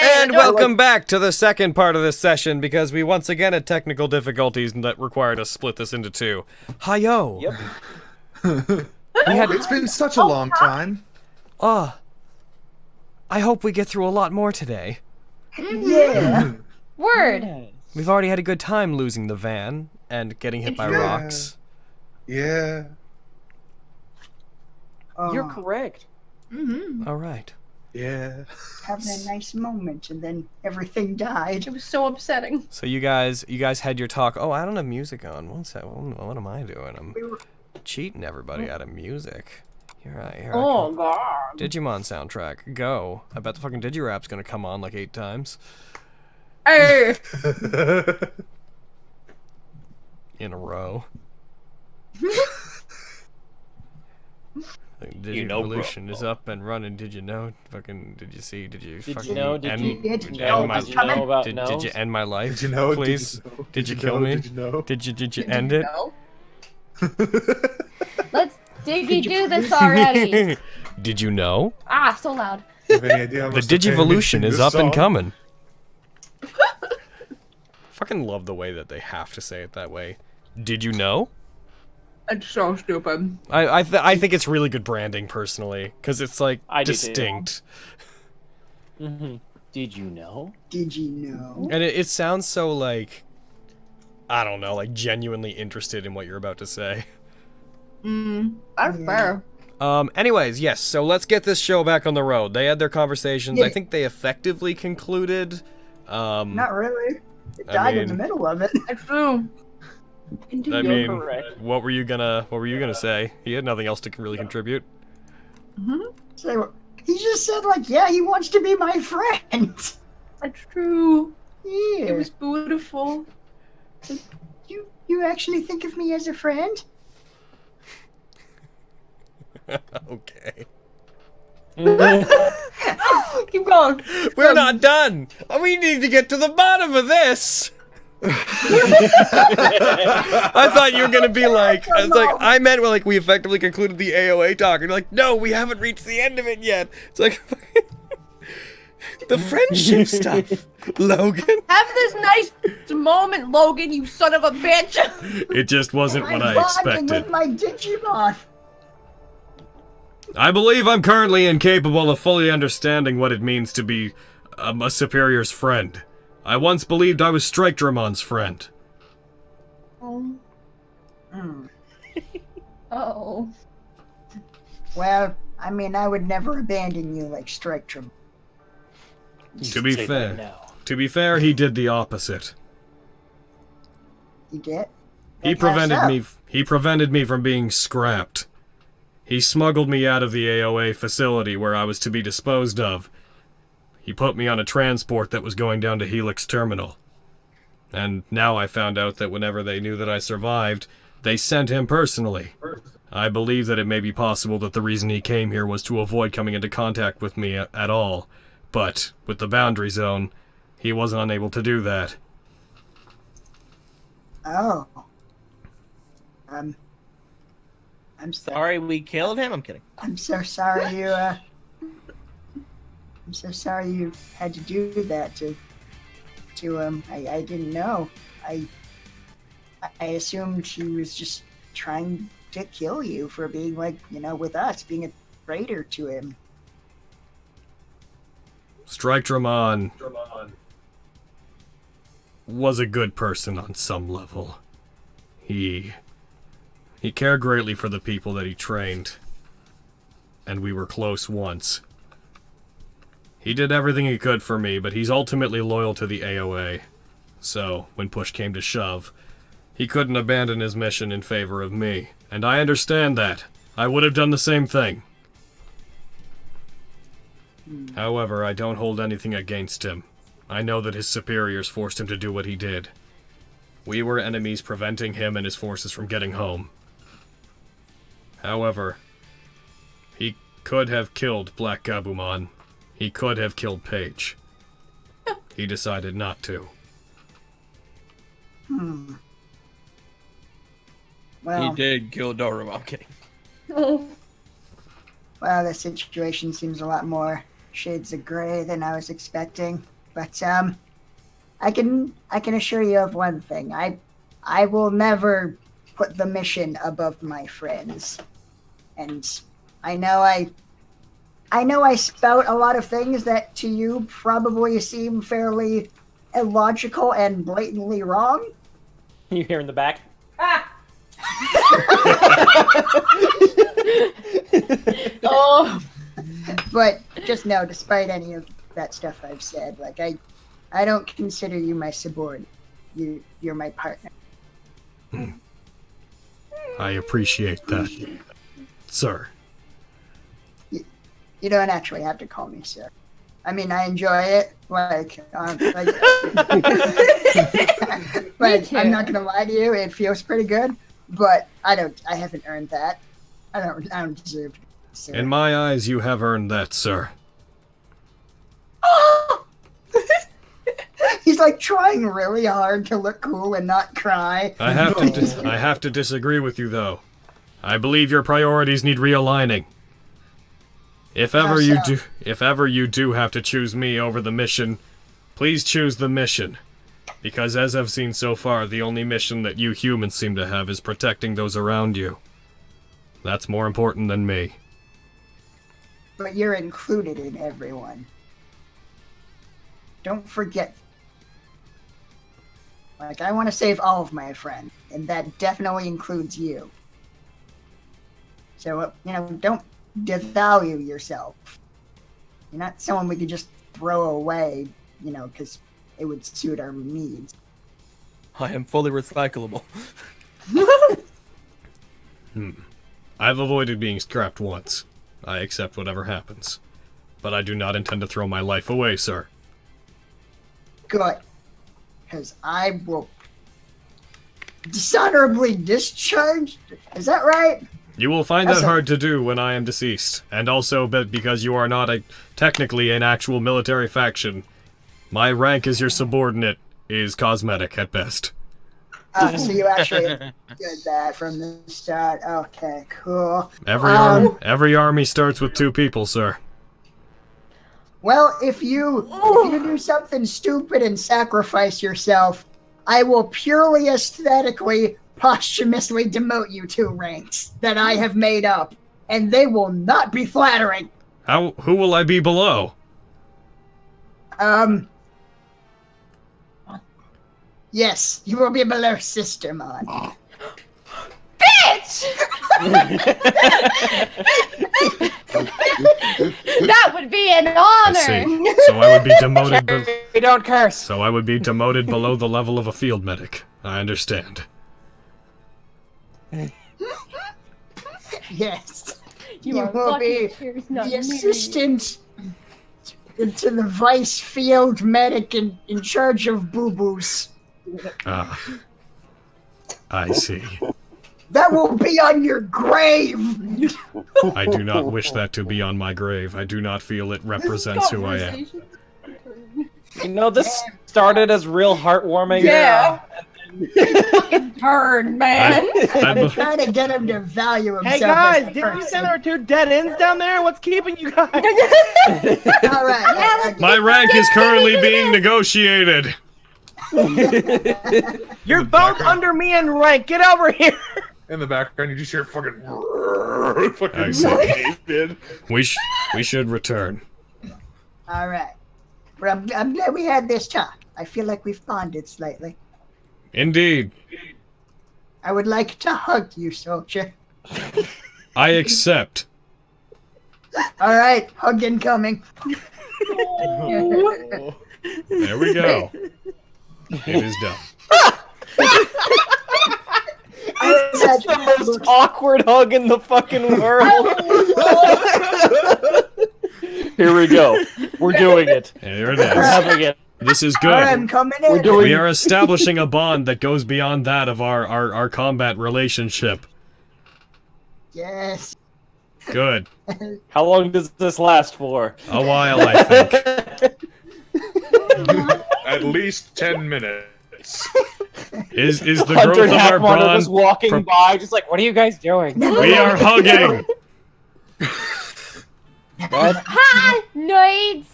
And welcome back to the second part of this session, because we once again had technical difficulties that required us to split this into two. Hi-yo! Yep. It's been such a long time. I hope we get through a lot more today. Yeah. Word. We've already had a good time losing the van and getting hit by rocks. Yeah. You're correct. Alright. Yeah. Having a nice moment, and then everything died. It was so upsetting. So you guys had your talk. Oh, I don't have music on. One sec. What am I doing? I'm cheating everybody out of music. Here I Oh god. Digimon soundtrack. Go. I bet the fucking Digirap's gonna come on like 8 times. Hey. In a row. Digivolution is up and running. Did you know? Fucking, did you see? Did you fucking know? end my life? Did you know? Please? Did you kill me? Did you know? Did you end it? Let's Diggy do this already. Did you know? Ah, so loud. Do you have any idea how The much they're paying me to Digivolution sing is this up and song? coming. Fucking love the way that they have to say it that way. Did you know? It's so stupid. I think it's really good branding personally, because it's like distinct. Did you know? Did you know? And it sounds so like, I don't know, like genuinely interested in what you're about to say. That's fair. Anyways, yes, so let's get this show back on the road. They had their conversations. Yeah. I think they effectively concluded. Not really. It died in the middle of it. It's true. I mean, correct. what were you gonna say? He had nothing else to really contribute. So he just said, like, yeah, he wants to be my friend. It's true. Yeah. It was beautiful. You actually think of me as a friend? Okay. Keep going. We're not done! We need to get to the bottom of this! I thought you were gonna be like, I meant, well, like, we effectively concluded the AOA talk, and you're like, no, we haven't reached the end of it yet. It's like, the friendship stuff, Logan. Have this nice moment, Logan, you son of a bitch. It just wasn't what I bonding expected. with my Digimon. I believe I'm currently incapable of fully understanding what it means to be a superior's friend. I once believed I was Strike-Dramon's friend. Oh. Well, I mean, I would never abandon you like Strike-Dram. To be fair, he did the opposite. You get? He prevented me from being scrapped. He smuggled me out of the AOA facility where I was to be disposed of. He put me on a transport that was going down to Helix Terminal. And now I found out that whenever they knew that I survived, they sent him personally. I believe that it may be possible that the reason he came here was to avoid coming into contact with me at all. But, with the boundary zone, he wasn't unable to do that. Oh. I'm Sorry we killed him? I'm kidding. I'm so sorry you, I'm so sorry you had to do that I didn't know. I assumed she was just trying to kill you for being, like, you know, with us, being a traitor to him. Strike-Dramon was a good person on some level. He cared greatly for the people that he trained, and we were close once. He did everything he could for me, but he's ultimately loyal to the AOA. So, when push came to shove, he couldn't abandon his mission in favor of me, and I understand that. I would have done the same thing. However, I don't hold anything against him. I know that his superiors forced him to do what he did. We were enemies preventing him and his forces from getting home. However, he could have killed Black Gabumon. He could have killed Paige. He decided not to. Well, He did kill Dororo. I'm kidding. Oh. well, the situation seems a lot more shades of gray than I was expecting. But I can assure you of one thing. I will never put the mission above my friends. And I know I spout a lot of things that to you probably seem fairly illogical and blatantly wrong. You hear in the back? Ah! Oh. But just know, despite any of that stuff I've said, like I don't consider you my subordinate. You're my partner. I appreciate that, sir. You don't actually have to call me sir. I mean, I enjoy it. Like I'm not gonna lie to you, it feels pretty good. But I haven't earned that. I don't deserve it, sir. In my eyes, you have earned that, sir. He's like trying really hard to look cool and not cry. I have to disagree with you, though. I believe your priorities need realigning. If ever you do have to choose me over the mission, please choose the mission. Because as I've seen so far, the only mission that you humans seem to have is protecting those around you. That's more important than me. But you're included in everyone. Don't forget. Like, I want to save all of my friends, and that definitely includes you. So, don't devalue yourself. You're not someone we could just throw away, because it would suit our needs. I am fully recyclable. I've avoided being scrapped once. I accept whatever happens. But I do not intend to throw my life away, sir. Good. Because I will dishonorably discharge. Is that right? You will find that hard to do when I am deceased. And also, because you are not technically an actual military faction, my rank as your subordinate is cosmetic at best. So you actually did that from the start. Okay, cool. Every army starts with 2 people, sir. Well, if you do something stupid and sacrifice yourself, I will purely aesthetically, posthumously demote you 2 ranks that I have made up, and they will not be flattering. Who will I be below? Yes, you will be below Sistermon. Bitch! That would be an honor. I see. So I would be demoted. We don't curse. So I would be demoted below the level of a field medic. I understand. Yes. You are will lucky be Cheers not the near you. assistant to the vice field medic in charge of boo-boos. Ah. I see. That will be on your grave! I do not wish that to be on my grave. I do not feel it represents who I am. You know, this started as real heartwarming. Yeah. Fucking turn, man. I'm trying to get him to value himself. Hey guys, as a didn't you person. send our 2 dead ends down there? What's keeping you guys? All right. My rank is currently being negotiated. You're both under me in rank. Get over here. In the background, you just hear fucking I see. We should return. All right. Well, I'm glad we had this talk. I feel like we've bonded slightly. Indeed. I would like to hug you, soldier. I accept. All right, hug incoming. There we go. It is done. It's the most awkward hug in the fucking world. Here we go. We're doing it. There it We're is. having it. This is All right, I'm good. coming in. We are establishing a bond that goes beyond that of our combat relationship. Yes. Good. How long does this last for? A while, I think. at least 10 minutes. Is the Hunter growth of our Halfwater bond... just walking by, just like, what are you guys doing? We are hugging! What? Ha! Noids!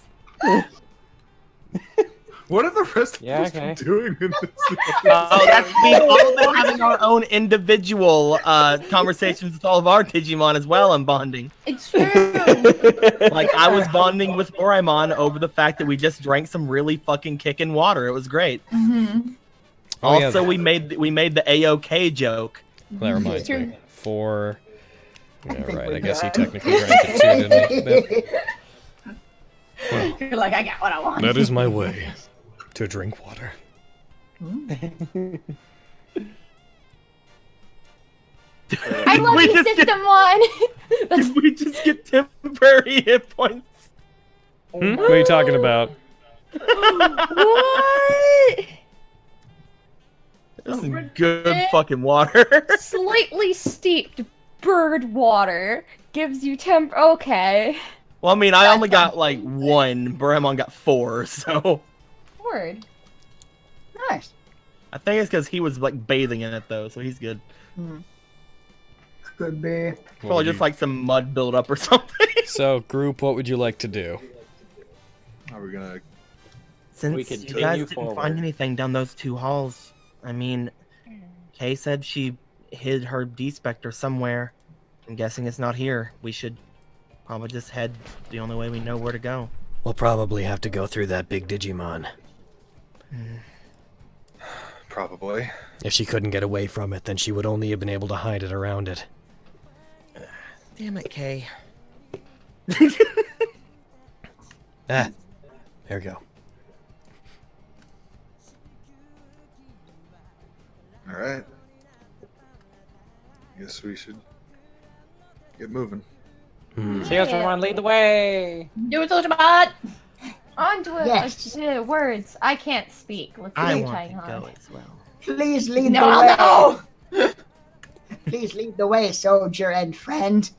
What are the rest of Yeah, us okay. doing in this? Oh, that's we've all been having our own individual conversations with all of our Digimon as well and bonding. It's true. Like I was bonding with Doraemon over the fact that we just drank some really fucking kicking water. It was great. Mm-hmm. Oh, yeah. Also, we made the AOK joke. That reminds True. me. 4. Yeah, think right. we're I guess he done. technically drank it too, didn't he? Well, You're like, I got what I want. that is my way to drink water. I love we you, just System 1. Did we just get temporary hit points? Hmm? What are you talking about? What? This is good fucking water. Slightly steeped bird water gives you temp. Okay. Well, I mean, I only got like 1. Doraemon got 4, so Word. Nice. I think it's because he was like bathing in it though, so he's good. Could be. Probably just like some mud buildup or something. So, group, what would you like to do? Are we gonna? Since We you continue guys didn't forward. find anything down those 2 halls, I mean, Kay said she hid her D-Spectre somewhere. I'm guessing it's not here. We should probably just head the only way we know where to go. We'll probably have to go through that big Digimon. Probably. If she couldn't get away from it, then she would only have been able to hide it around it. Damn it, Kay. Ah, there we go. All right. Guess we should get moving. Digimon, lead the way. Do it, Digimon. Onto it. Yes. Words. I can't speak. Let's see I you want trying to hard. go as well. Please lead No, the way. no. Please lead the way, soldier and friend.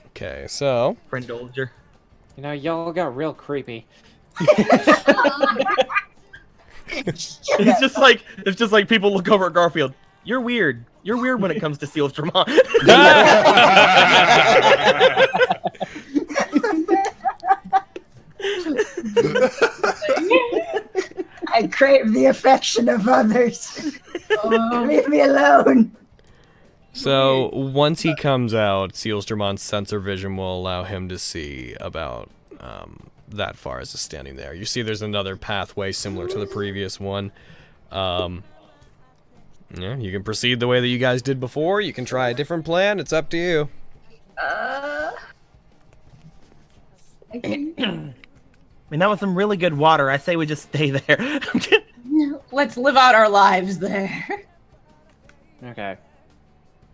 Okay, so Friend Olger. You know, y'all got real creepy. It's just like people look over at Garfield. You're weird. You're weird when it comes to Seal Dramon. I crave the affection of others. Leave me alone. So once he comes out, Sealsdramon's sensor vision will allow him to see about that far as is standing there. You see there's another pathway similar to the previous one. Yeah, you can proceed the way that you guys did before. You can try a different plan. It's up to you. I mean, that was some really good water. I say we just stay there. Let's live out our lives there. Okay.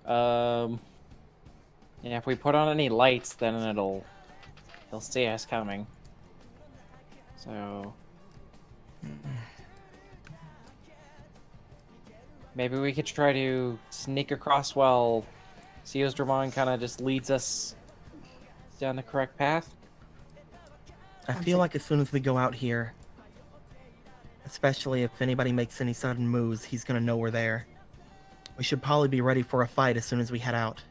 Yeah, if we put on any lights, then he'll see us coming. So maybe we could try to sneak across while Seosdramon kind of just leads us down the correct path. I feel like as soon as we go out here, especially if anybody makes any sudden moves, he's gonna know we're there. We should probably be ready for a fight as soon as we head out.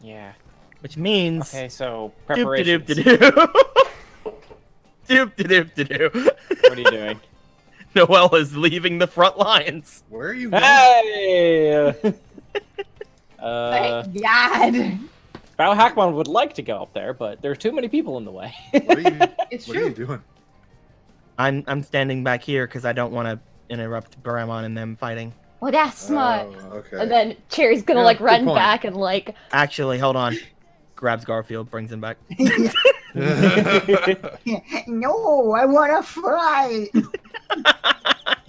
Yeah. Which means... Okay, so preparations. Doop-de-doop-de-doo. What are you doing? Noelle is leaving the front lines. Where are you going? Hey! Thank God. Bao Hackmon would like to go up there, but there are too many people in the way. What are you, It's what are you doing? I'm standing back here because I don't want to interrupt Doraemon and them fighting. Well, that's smart. Oh, okay. And then Cherry's gonna Yeah, like good run point. back and like. Actually, hold on. Grabs Garfield, brings him back. No, I want to fly.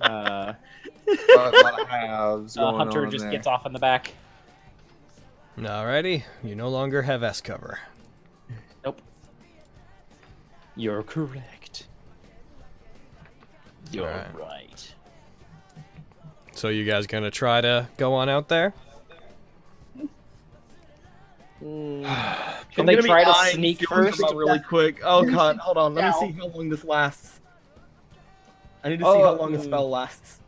Uh, a lot of halves going Hunter on just there. gets off in the back. Alrighty, you no longer have S cover. Nope. You're correct. You're Alright. right. So you guys gonna try to go on out there? Should I'm they gonna be try to eyeing sneak Seal first? Dramon really quick. Oh god, hold on. Let me see how long this lasts. I need to see how long the spell lasts.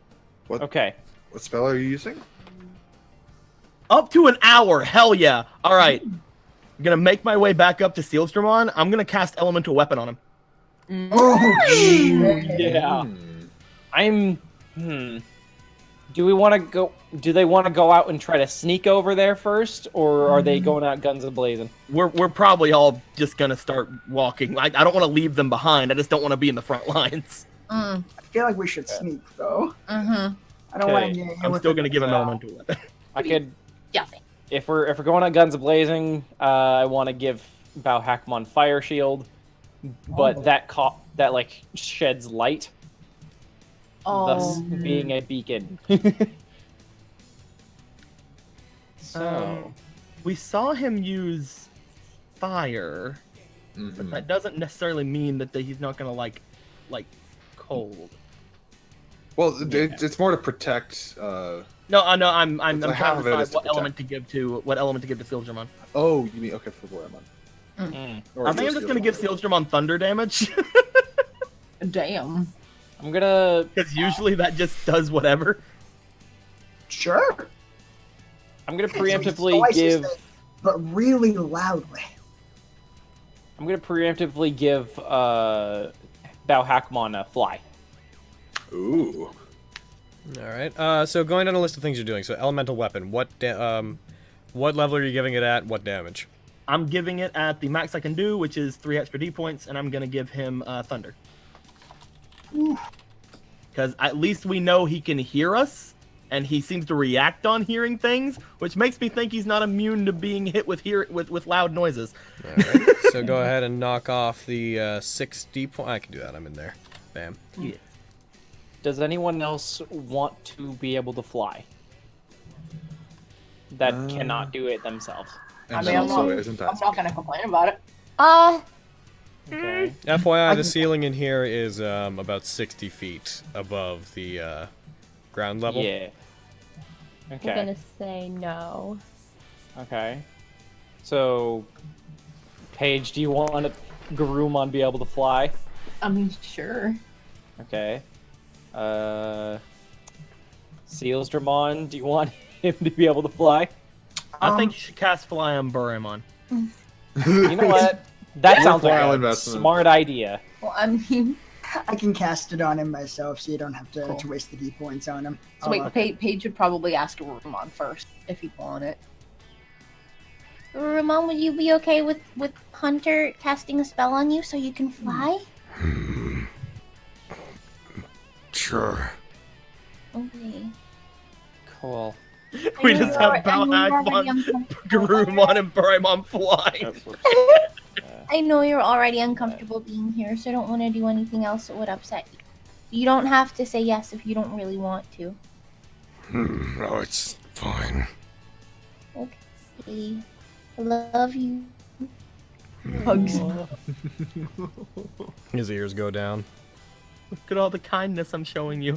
Okay. What spell are you using? Up to an hour. Hell yeah. All right. I'm gonna make my way back up to Sealstrom. I'm gonna cast Elemental Weapon on him. Oh, Yeah. I'm. Do we want to go? Do they want to go out and try to sneak over there first, or are they going out guns a-blazing? We're probably all just gonna start walking. I don't want to leave them behind. I just don't want to be in the front lines. I feel like we should sneak, though. Mm-hmm. I don't want to Okay. get I'm still gonna give him Elemental Weapon. I could. Definitely. If we're going out guns a-blazing, I want to give Bauhackmon Fire Shield, but that like sheds light, thus being a beacon. So We saw him use fire, but that doesn't necessarily mean that he's not gonna like cold. Well, it's more to protect. No, I'm It's like trying half to of it is decide to what element to give to Sealstrom. Oh, you mean okay for Goemon? Or I think I'm just gonna give Sealstrom thunder damage Damn. I'm gonna. because usually that just does whatever. Sure. I'm gonna Okay, so he preemptively slices give. it, but really loudly. I'm gonna preemptively give Bauhackmon a fly. Ooh. All right. So going down a list of things you're doing. So elemental weapon. What level are you giving it at? What damage? I'm giving it at the max I can do, which is 3 extra D points, and I'm gonna give him thunder. Because at least we know he can hear us, and he seems to react on hearing things, which makes me think he's not immune to being hit with loud noises. All right. So go ahead and knock off the 60 point. I can do that. I'm in there. Bam. Yeah. Does anyone else want to be able to fly? That cannot do it themselves. And mean, I'm also not- isn't I'm that not gonna complain about it. Okay. FYI, the ceiling in here is about 60 feet above the ground level. Yeah. I'm Okay. gonna say no. Okay. So, Paige, do you want Garurumon be able to fly? I mean, sure. Okay. Sealstrom, do you want him to be able to fly? I think you should cast Fly on Burimon. You know what? That sounds like Worthwhile a investment. smart idea. Well, I mean, I can cast it on him myself, so you don't have to, Cool. to waste the D points on him. so wait, Paige would probably ask Rumon first if he'd want it. Ramon, would you be okay with Hunter casting a spell on you so you can fly? Sure. Okay. Cool. We just have I know you're already Bauhackmon, uncomfortable. Garurumon, and Burimon fly. I know you're already uncomfortable being here, so I don't want to do anything else that would upset you. You don't have to say yes if you don't really want to. No, it's fine. Okay. I love you. Hugs. His ears go down. Look at all the kindness I'm showing you.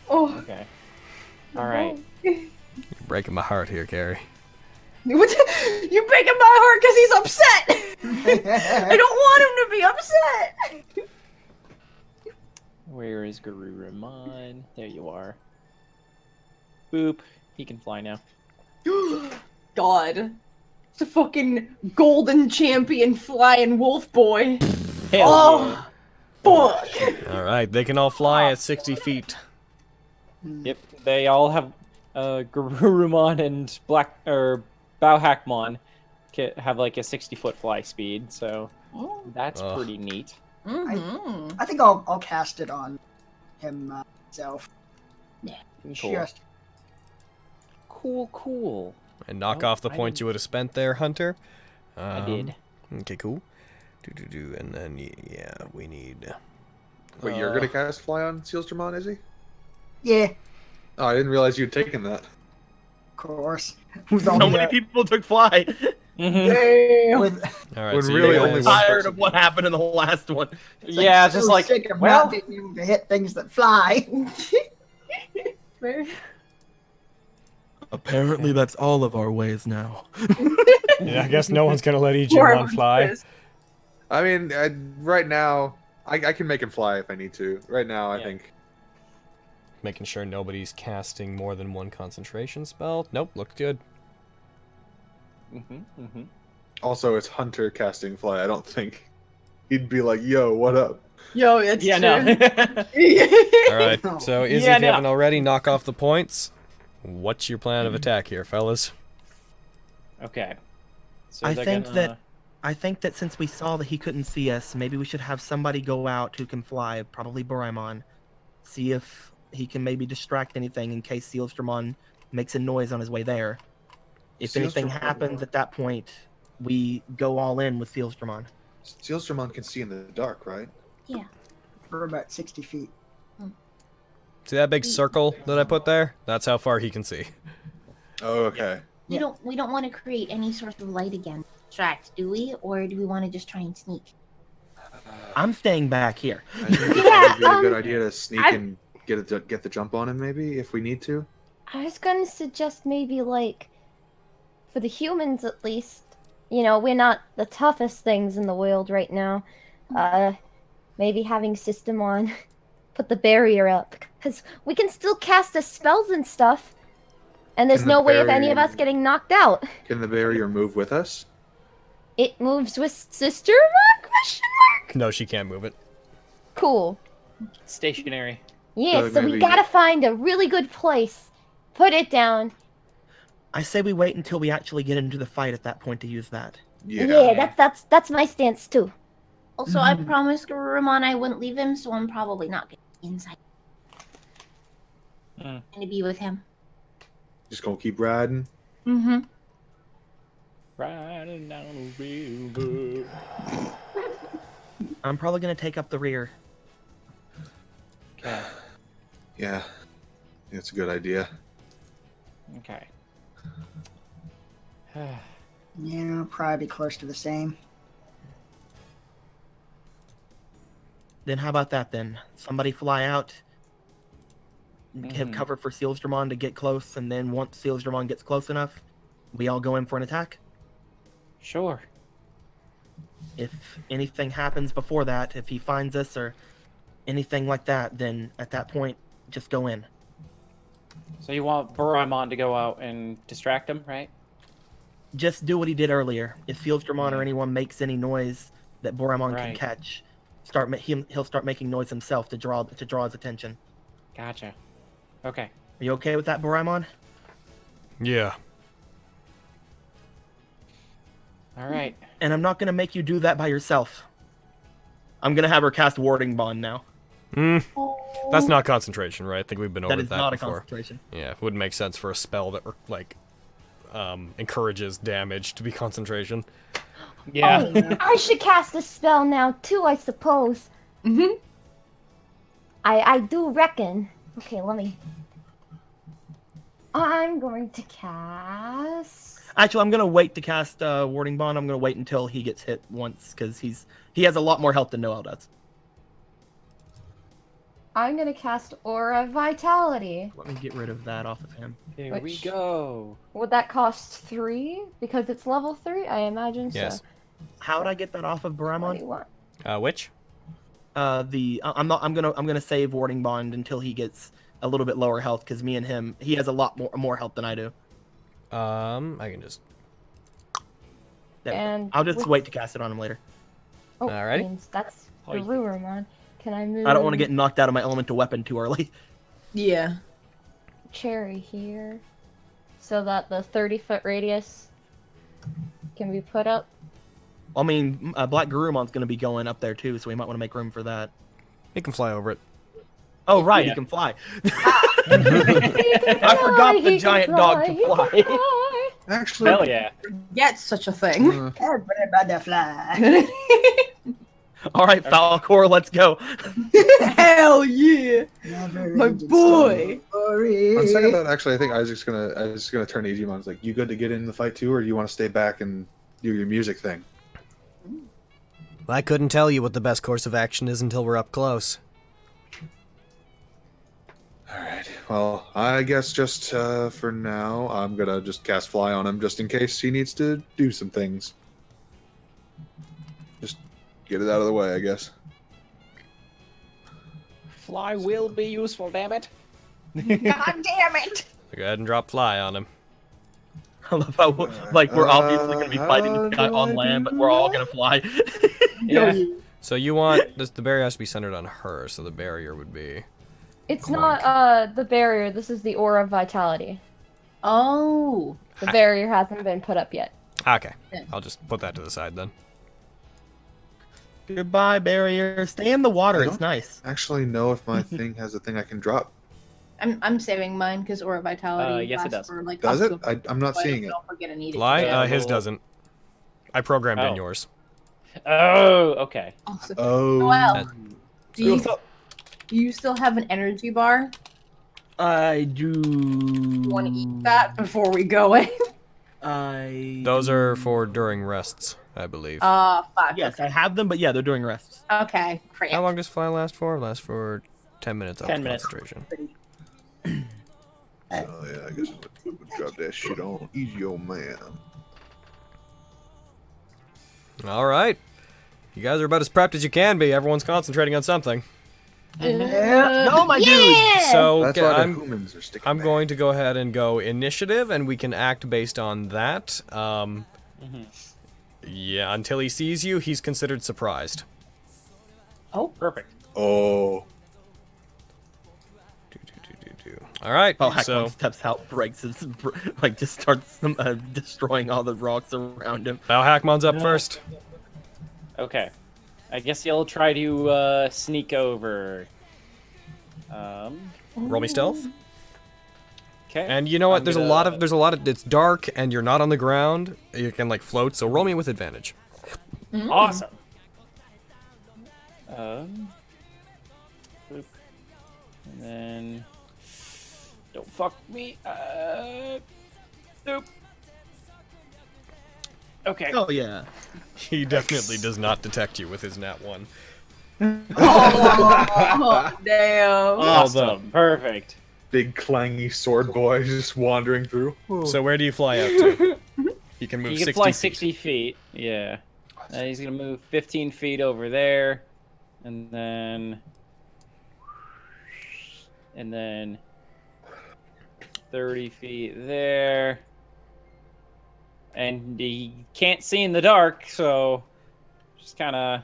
Oh, Okay. All right. You're breaking my heart here, Carrie. what? You're breaking my heart because he's upset. I don't want him to be upset. Where is Garurumon? There you are. Boop. He can fly now. God, it's a fucking golden champion flying wolf boy. Hell Oh, fuck. All right. They can all fly at 60 feet. yeah. Yep. They all have Garurumon and Bauhackmon have like a 60-foot fly speed, so that's Ugh. pretty neat. Mm-hmm. I think I'll cast it on him myself. Cool. Just Cool. And knock Oh, off the I points didn't- you would have spent there, Hunter. I did. Okay, cool. And then, yeah, we need... Wait, you're gonna cast Fly on Sealstrom, is he? yeah, Oh, I didn't realize you'd taken that. of course. With So only many people took Fly. Damn. with All right, When so really you only guys- one- Tired of what happened in the last one. Yeah, it's just so like, sick of well, not being able to hit things that fly. Apparently, that's all of our ways now. Yeah, I guess no one's gonna let Poor Digimon everyone's fly. pissed. I mean, right now, I can make him fly if I need to. Right now, I Yeah. think making sure nobody's casting more than one concentration spell. Nope, looked good. Also, it's Hunter casting Fly. I don't think he'd be like, "Yo, what up?" Yo, it's Yeah, true. All right, so Izzy, Yeah, if you no. haven't already, knock off the points. What's your plan of attack here, fellas? Okay. So I they're think gonna- I think that since we saw that he couldn't see us, maybe we should have somebody go out who can fly, probably Boraemon. See if he can maybe distract anything in case Sealstramon makes a noise on his way there. If anything Sealstramon- happens at that point, we go all in with Sealstramon. Sealstramon can see in the dark, right? Yeah. For about 60 feet. See that big circle that I put there? That's how far he can see. Oh, okay. We don't want to create any sort of light again. Distract, do we? Or do we want to just try and sneak? I'm staying back here. I think it'd Yeah, probably be a good idea to sneak I- and get the jump on him, maybe if we need to. I was gonna suggest maybe, like, for the humans at least, you know, we're not the toughest things in the world right now. Maybe having Systemon put the barrier up, because we can still cast the spells and stuff, and there's Can the no way of any of barrier- us getting knocked out. Can the barrier move with us? It moves with Sister Mark? Question mark? No, she can't move it. Cool. stationary. Yeah, So so we maybe- gotta find a really good place. Put it down. I say we wait until we actually get into the fight at that point to use that. Yeah, that's my stance too. Also, I promised Ramon I wouldn't leave him, so I'm probably not going to be inside. Mm. Going to be with him. Just gonna keep riding. Mm-hmm. Riding down the river. I'm probably gonna take up the rear. Okay. Yeah, it's a good idea. Okay. Yeah, probably close to the same. Then how about that then? Somebody fly out, give Mhm. cover for Sealstramon to get close, and then once Sealstramon gets close enough, we all go in for an attack. Sure. If anything happens before that, if he finds us or anything like that, then at that point, just go in. So you want Boraemon to go out and distract him, right? Just do what he did earlier. If Sealstramon or anyone makes any noise that Boraemon can Right. catch, he'll start making noise himself to draw his attention. Gotcha. Okay. Are you okay with that, Boraemon? Yeah. All right. And I'm not gonna make you do that by yourself. I'm gonna have her cast Warding Bond now. That's not concentration, right? I think we've been over That is that not before. a concentration. Yeah, it wouldn't make sense for a spell that like encourages damage to be concentration. Yeah. Oh, I should cast a spell now too, I suppose. Mm-hmm. I do reckon. Okay, let me. I'm going to cast. Actually, I'm gonna wait to cast Warding Bond. I'm gonna wait until he gets hit once because he has a lot more health than Noel does. I'm gonna cast Aura Vitality. Let me get rid of that off of him. Here we Which- go. Would that cost 3? Because it's level 3, I imagine. Yes. So. How would I get that off of What do Boraemon? you want? Which? I'm gonna save Warding Bond until he gets a little bit lower health because me and him, he has a lot more health than I do. I can just. There we go. And I'll just with- wait to cast it on him later. Oh, Alrighty. means that's the Oi. Ruermon. Can I move? I don't want to get knocked out of my elemental weapon too early. Yeah. Cherry here, so that the 30-foot radius can be put up. I mean, Black Gurumon's gonna be going up there too, so we might want to make room for that. He can fly over it. Oh right, Yeah. he can fly. I I forgot the giant dog can fly. Actually, Hell yeah. Get such a thing. Everybody butterfly. All right, Falcor, let's go. Hell yeah. Never My ending boy. story. on second thought, actually, I think Isaac's gonna turn to Digimon. It's like, you good to get in the fight too, or do you want to stay back and do your music thing? I couldn't tell you what the best course of action is until we're up close. All right. Well, I guess just for now, I'm gonna just cast Fly on him, just in case he needs to do some things. Just get it out of the way, I guess. Fly will be useful, damn it. God damn it! Go ahead and drop fly on him. I love how we're obviously gonna be fighting this guy how on do I land, but do we're all that? gonna fly. Yeah. So you want the barrier has to be centered on her, so the barrier would be. It's Clunk. not the barrier. This is the aura of vitality. Oh. The barrier hasn't been put up yet. Okay, Yeah. I'll just put that to the side then. Goodbye, barrier. Stay in the water. I It's don't nice. actually know if my thing has a thing I can drop. I'm saving mine because Aura Vitality Yes, it lasts does. for like Does up it? to I'm not so I seeing it. don't forget to need Fly? it. Yeah, His well- doesn't. I programmed in Oh. yours. Oh, okay. Also, Oh. Well, do you, So- do you still have an energy bar? I do. You want to eat that before we go in? Those are for during rests, I believe. Fuck. Yes, I have them, but yeah, they're doing rests. Okay, great. How long does fly last for? Last for 10 minutes. 10 minutes. Concentration. Oh yeah, I guess I'm gonna drop that shit on. Easy, old man. All right. You guys are about as prepped as you can be. Everyone's concentrating on something. No, my dude. So That's why the I'm humans are sticking. I'm there. going to go ahead and go initiative, and we can act based on that. Yeah, until he sees you, he's considered surprised. Oh, Perfect. Oh. All right. Oh, heck, So steps out, breaks his, like just starts destroying all the rocks around him. Val Hackmon's up first. Okay. I guess he'll try to sneak over. Roll me stealth. Okay. And you know what? I'm There's gonna- a lot of. It's dark, and you're not on the ground. You can like float. So roll me with advantage. Awesome. Boop. And then don't fuck me. Boop. Okay. Oh yeah. He definitely does not detect you with his nat 1. oh damn. Awesome. Perfect. Big clangy sword boy just wandering through. So where do you fly out to? You can move He can 60 fly feet. 60 feet. Yeah. He's gonna move 15 feet over there, and then 30 feet there. And he can't see in the dark, so just kind of.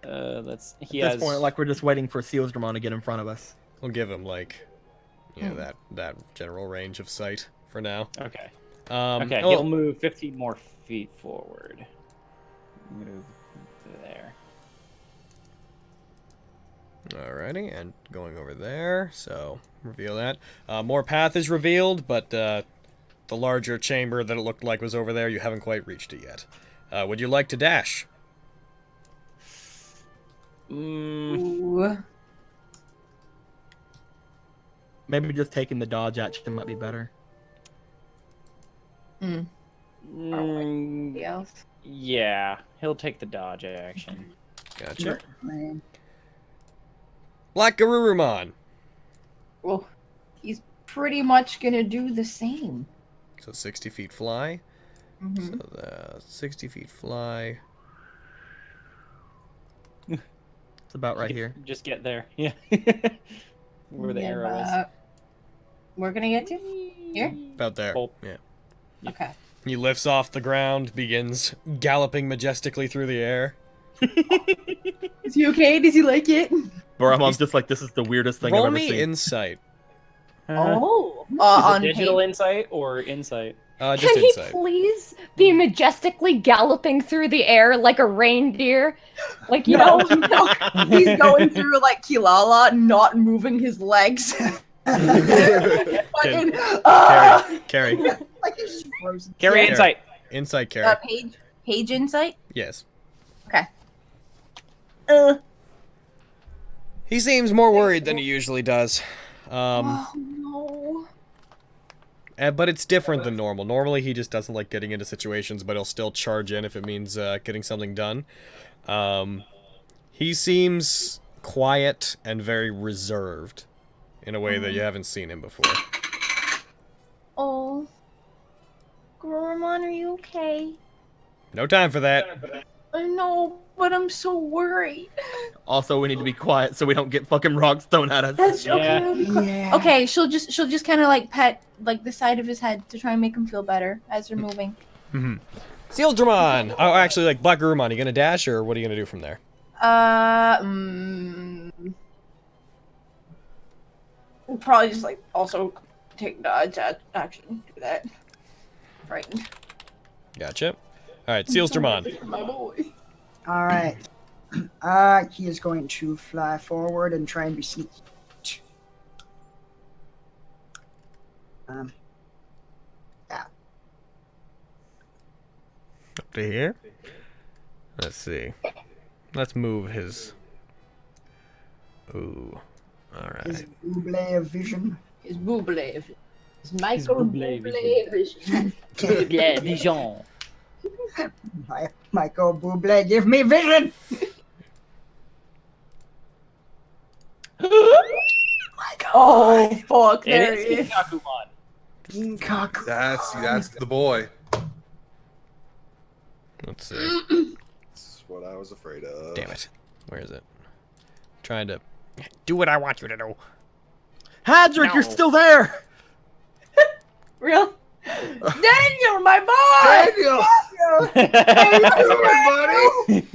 At this point, like we're just waiting for Sealsdramon to get in front of us. We'll give him like, that general range of sight for now. Okay. Okay. He'll move 15 more feet forward. Move there. Alrighty, and going over there. So reveal that. More path is revealed, but the larger chamber that it looked like was over there, you haven't quite reached it yet. Would you like to dash? Ooh. Maybe just taking the dodge action might be better. Else. Yeah, he'll take the dodge action. Gotcha. Man. Black Garurumon. Well, he's pretty much gonna do the same. So 60 feet fly. Mhm. So the 60 feet fly. It's about right here. Just get there. Yeah. Where the Yeah, arrow is. We're gonna get to here. About there. Oh. Yeah. Okay. He lifts off the ground, begins galloping majestically through the air. Is he okay? Does he like it? Boramon's just like, this is the weirdest thing I've Roll ever me seen. insight. Oh. Is On it digital paper. insight or insight? Just Can he insight. please be majestically galloping through the air like a reindeer? Like, you No, know? no. He's going through like Kilala, not moving his legs. Fucking, Carry. like he's just frozen. Carry Carry. insight. Insight carry. Page insight. Yes. Okay. He seems more worried than he usually does. Oh no. But it's different than normal. Normally he just doesn't like getting into situations, but he'll still charge in if it means getting something done. He seems quiet and very reserved in a way that you haven't seen him before. Oh. Goromon, are you okay? No time for that. I know, but I'm so worried. Also, we need to be quiet so we don't get fucking rocks thrown at us. That's Yeah. okay. Okay, she'll just kind of like pet like the side of his head to try and make him feel better as they're moving. Sealdramon! Oh, actually, like, Black Garurumon, you gonna dash, or what are you gonna do from there? Probably just like also take dodge action. Do that. Frightened. Gotcha. Alright, Sealdramon. My boy. All right. He is going to fly forward and try and be sneaky. Yeah. Up to here. Let's see. Let's move his... Ooh. Alright. His Buble of vision. His Buble. His Michael Buble Buble vision. Buble vision. Michael Buble, give me vision! Oh fuck! There It he is is. Kakumon. Ginkaku. That's the boy. Let's see. That's what I was afraid of. Damn it. Where is it? Trying to do what I want you to do. Hadrick, you're No. still there! Real? Daniel, my boy! Daniel! Everybody!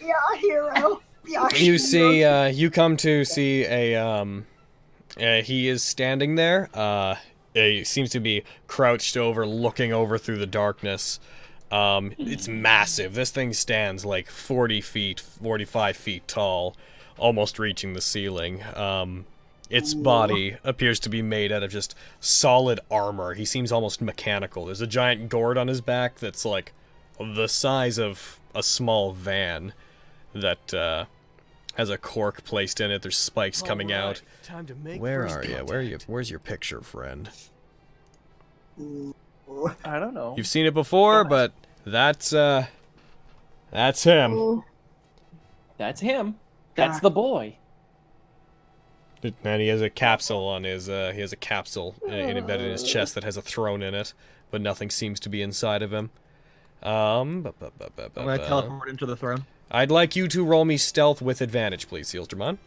Yeah, hero. Yeah, You see, you come to see a, he is standing there. He seems to be crouched over, looking over through the darkness. It's massive. This thing stands like 40 feet, 45 feet tall, almost reaching the ceiling. Its body appears to be made out of just solid armor. He seems almost mechanical. There's a giant gourd on his back that's like the size of a small van that has a cork placed in it. There's spikes coming out. Time to make Where are you? Where's your picture, friend? I don't know. You've seen it before, but that's him. That's him. That's the boy. And he has a capsule on his, embedded in his chest that has a throne in it, but nothing seems to be inside of him. I'm gonna teleport into the throne. I'd like you to roll me stealth with advantage, please, Sealdramon.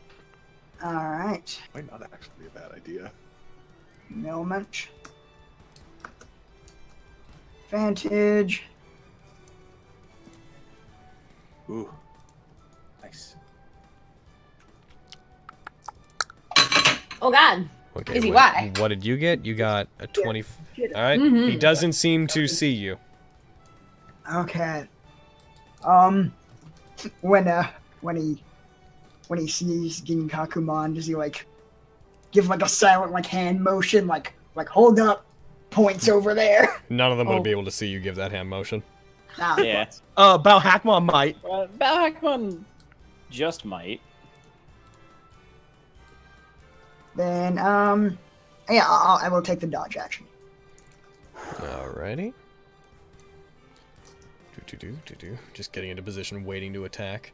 Alright. Might not actually be a bad idea. Moment. Advantage. Ooh. Nice. Oh god. Okay, Is he what, why? what did you get? You got a 20... Alright, Mhm. he doesn't seem to see you. Okay. When he sees Ginkakumon, does he like give like a silent like hand motion, like hold up, points over there? None of them would be able to see you give that hand motion. Nah. Yeah. Balhackmon might. Balhackmon just might. Then yeah, I will take the dodge action. Alrighty. Just getting into position, waiting to attack.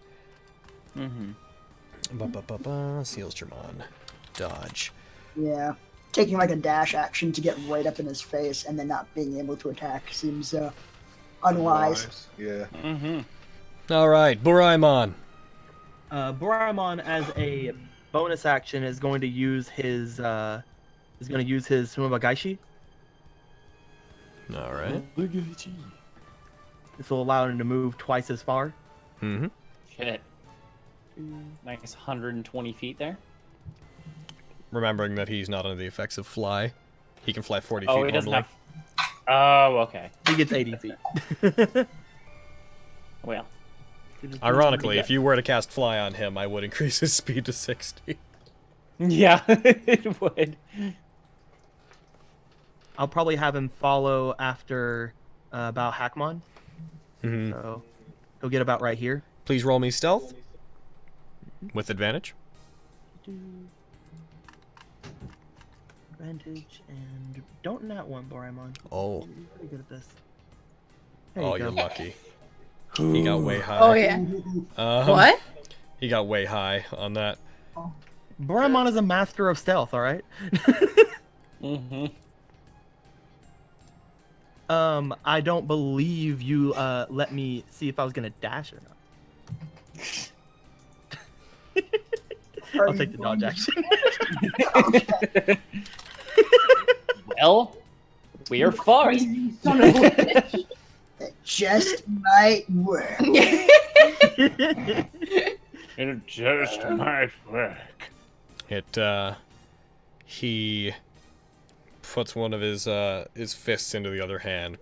Mm-hmm. Sealdramon. Dodge. Yeah. Taking like a dash action to get right up in his face and then not being able to attack seems unwise. Yeah. Mm-hmm. Alright, Buraimon. Buraimon, as a bonus action, is going to use his Sumabagaishi. Alright. This will allow him to move twice as far. Mm-hmm. Shit. Nice 120 feet there. Remembering that he's not under the effects of fly. He can fly 40 Oh, feet he doesn't normally. have... Oh, okay. He gets 80 feet. Well. Ironically, if you were to cast fly on him, I would increase his speed to 60. Yeah, it would. I'll probably have him follow after Balhackmon. Mm-hmm. So he'll get about right here. Please roll me stealth. With advantage. Advantage and don't nat one, Buraimon. Oh. You're pretty good at this. There Oh, you you're go. lucky. He got way high. Oh yeah. What? He got way high on that. Buraimon is a master of stealth, alright? Mm-hmm. I don't believe you let me see if I was gonna dash or not. I'll take the dodge action. Well, we are fucked. Crazy son of a bitch. That just might work. It just might work. He puts one of his fists into the other hand,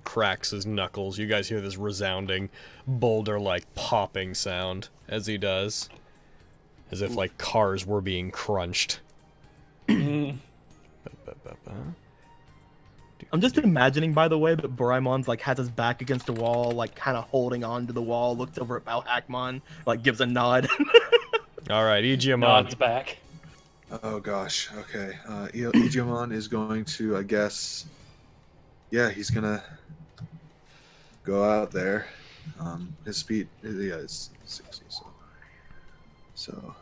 cracks his knuckles. You guys hear this resounding, boulder-like popping sound as he does. As if, like, cars were being crunched. I'm just imagining, by the way, that Boraimon's like has his back against a wall, like kind of holding on to the wall, looks over at Balhackmon, like gives a nod. Alright, Igiomon. Nod's back. Oh gosh, okay. Igiomon is going to, I guess... Yeah, he's gonna go out there. His speed, yeah, is 60, so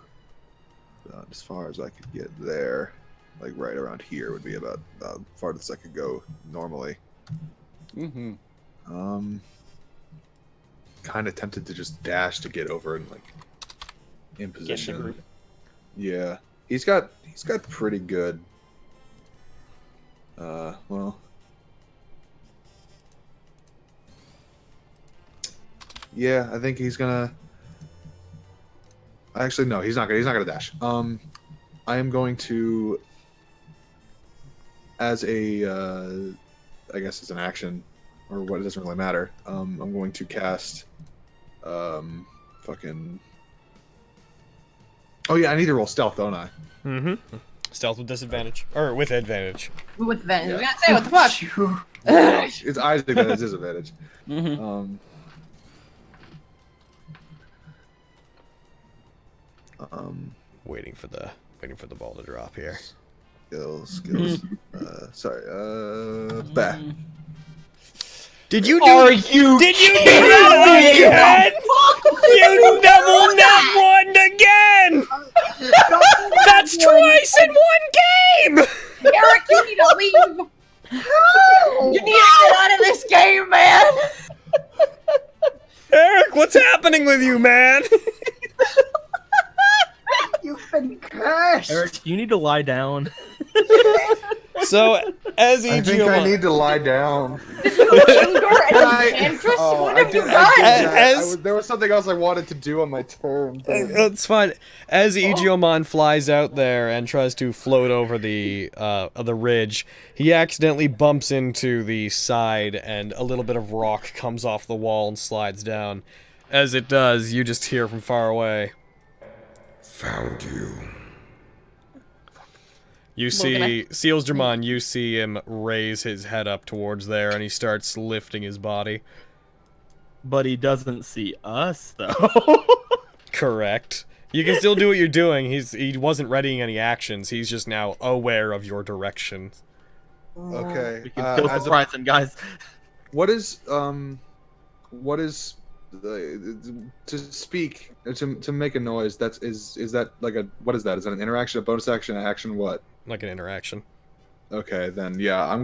as far as I could get there, like right around here would be about the farthest I could go normally. Mm-hmm. Kind of tempted to just dash to get over and like in position. Yeah, he's got pretty good. Well. Yeah, I think he's gonna. Actually, no, he's not gonna dash. I am going to, as a, I guess as an action, or what, it doesn't really matter. I'm going to cast, fucking. Oh yeah, I need to roll stealth, don't I? Mm-hmm. Stealth with disadvantage, or with advantage. With advantage. Yeah. I was gonna say, what the fuck? It's Isaac that has disadvantage. Mm-hmm. Waiting for the ball to drop here. Skills. Back. Did you do Are you Did you do that again? You double nut one again! That's twice in one game! Eric, you need to leave. You need to get out of this game, man. Eric, what's happening with you, man? You've been cursed. Eric, you need to lie down. So, as I think I need to lie down. There was something else I wanted to do on my turn. It's fine. As Igiomon flies out there and tries to float over the ridge, he accidentally bumps into the side, and a little bit of rock comes off the wall and slides down. As it does, you just hear from far away. Found you. You see, Sealsdramon, you see him raise his head up towards there, and he starts lifting his body. But he doesn't see us, though. Correct. You can still do what you're doing. He wasn't readying any actions. He's just now aware of your direction. Okay. We can still surprise him, guys. What is to speak to make a noise? Is that like a, what is that? Is that an interaction, a bonus action, an action? What? Like an interaction. Okay, then yeah, I'm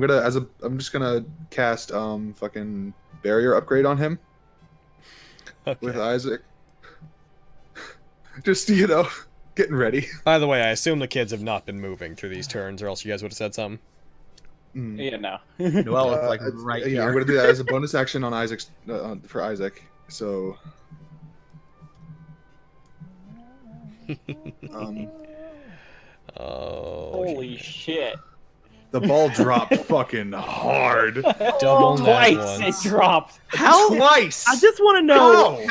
just gonna cast fucking barrier upgrade on him. Okay. With Isaac. Just, you know, getting ready. By the way, I assume the kids have not been moving through these turns, or else you guys would have said something. Yeah, no. Noelle is like right here. Yeah, I'm gonna do that as a bonus action on Isaac's for Isaac. So. Oh. Holy shit. The ball dropped fucking hard. Double Twice it dropped. How? Twice! I just want to know.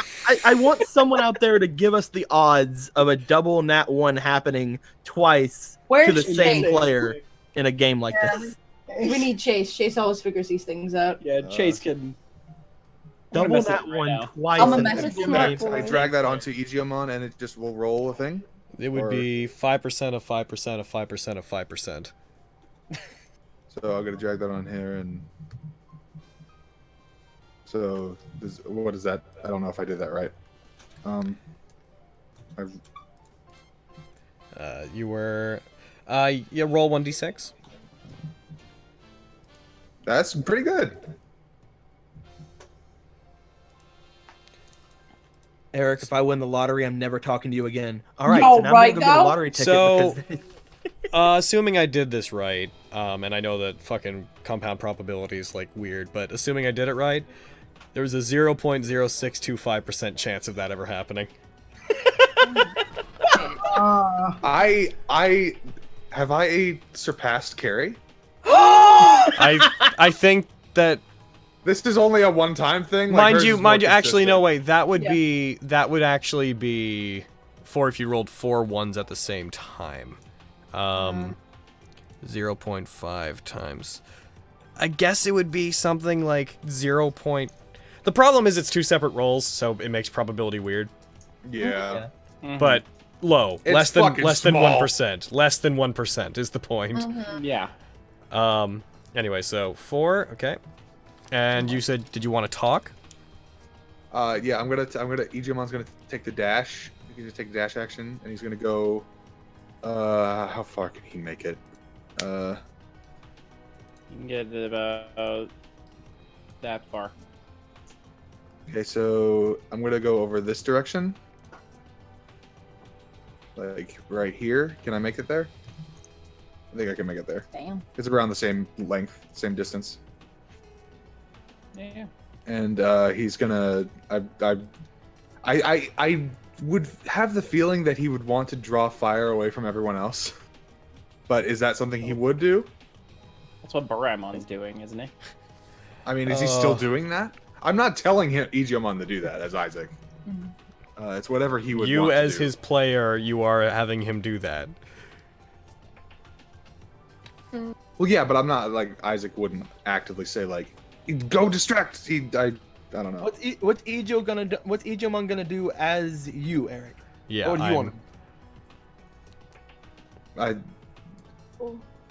I want someone out there to give us the odds of a double nat 1 happening twice to the same player in a game like this. We need Chase. Chase always figures these things out. Yeah, Chase can. Double nat 1 twice. I'm a in message the smart game. I drag that onto Igiomon and it just will roll a thing? It would be 5% of 5% of 5% of 5%. So I'm gonna drag that on here, and so what is that? I don't know if I did that right. You were, yeah, roll 1d6. That's pretty good. Eric, if I win the lottery, I'm never talking to you again. All right, Yo, so now right I'm gonna go get a now? lottery ticket So, because assuming I did this right, and I know that fucking compound probability is like weird, but assuming I did it right, there was a 0.0625% chance of that ever happening. I have I surpassed Carrie? I think that This is only a one-time thing. Like, mind hers you, is more actually no consistent. wait, that would Yeah. be actually be for if you rolled 4 ones at the same time. 0.5 times. I guess it would be something like 0. The problem is it's 2 separate rolls, so it makes probability weird. Yeah. But low, It's less than fucking small. 1%. Less than 1% is the point. Yeah. Anyway, so 4, okay. And you said, did you want to talk? Yeah. I'm gonna. Ijumon's gonna take the dash. He can just take the dash action, and he's gonna go. How far can he make it? You can get it about that far. Okay, so I'm gonna go over this direction. Like right here. Can I make it there? I think I can make it there. Damn. It's around the same length, same distance. Yeah. And he's gonna. I would have the feeling that he would want to draw fire away from everyone else. But is that something he would do? That's what Baramon's doing, isn't he? I mean, is he still doing that? I'm not telling him Ijomon to do that as Isaac. It's whatever he would. You want as to do. his player, you are having him do that. Well, yeah, but I'm not like Isaac wouldn't actively say like, "Go distract." I don't know. what's Ijomon gonna do as you, Eric? Yeah, What do you want?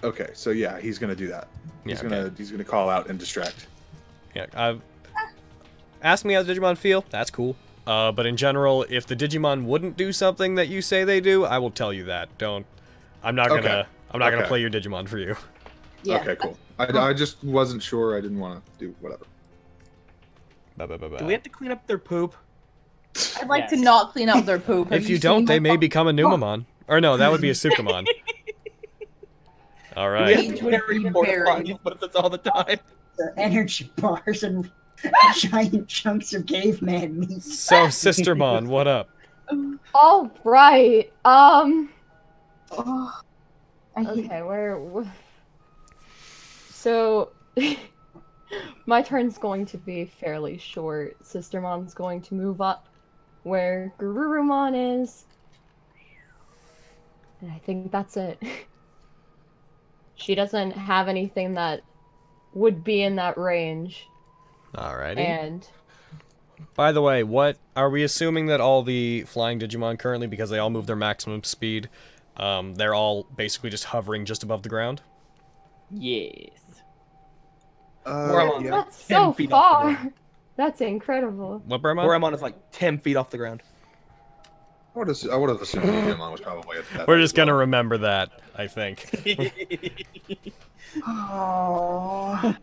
Okay, so yeah, he's gonna do that. He's Yeah, he's gonna call out and distract. Yeah, ask me how the Digimon feel. That's cool. But in general, if the Digimon wouldn't do something that you say they do, I will tell you that. I'm not gonna. Okay. I'm not gonna Okay. play your Digimon for you. Yeah. Okay, cool. I just wasn't sure. I didn't want to do whatever. Do we have to clean up their poop? I'd like to Yes. not clean up their poop. Have If you don't, seen they my may become a Numamon. Or no, that would be a Sukamon. All We right. have to carry porta potties, but that's all the time. The energy bars and giant chunks of caveman meat. So, Sistermon, what up? All right. Oh, I hate Okay, so my turn's going to be fairly short. Sistermon's going to move up where Garurumon is. And I think that's it. She doesn't have anything that would be in that range. Alrighty. And By the way, what are we assuming that all the flying Digimon currently, because they all move their maximum speed, they're all basically just hovering just above the ground? Yes. Goramon, Yeah. that's 10 so feet off the far. That's incredible. What, Brahma? Goramon is like 10 feet off the ground. I would have assumed Ijomon was probably at that. We're just gonna remember that, I think. Oh.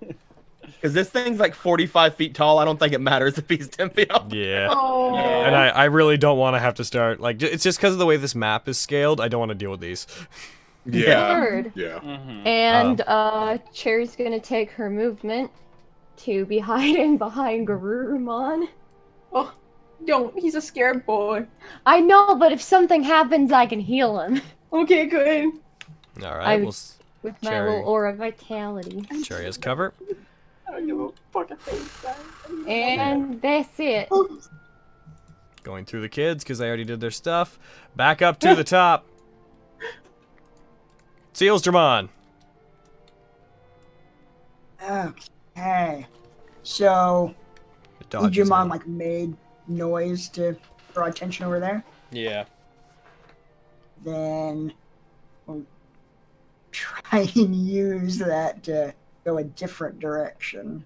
Because this thing's like 45 feet tall. I don't think it matters if he's 10 feet off. Yeah. Oh. And I really don't want to have to start, like, it's just because of the way this map is scaled, I don't want to deal with these. Yeah. Third. Yeah. And Cherry's gonna take her movement to be hiding behind Garurumon. Oh, don't. He's a scared boy. I know, but if something happens, I can heal him Okay, good. Alright, with my Cherry. little aura vitality. Cherry has cover. I don't give a fucking thing. And that's it. Going through the kids, because they already did their stuff. Back up to the top. Sealsdramon. Okay. So, Dodges Digimon it. like made noise to draw attention over there. Yeah. Then we'll try and use that to go a different direction.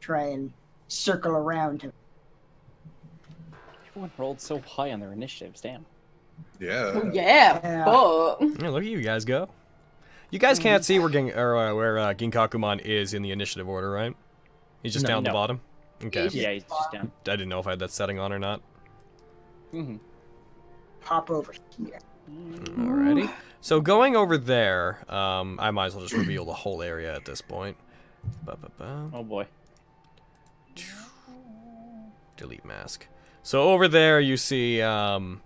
Try and circle around him. Everyone rolled so high on their initiatives, damn. Yeah. Oh, yeah. Yeah. Fuck. Yeah, look at you guys go. You guys can't see where Ginkakumon is in the initiative order, right? He's just down the bottom? Okay. Yeah, he's just down. I didn't know if I had that setting on or not. Pop over here. Alrighty. So going over there, I might as well just reveal the whole area at this point. Oh boy. Delete mask. So over there you see an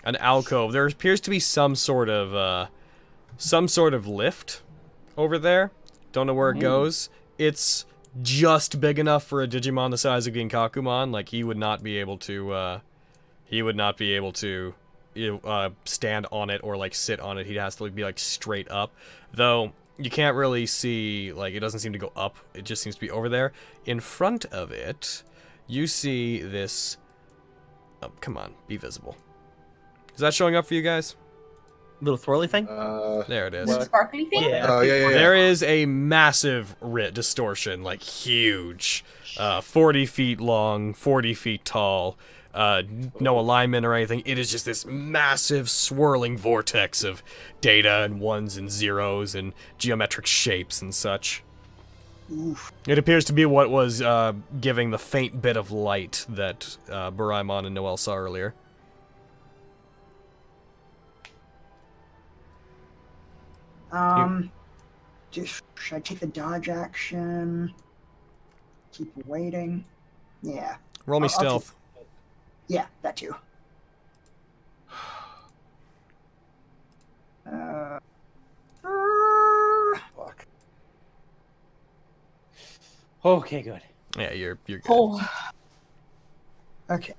alcove. There appears to be some sort of lift over there. Don't know where it goes. It's just big enough for a Digimon the size of Ginkakumon. Like he would not be able to stand on it or like sit on it. He has to be like straight up. Though you can't really see, like it doesn't seem to go up. It just seems to be over there. In front of it, you see this. Oh, come on, be visible. Is that showing up for you guys? Little swirly thing? There it is. The sparkly thing? Yeah. Oh, yeah. There is a massive distortion, like huge. 40 feet long, 40 feet tall. No alignment or anything. It is just this massive swirling vortex of data and ones and zeros and geometric shapes and such. Oof. It appears to be what was giving the faint bit of light that Baraimon and Noelle saw earlier. Should I take the dodge action? Keep waiting. Yeah. Roll me stealth. Yeah, that too. Fuck. Okay, good. Yeah, you're good. Oh. Okay.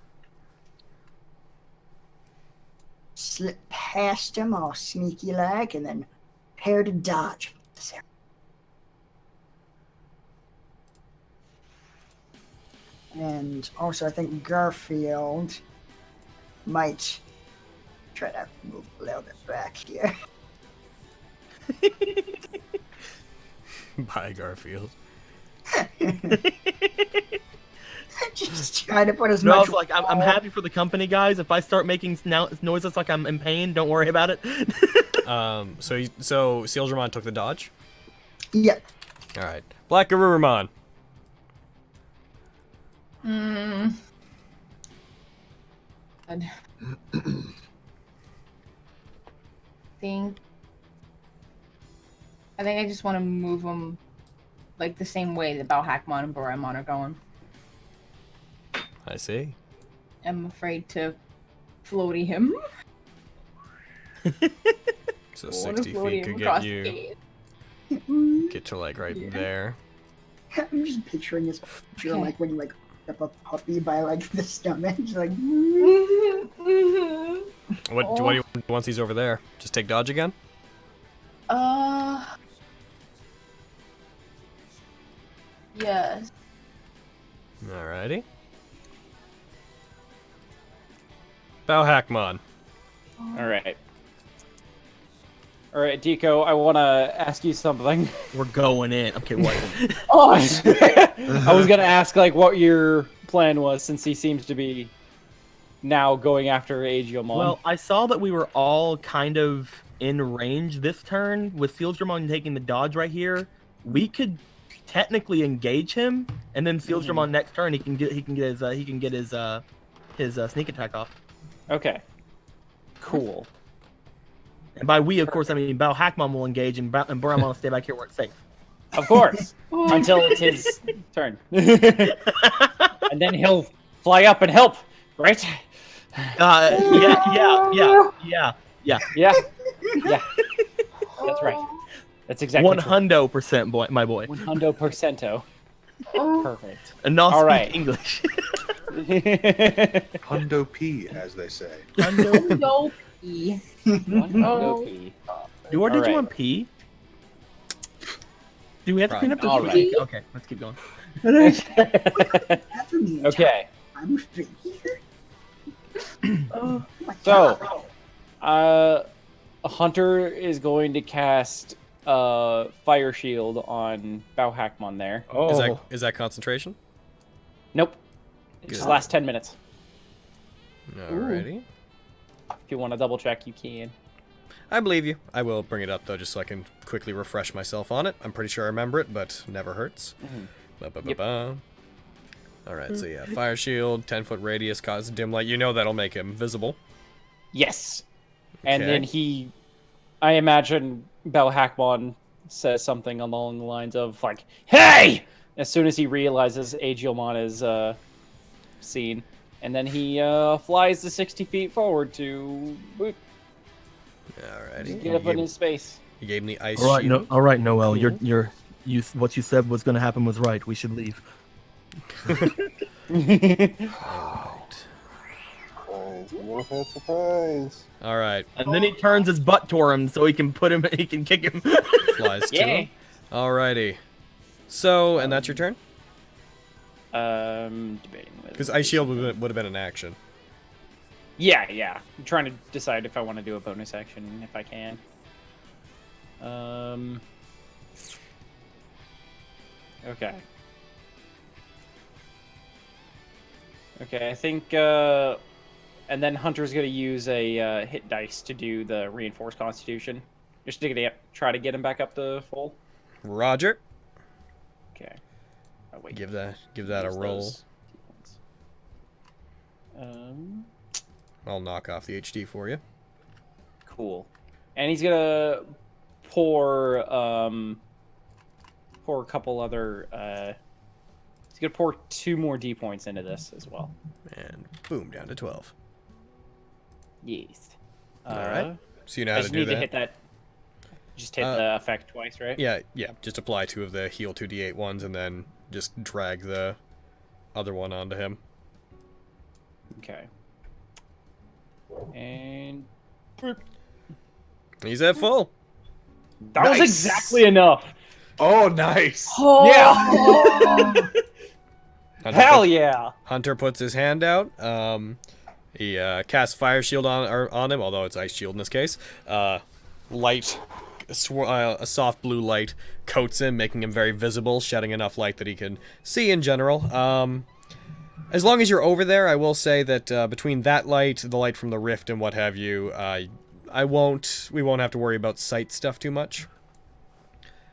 Slip past him all sneaky like, and then prepare to dodge. And also, I think Garfield might try to move a little bit back here. Bye, Garfield. Just trying to put as No, I much. was like, I'm happy for the company, guys. If I start making noises like I'm in pain, don't worry about it. So Sealdramon took the dodge? Yep. Alright. Black Garurumon. I think I just want to move them like the same way that Balhackmon and Boraimon are going. I see. I'm afraid to floaty him. So I wanna 60 floaty feet him could across get the you cave. get to like right there. I'm just picturing this picture like when you like pick up a puppy by like the stomach, just like. What do you once he's over there? Just take dodge again? Yes. Alrighty. Balhackmon. Alright. Alright, Deco, I want to ask you something. We're going in. Okay, what? Oh, I was going to ask, like, what your plan was, since he seems to be now going after Agiomon. Well, I saw that we were all kind of in range this turn with Sealdramon taking the dodge right here. We could technically engage him, and then Sealdramon next turn he can get his sneak attack off. Okay. Cool. And by we, of course, I mean Balhackmon will engage, and Boraimon will stay back here where it's safe. Of course. Until it's his turn. And then he'll fly up and help, right? Yeah. Yeah. That's right. That's exactly 100%, boy, my boy. 100%. Perfect. And not All speak right. English. Hundo P, as they say. Hundo P. Hundo P. Do our All right. Digimon pee? Do we have to clean up the All pee? Okay, let's keep going. Okay. I'm free here. Oh my So, God. Hunter is going to cast Fire Shield on Balhackmon there. Oh, Is that concentration? Nope. It just Good. lasts 10 minutes. Alrighty. If you want to double check, you can. I believe you. I will bring it up, though, just so I can quickly refresh myself on it. I'm pretty sure I remember it, but never hurts. Ba-ba-ba-ba. Alright, so yeah, fire shield, 10-foot radius, causes dim light. You know that'll make him visible. Yes. And Okay. then I imagine Belhakmon says something along the lines of, like, "Hey!" as soon as he realizes Aegiomon is seen. And then he flies the 60 feet forward to Alrighty. get up in his space. He gave me the ice All right, shield. all right, Noel. What you said was going to happen was right. We should leave. Surprise. Alright. And then he turns his butt toward him so he can kick him. Flies to Yay. him. Alrighty. So, and that's your turn? Debating whether Because ice shield would have been an action. Yeah. I'm trying to decide if I want to do a bonus action, if I can. Okay. Okay, I think, and then Hunter's gonna use a hit dice to do the reinforced constitution. Just to try to get him back up to full. Roger. Okay. Oh, wait. Give that a Use roll. those 2 points. I'll knock off the HD for you. Cool. And he's gonna pour a couple other he's gonna pour 2 more D points into this as well. And boom, down to 12. Yes. Alright. So you know I how to just do need that? to hit that. Just hit the effect twice, right? Yeah. Just apply 2 of the heal 2d8 ones and then just drag the other one onto him. Okay. And He's at full. that was exactly enough. Oh, nice. Yeah. Hell yeah. Hunter puts his hand out. He casts fire shield on him, although it's ice shield in this case. Light, a soft blue light coats him, making him very visible, shedding enough light that he can see in general. As long as you're over there, I will say that between that light, the light from the rift, and what have you, we won't have to worry about sight stuff too much.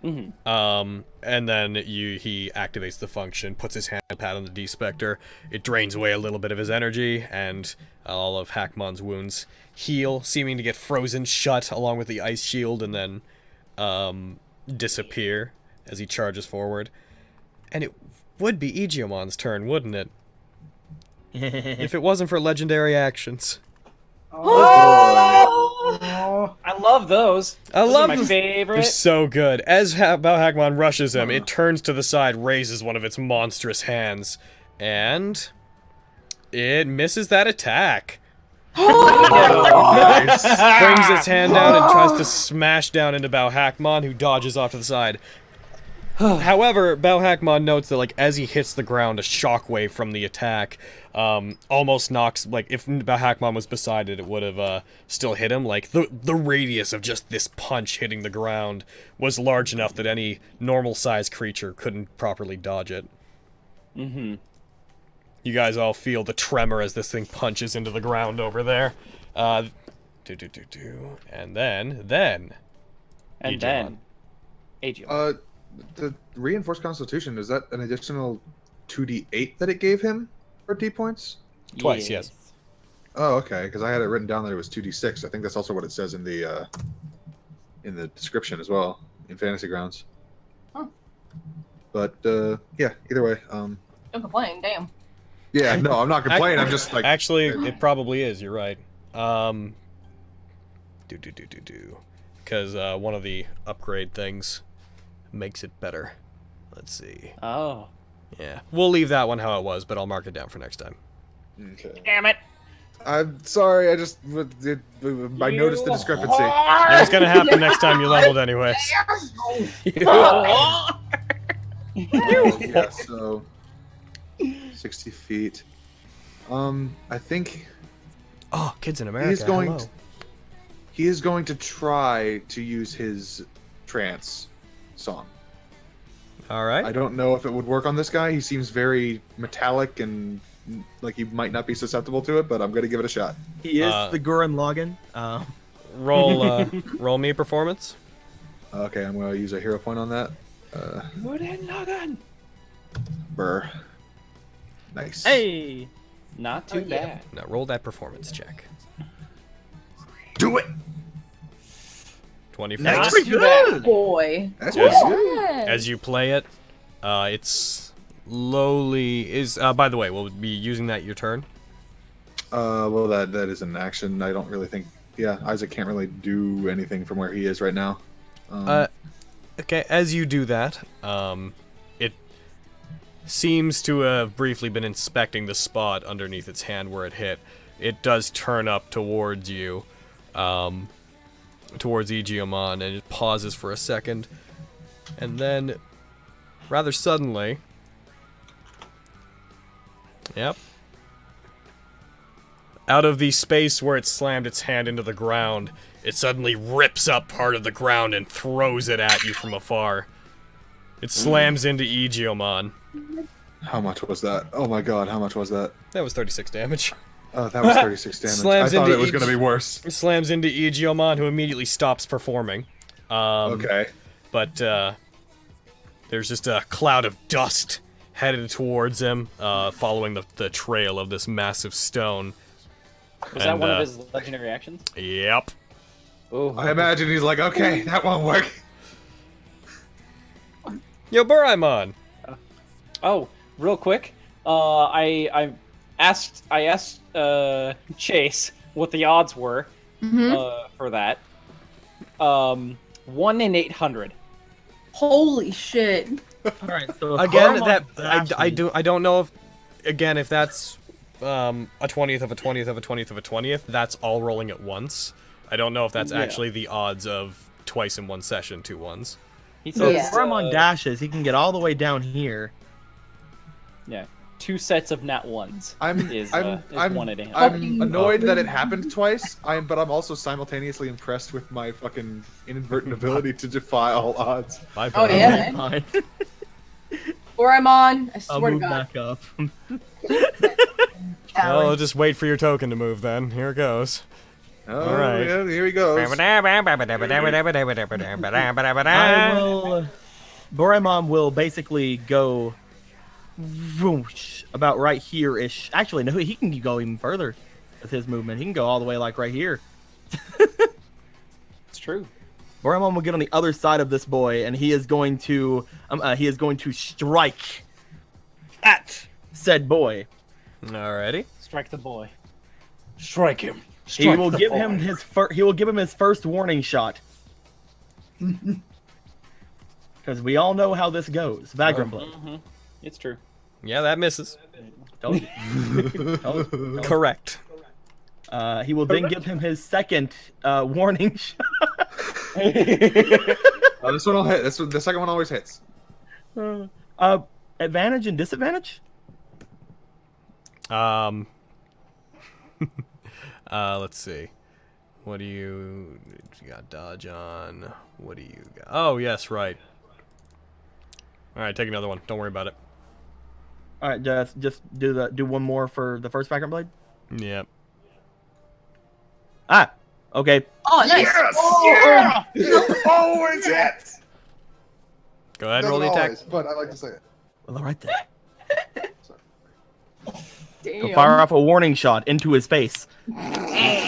Mm-hmm. And then he activates the function, puts his hand pad on the D-Spectre. It drains away a little bit of his energy, and all of Hakmon's wounds heal, seeming to get frozen shut along with the ice shield, and then disappear as he charges forward. And it would be Aegiomon's turn, wouldn't it? If it wasn't for legendary actions. Oh. I love those. Those are my favorite. They're so good. As Balhakmon rushes him, it turns to the side, raises one of its monstrous hands, and it misses that attack. Nice. Brings its hand down and tries to smash down into Balhakmon, who dodges off to the side. However, Balhakmon notes that, like, as he hits the ground, a shockwave from the attack almost knocks, like, if Balhakmon was beside it, it would have still hit him. Like, the radius of just this punch hitting the ground was large enough that any normal-sized creature couldn't properly dodge it. Mm-hmm. You guys all feel the tremor as this thing punches into the ground over there. And then... And then... Aegiomon. The reinforced constitution, is that an additional 2d8 that it gave him for D points? Twice, yes. Oh, okay, because I had it written down that it was 2d6. I think that's also what it says in the description as well, in Fantasy Grounds. Huh. But, yeah, either way. Don't complain, damn. Yeah, no, I'm not complaining, I'm just like... Actually, it probably is, you're right. Because one of the upgrade things makes it better. Let's see. Oh. Yeah. We'll leave that one how it was, but I'll mark it down for next time. Okay. Damn it. I'm sorry, I just... I noticed the discrepancy. It's gonna happen next time you leveled anyways. Yeah, so... 60 feet. I think... Oh, Kids in America, He is going to try to use his trance song. Alright. I don't know if it would work on this guy. He seems very metallic and like he might not be susceptible to it, but I'm going to give it a shot. He is the Gurren Lagann. roll me performance. Okay, I'm gonna use a hero point on that. Burr. Nice. Hey. Not too bad. Now roll that performance check. Do it. 25. That's Not pretty too good. bad. Boy. That's Yes. pretty good. As you play it, it slowly is. By the way, we'll be using that your turn. Well, that is an action. I don't really think. Yeah, Isaac can't really do anything from where he is right now. Okay, as you do that, it seems to have briefly been inspecting the spot underneath its hand where it hit. It does turn up towards you, towards Igiomon, and it pauses for a second. And then, rather suddenly... Yep. Out of the space where it slammed its hand into the ground, it suddenly rips up part of the ground and throws it at you from afar. It slams into Igiomon. How much was that? Oh my god, how much was that? That was 36 damage. Oh, that was 36 damage. Slams I thought into it was each- going to be worse. It slams into Igiomon, who immediately stops performing. Okay. But there's just a cloud of dust headed towards him, following the trail of this massive stone. Was that one of his legendary actions? Yep. Oh. I imagine he's like, okay, that won't work. Yo, Buraimon! Oh, real quick. I asked Chase what the odds were for that. 1 in 800. Holy shit. All right. So Again, Goron I don't know if that's a 20th of a 20th of a 20th of a 20th. That's all rolling at once. I don't know if that's actually the odds of twice in one session, 2 ones. He So if says, Goron dashes, he can get all the way down here. yeah, 2 sets of nat ones. I'm 1 in 800. I'm annoyed that it happened twice. But I'm also simultaneously impressed with my fucking inadvertent ability to defy all odds. Bye, Oh, Buraimon. yeah. Fine. Or I'm on. I I'll swear to move God. back up. Well, I'll just wait for your token to move then. Here it goes. Oh, All right. yeah, here he goes. I will. Goraimon will basically go whoosh, about right here-ish. Actually, no, he can go even further with his movement. He can go all the way like right here. It's true. Goraimon will get on the other side of this boy, and he is going to strike at said boy. Alrighty. Strike the boy. Strike him. He will give him his first warning shot. Because we all know how this goes. Vagrant Blade. Mm-hmm. It's true. Yeah, that misses. Told you. Told you. Correct. He will then give him his second warning shot. This one will hit. The second one always hits. Advantage and disadvantage? Let's see. What do you got? Dodge on. What do you got? Oh, yes, right. All right, take another one. Don't worry about it. All right, just do one more for the first Vagrant Blade. Yep. Ah, okay. Oh, nice. Yes! Oh, Yeah! Always hits! Go ahead and roll the attack. Always, but I like to say it. Well, all right then. damn. Go fire off a warning shot into his face.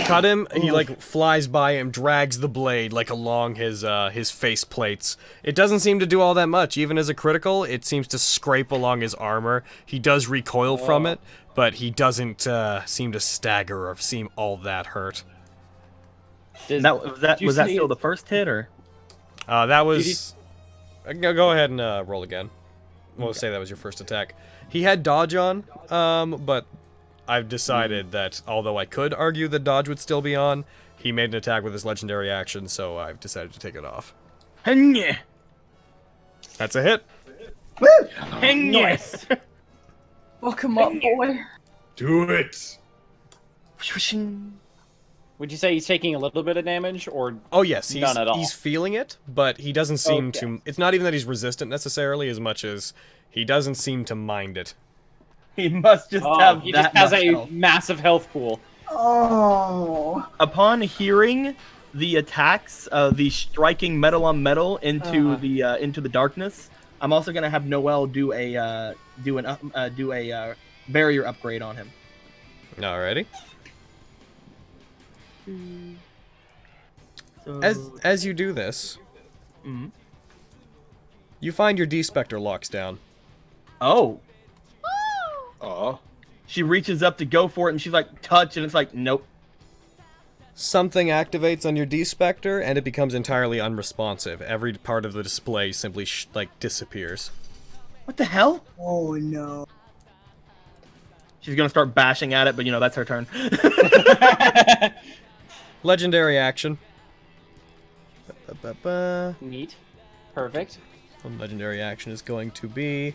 Cut him. He like flies by him, drags the blade like along his face plates. It doesn't seem to do all that much. Even as a critical, it seems to scrape along his armor. He does recoil from it, but he doesn't seem to stagger or seem all that hurt. Did Was that you see still it? the first hit or? That was. Go ahead and roll again. We'll say that was your first attack. He had dodge on, but I've decided that although I could argue that dodge would still be on, he made an attack with his legendary action, so I've decided to take it off. Henya. That's a hit. Nice. Welcome up, boy. Do it! Would you say he's taking a little bit of damage, or Oh yes, none at all? he's feeling it, but he doesn't seem Okay. to. It's not even that he's resistant necessarily, as much as he doesn't seem to mind it. He must just Oh, have he that just has much a health. massive health pool. Oh. Upon hearing the attacks, the striking metal on metal into the darkness, I'm also gonna have Noel do a barrier upgrade on him. Alrighty. So, As you do this, Mhm. you find your D-Spectre locks down. Oh, Oh. she reaches up to go for it, and she's like, touch, and it's like, nope. Something activates on your D-Spectre, and it becomes entirely unresponsive. Every part of the display simply, disappears. What the hell? Oh no. She's gonna start bashing at it, but that's her turn. Legendary action. Ba-ba-ba. Neat. Perfect. Legendary action is going to be...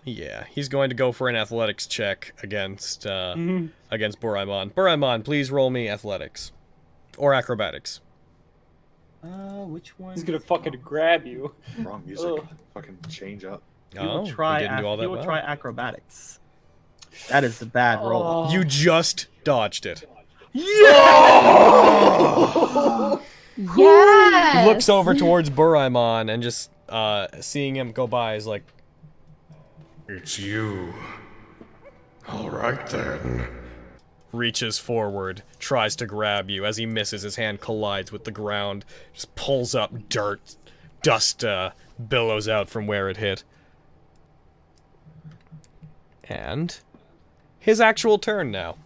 Yeah, he's going to go for an athletics check against Buraimon. Buraimon, please roll me athletics. Or acrobatics. Which one? He's gonna fucking grab you. Wrong music. Ugh. Fucking change up. You will try, didn't do all that you will well. try acrobatics. That is a bad roll. You just dodged it. Yes. Looks over towards Buraimon and just seeing him go by is like, It's you. Alright then. reaches forward, tries to grab you. As he misses, his hand collides with the ground, just pulls up dirt, dust billows out from where it hit. And his actual turn now.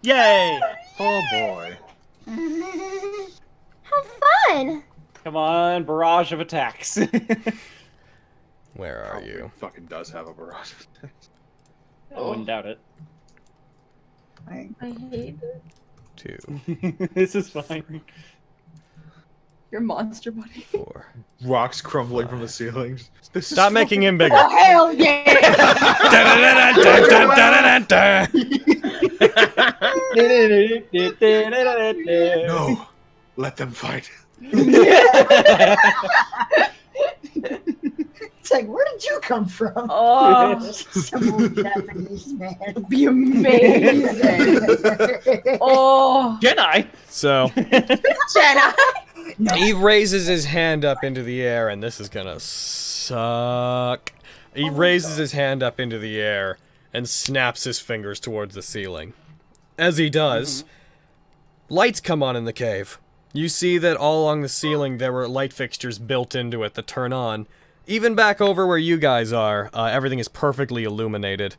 Yay! Oh boy. How fun! Come on, barrage of attacks. Where are Probably you? fucking does have a barrage. I wouldn't doubt it. I hate it. 2, This is fine. Your monster buddy. 4. Rocks crumbling from the ceiling. This Stop making him bigger. Oh hell yeah! No. Let them fight. It's like, where did you come from? Oh, Some old Japanese man. be amazing. Oh, Jedi. So, Jedi. he raises his hand up into the air, and this is gonna suck. He raises his hand up into the air and snaps his fingers towards the ceiling. As he does, lights come on in the cave. You see that all along the ceiling there were light fixtures built into it that turn on. Even back over where you guys are, everything is perfectly illuminated.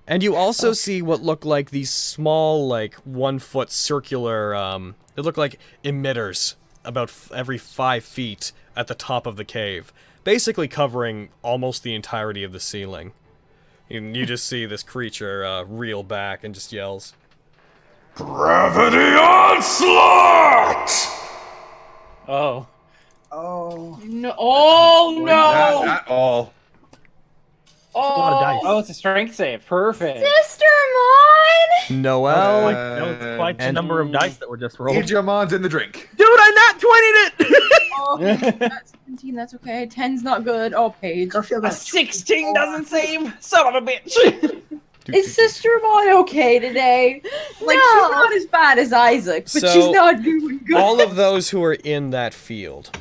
And you also see what look like these small, like, 1-foot circular, they look like emitters about every 5 feet at the top of the cave. Basically covering almost the entirety of the ceiling. And you just see this creature reel back and just yells, Gravity onslaught! Oh. Oh. No. Oh no. Not all. A lot of dice. Oh, it's a strength save. Perfect. Sister Mon! Noel, That was quite the and- number of dice that were just rolled. Digimon's in the drink. Dude, I not 20'd it! Oh, that's 17. That's okay. 10's not good. Oh, Paige. Go feel A that. 16 doesn't save. Son of a bitch. Is Sister Mon okay today? Like, No. she's not as bad as Isaac, but So, she's not doing good. all of those who are in that field,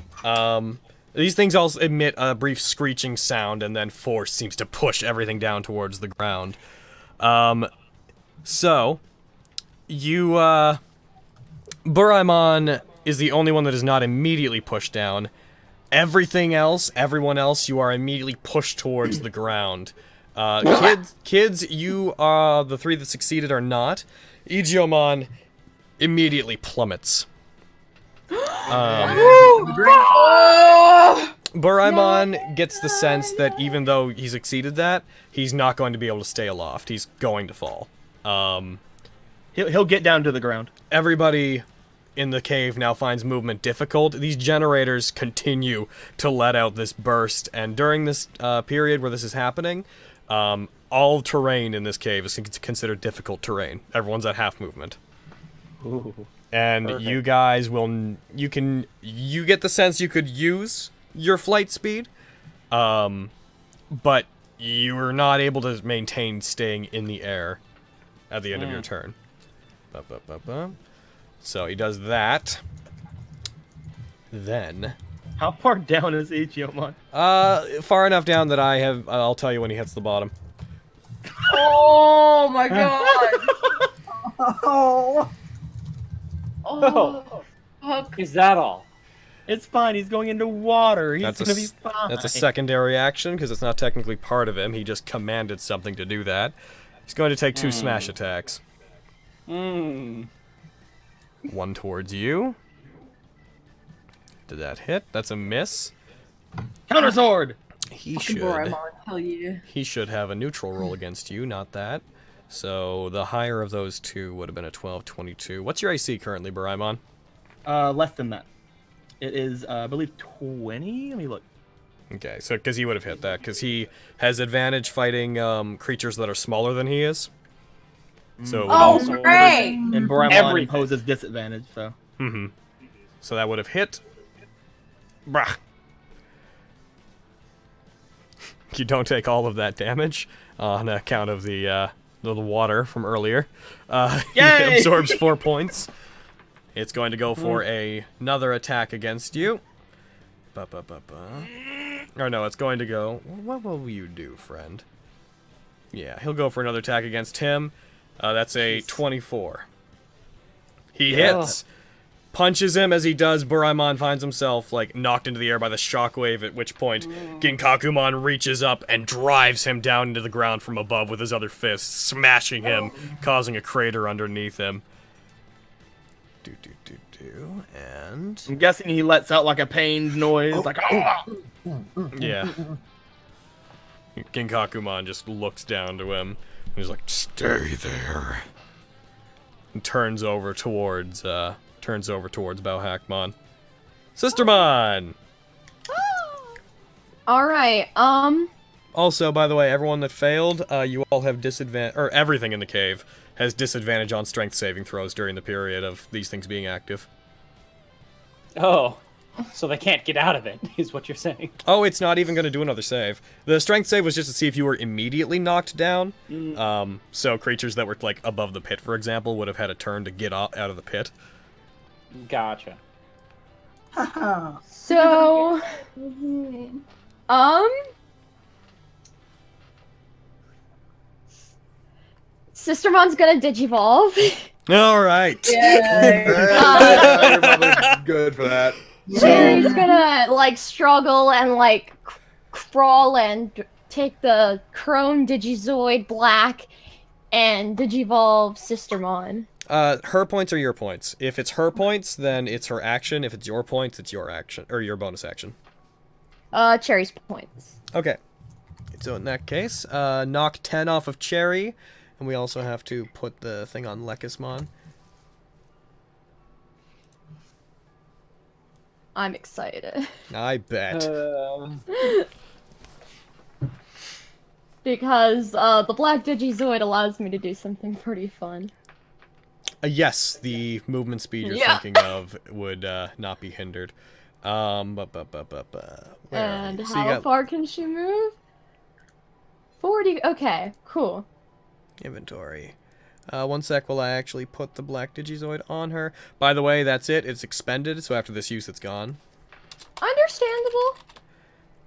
these things all emit a brief screeching sound, and then force seems to push everything down towards the ground. So, you, Buraimon is the only one that is not immediately pushed down. Everything else, everyone else, you are immediately pushed towards the ground. Kids, you are the 3 that succeeded are not. Igiomon immediately plummets. Buraimon gets the sense that even though he succeeded that, he's not going to be able to stay aloft. He's going to fall. He'll get down to the ground. Everybody in the cave now finds movement difficult. These generators continue to let out this burst, and during this period where this is happening, all terrain in this cave is considered difficult terrain. Everyone's at half movement. Ooh. And Perfect. you guys will, you get the sense you could use your flight speed, but you're not able to maintain staying in the air at the end of your turn. So he does that. Then... How far down is Digimon? Far enough down that I'll tell you when he hits the bottom. Oh my god! Oh. Oh. Fuck. Is that all? It's fine. He's going into water. He's That's gonna be fine. That's a secondary action because it's not technically part of him. He just commanded something to do that. He's going to take 2 smash attacks. One towards you. Did that hit? That's a miss. Counter sword. He Fucking should. Doraemon, hell yeah. He should have a neutral roll against you, not that. So the higher of those two would have been a 12, 22. What's your AC currently, Doraemon? Less than that. It is, I believe, 20. Let me look. Okay, so because he would have hit that, because he has advantage fighting creatures that are smaller than he is. So it would Oh, also great! And Doraemon imposes disadvantage, so. So that would have hit. Brah. You don't take all of that damage on account of the water from earlier. He absorbs 4 points. It's going to go for another attack against you. Or no, it's going to go... What will you do, friend? Yeah, he'll go for another attack against him. That's a 24. He hits. Punches him. As he does, Doraemon finds himself like knocked into the air by the shockwave, at which point Ginkakumon reaches up and drives him down into the ground from above with his other fist, smashing him, causing a crater underneath him. And... I'm guessing he lets out like a pained noise, like, yeah. Ginkakumon just looks down to him. He's like, "Stay there." And turns over towards Bauhackmon. Sistermon! Alright, Also, by the way, everyone that failed, you all have disadvantage, or everything in the cave has disadvantage on strength saving throws during the period of these things being active. Oh, so they can't get out of it, is what you're saying. Oh, it's not even going to do another save. The strength save was just to see if you were immediately knocked down. So creatures that were, like, above the pit, for example, would have had a turn to get out of the pit. Gotcha. so... Sistermon's gonna digivolve. All right. You're probably good for that. Cherry's gonna like struggle and like crawl and take the Chrome Digizoid Black and digivolve Sistermon. Her points are your points. If it's her points, then it's her action. If it's your points, it's your action or your bonus action. Cherry's points. Okay. So in that case, knock 10 off of Cherry, and we also have to put the thing on Lekismon. I'm excited. I bet. Because the Black Digizoid allows me to do something pretty fun. Yes, the movement speed you're thinking of would not be hindered. And how far can she move? 40. Okay, cool. Inventory. One sec while I actually put the Black Digizoid on her. By the way, that's it. It's expended, so after this use, it's gone. Understandable.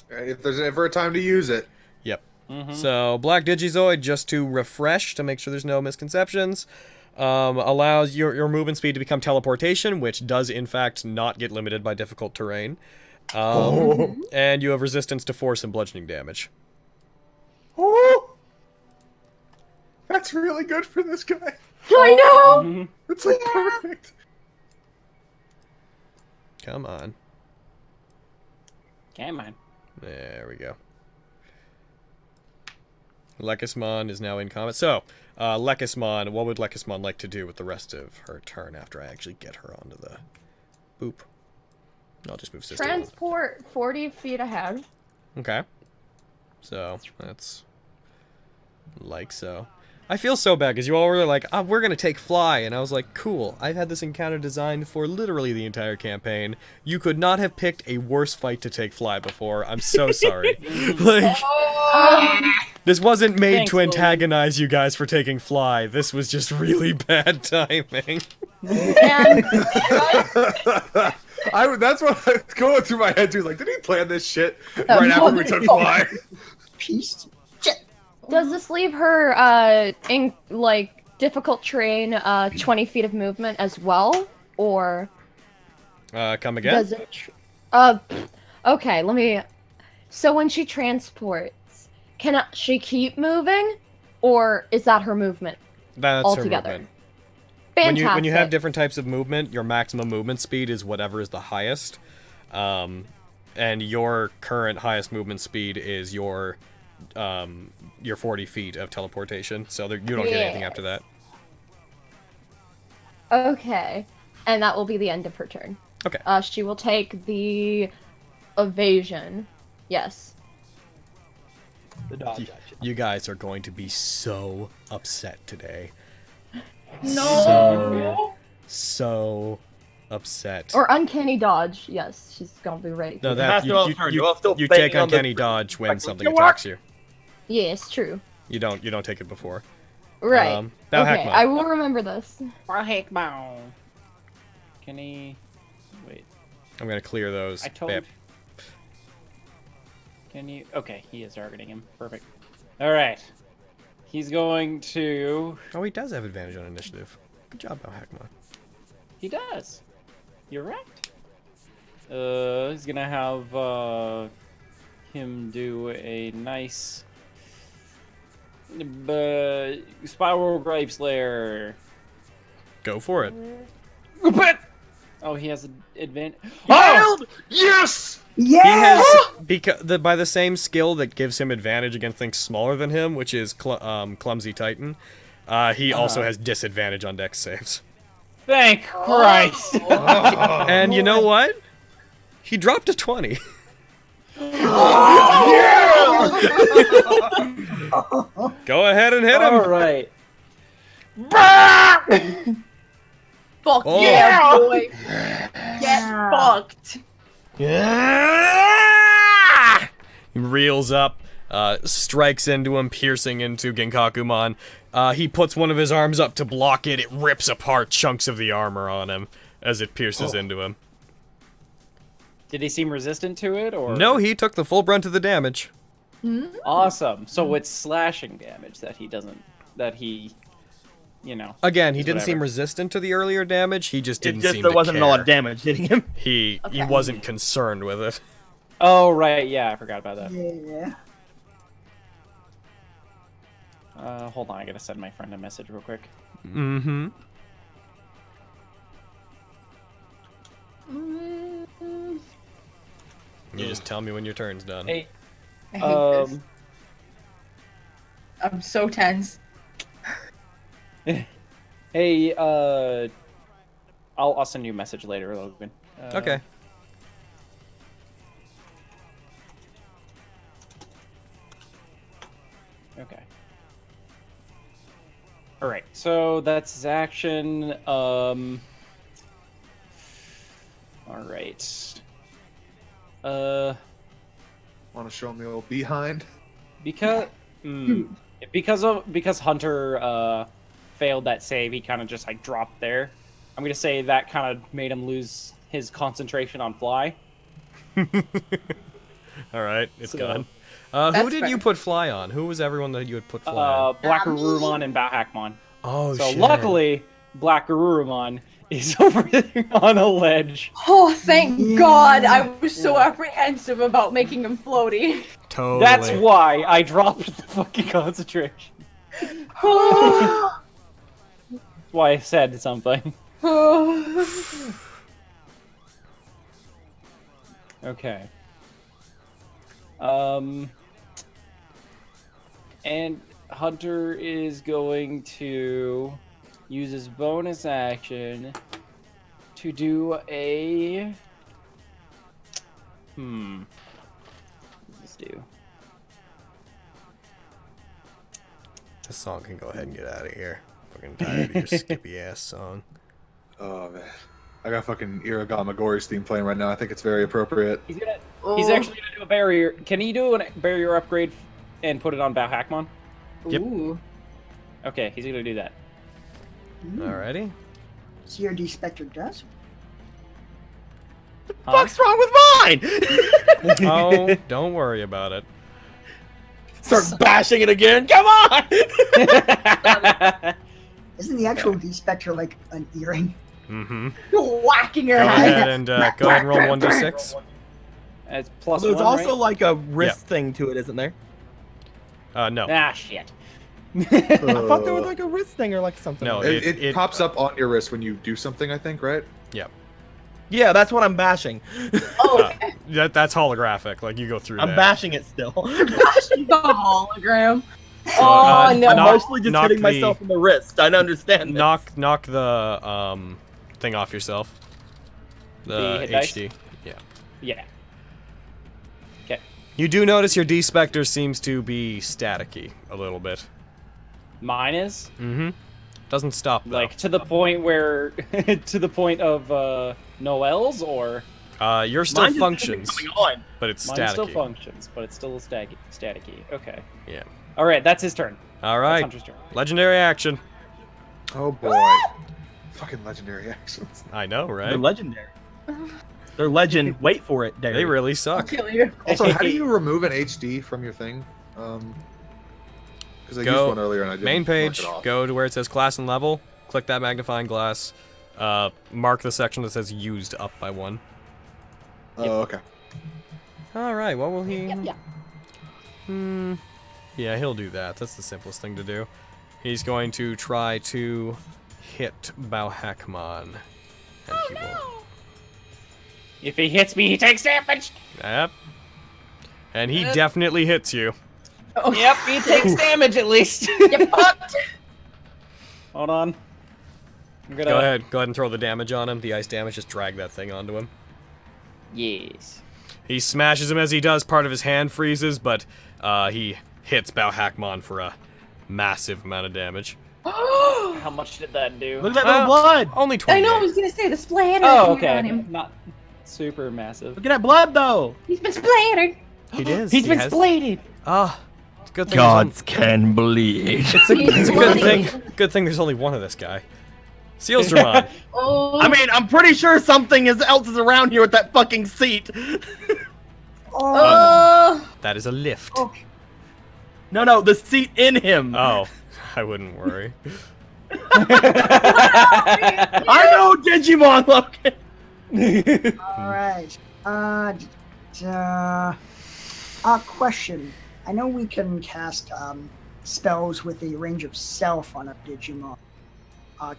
If there's ever a time to use it. Yep. So, Black Digizoid, just to refresh, to make sure there's no misconceptions, allows your movement speed to become teleportation, which does, in fact, not get limited by difficult terrain. And you have resistance to force and bludgeoning damage. Oh! That's really good for this guy. I know! It's like perfect. Come on. Come on. There we go. Lekismon is now in combat. So, Lekismon, what would Lekismon like to do with the rest of her turn after I actually get her onto the... Boop. I'll just move Sister. Transport 40 feet ahead. Okay. So, that's... like so. I feel so bad, because you all were like, oh, we're going to take Fly, and I was like, cool, I've had this encounter designed for literally the entire campaign. You could not have picked a worse fight to take Fly before. I'm so sorry. Like, this wasn't made to antagonize you guys for taking Fly. This was just really bad timing. And That's what was going through my head too. Like, did he plan this shit right after we took fly? Piece. Does this leave her in like difficult terrain, 20 feet of movement as well, or Come again? does it? Okay, let me. So when she transports, can she keep moving, or is that her movement? That's altogether? her movement. Fantastic. When you have different types of movement, your maximum movement speed is whatever is the highest. And your current highest movement speed is your 40 feet of teleportation. So you don't get anything after that. Okay, and that will be the end of her turn. Okay. She will take the evasion. Yes. The dodge action. You guys are going to be so upset today. no. So upset. Or uncanny dodge. Yes, she's gonna be ready. No, for that you you take uncanny dodge when something attacks you. Yes, true. You don't take it before. Right. Now Okay, Hackmon. I will remember this. Can he? Wait. I'm gonna clear those. I told. Bam. Can you? Okay, he is targeting him. Perfect. All right. He's going to. Oh, he does have advantage on initiative. Good job, Hackmon. He does. You're right. He's gonna have him do a nice Spiral Grave Slayer. Go for it. Oh, he has an advantage. Oh! Yes! Yeah. He has by the same skill that gives him advantage against things smaller than him, which is Clumsy Titan. He also has disadvantage on Dex saves. Thank Christ! And you know what? He dropped a 20. Go ahead and hit him. All right. Fuck Oh. yeah, boy. Get fucked. He reels up, strikes into him, piercing into Genkakumon. He puts one of his arms up to block it. It rips apart chunks of the armor on him as it pierces into him. Did he seem resistant to it, or No, he took the full brunt of the damage. Awesome. So it's slashing damage that he doesn't. That he, you know. Again, he didn't whatever. seem resistant to the earlier damage. He just didn't seem there to wasn't care. a lot of damage hitting him. He wasn't concerned with it. Oh right, yeah, I forgot about that. Yeah. Hold on, I gotta send my friend a message real quick. Mm-hmm. You just tell me when your turn's done. Hey, I hate this. I'm so tense. Hey, I'll send you a message later, Logan. Okay. Okay. All right. So that's his action. All right. Want to show him the old behind? Because Hunter failed that save, he kind of just like dropped there. I'm gonna say that kind of made him lose his concentration on fly. All right, it's So- gone. Who That's did fair. you put fly on? Who was everyone that you had put fly on? Black Garurumon and Baohakmon. Oh, So shit. luckily, Black Garurumon is over there on a ledge. Oh, thank God! I was so apprehensive about making him floaty. Totally. That's why I dropped the fucking concentration. That's why I said something. Okay. And Hunter is going to use his bonus action to do a... What does this do? This song can go ahead and get out of here. Fucking tired of your skippy ass song. Oh man, I got fucking Iragama-Gori's theme playing right now. I think it's very appropriate. He's actually gonna do a barrier. Can he do a barrier upgrade and put it on Baohakmon? Yep. Ooh. Okay, he's gonna do that. Alrighty. So your D-Spectre does? What's wrong with mine? Oh, don't worry about it. Start bashing it again. Come on! Isn't the actual D-Spectre like an earring? Mm-hmm. Whacking her Go head. ahead and go ahead and roll 1d6. It's plus There's one, also right? like a wrist thing to it, isn't there? No. Ah, shit. I thought there was like a wrist thing or like something. No, like that. It pops up on your wrist when you do something, I think, right? Yep. Yeah, that's what I'm bashing. Oh, That's holographic. Like, you go through I'm that. bashing it still. the hologram. So, Oh, no. I'm knock- mostly just knock hitting the- myself in the wrist. I understand. This. Knock the thing off yourself. The hit dice? HD. Yeah. Yeah. Okay. You do notice your D-Spectre seems to be staticky a little bit. Mine is Mm-hmm. Doesn't stop though. like to the point where, to the point of Noel's, or Your still Mine just functions, isn't going on. but it's mine staticky. still functions, but it's still staticky. Okay. Yeah. All right, that's his turn. All That's right. Hunter's turn. Legendary action. Oh boy. Fucking legendary actions. I know, right? They're legendary. They're legend. Wait for it, Derek. They really I'll suck. kill you. Also, how do you remove an HD from your thing? Because I used Go one earlier and I didn't main mark page. it off. Go to where it says class and level. Click that magnifying glass. Mark the section that says used up by 1. Oh, okay. All right. What will he? Yep. Yeah, he'll do that. That's the simplest thing to do. He's going to try to hit Bauhackmon. And he will. If he hits me, he takes damage. Yep. And he definitely hits you. Oh, Yep, he takes damage at least. you fucked. Hold on. I'm gonna. Go ahead and throw the damage on him. The ice damage, just drag that thing onto him. Yes. He smashes him as he does. Part of his hand freezes, but he hits Bauhackmon for a massive amount of damage. How much did that do? Look at that little blood. Only 20. I know. I was gonna say the splatter. Oh, came on okay. him. Not super massive. Look at that blood, though. He's been splattered. He is. He's he been has- splayed. Ah, it's a good thing. Gods can bleed. It's a good thing. Good thing there's only one of this guy. Sealsdramon. Oh. I mean, I'm pretty sure something else is around here with that fucking seat. Oh. That is a lift. No, the seat in him. Oh, I wouldn't worry. I know Digimon, Logan. All right. Question. I know we can cast spells with a range of self on a Digimon.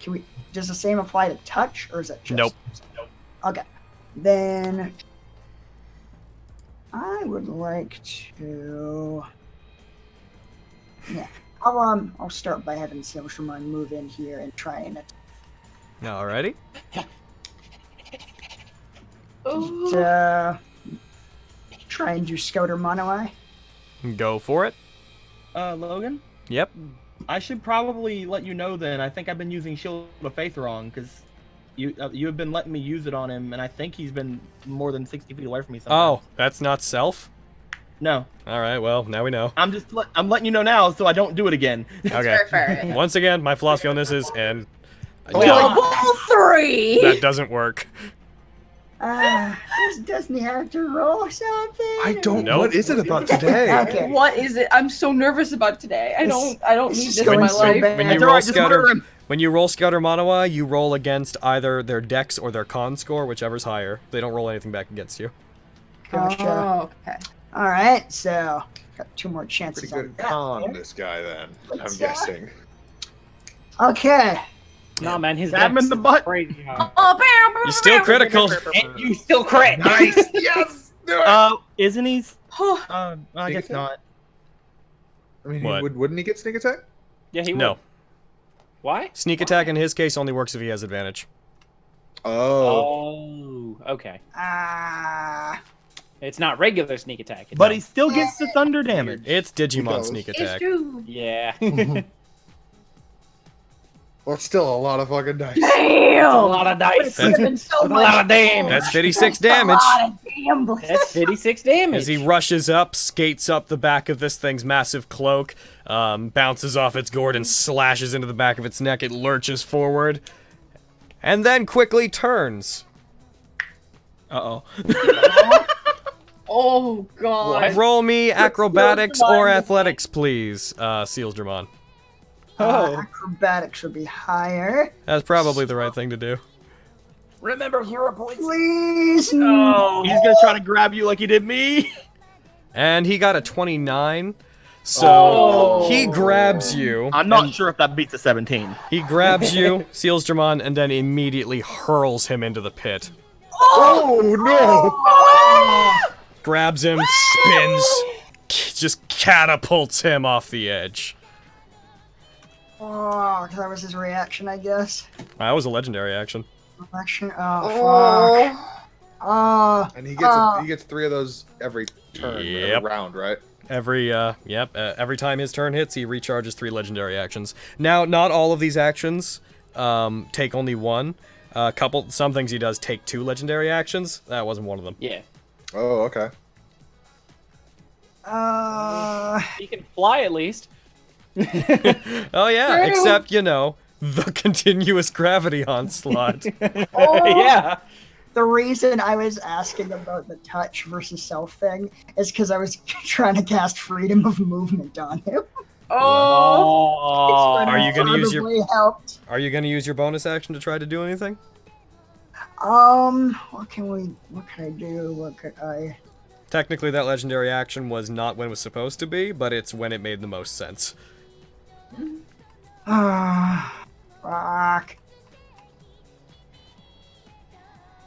Can we? Does the same apply to touch, or is that just? Nope. Okay. Then I would like to. Yeah. I'll start by having Sealsdramon move in here and try and Alrighty. try and do Scouter Mono-Eye. Go for it. Logan, Yep. I should probably let you know then. I think I've been using Shield of Faith wrong, because you have been letting me use it on him, and I think he's been more than 60 feet away from me sometimes. Oh, that's not self? No. Alright, well, now we know. I'm letting you know now so I don't do it again. Okay. Fair. Once again, my philosophy on this is, and Level 3. that doesn't work. Doesn't he have to roll something? I don't. Nope. What is it about today? Okay. What is it? I'm so nervous about today. I don't need This this is in my going so life. bad. When you It's roll alright, just murder Scouter, him. when you roll Scouter Mono-Eye, you roll against either their Dex or their Con score, whichever's higher. They don't roll anything back against you. Gotcha. Oh, okay. All right, so got 2 more chances Pretty on good that. con, this guy, then. I'm guessing. Okay. Nah, man, his Stab him dex in the is butt. crazy high. Oh, You're still critical. And you still crit. Nice. Yes. Do it. Isn't he? Oh, I Sneak guess attack? not. I mean, What? wouldn't he get sneak attack? Yeah, he would. No. Why? Sneak attack in his case only works if he has advantage. Oh. Oh, okay. Ah. It's not regular sneak attack. It's But he still gets the thunder damage. It's Digimon goes. sneak it's attack. true. Yeah. Well, it's still a lot of fucking dice. a Damn. lot of dice. Could have been so With a lot of damage. That's 56 damage. A lot of damn That's 56 damage. As he rushes up, skates up the back of this thing's massive cloak, bounces off its gourd and slashes into the back of its neck. It lurches forward, and then quickly turns. Uh-oh. Oh god. Roll me acrobatics or Seals athletics, please, Sealsdramon. Acrobatics would be higher. That's probably the right thing to do. Remember hero points. Please. Oh, he's gonna try to grab you like he did me. And he got a 29. So he grabs you. I'm not sure if that beats a 17. He grabs you, Sealsdramon, and then immediately hurls him into the pit. Oh no! Grabs him, spins, just catapults him off the edge. Oh, that was his reaction, I guess. That was a legendary action. Action. Oh, fuck. And he gets 3 of those every turn, every round, right? Every time his turn hits, he recharges 3 legendary actions. Now, not all of these actions take only 1. Some things he does take 2 legendary actions. That wasn't one of them. Yeah. Oh, okay. He can fly at least. Oh yeah, except, the continuous gravity onslaught. Yeah. The reason I was asking about the touch versus self thing is because I was trying to cast freedom of movement on him. Oh. Are you gonna use your helped. Are you gonna use your bonus action to try to do anything? What can I do? What could I? Technically, that legendary action was not when it was supposed to be, but it's when it made the most sense. Fuck.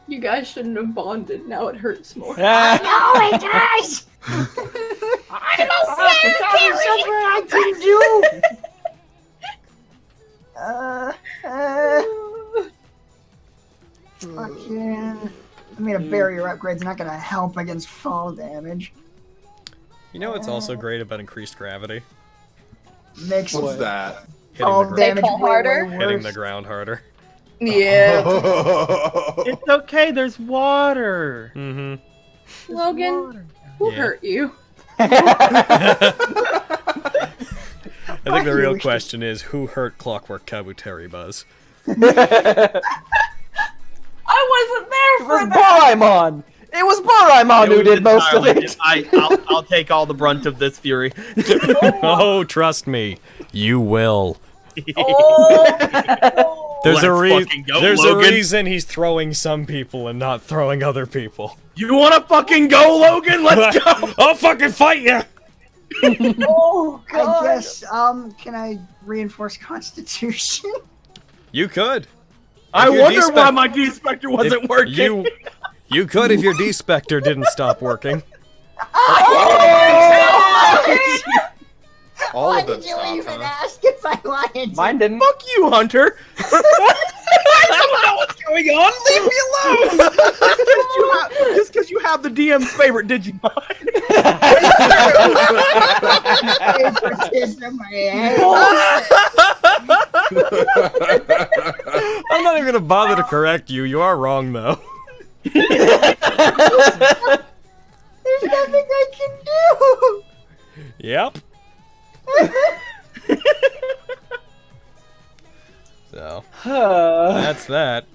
You guys shouldn't have bonded. Now it hurts more. I know it does. I'm a somewhere I can do. Fucking. I mean, a barrier upgrade's not gonna help against fall damage. You know what's also great about increased gravity? Makes What's that? fall damage fall harder? Hitting the ground harder. Yeah. It's okay, there's water. Mm-hmm. Logan, who hurt you? I think the real question is, who hurt Clockwork Kabuteri Buzz? I wasn't there It for was that. Boraimon! It was Boraimon who did most of it! I'll take all the brunt of this fury. Oh, trust me, you will. Oh, There's fucking go, there's Logan. a reason he's throwing some people and not throwing other people. You wanna fucking go, Logan? Let's go! I'll fucking fight you! oh I god. guess, can I reinforce Constitution? You could. I If your wonder why D-Spec- my D-Spectre wasn't working. You could if your D-Spectre didn't stop working. All Why of them did you stopped, even huh? ask if I wanted to? Mine didn't. Fuck you, Hunter. I don't know what's going on. Leave me alone. Just because you have the DM's favorite Digimon. Favoritism, man. I'm not even gonna bother to correct you. You are wrong, though. There's nothing I can do. Yep. So that's that.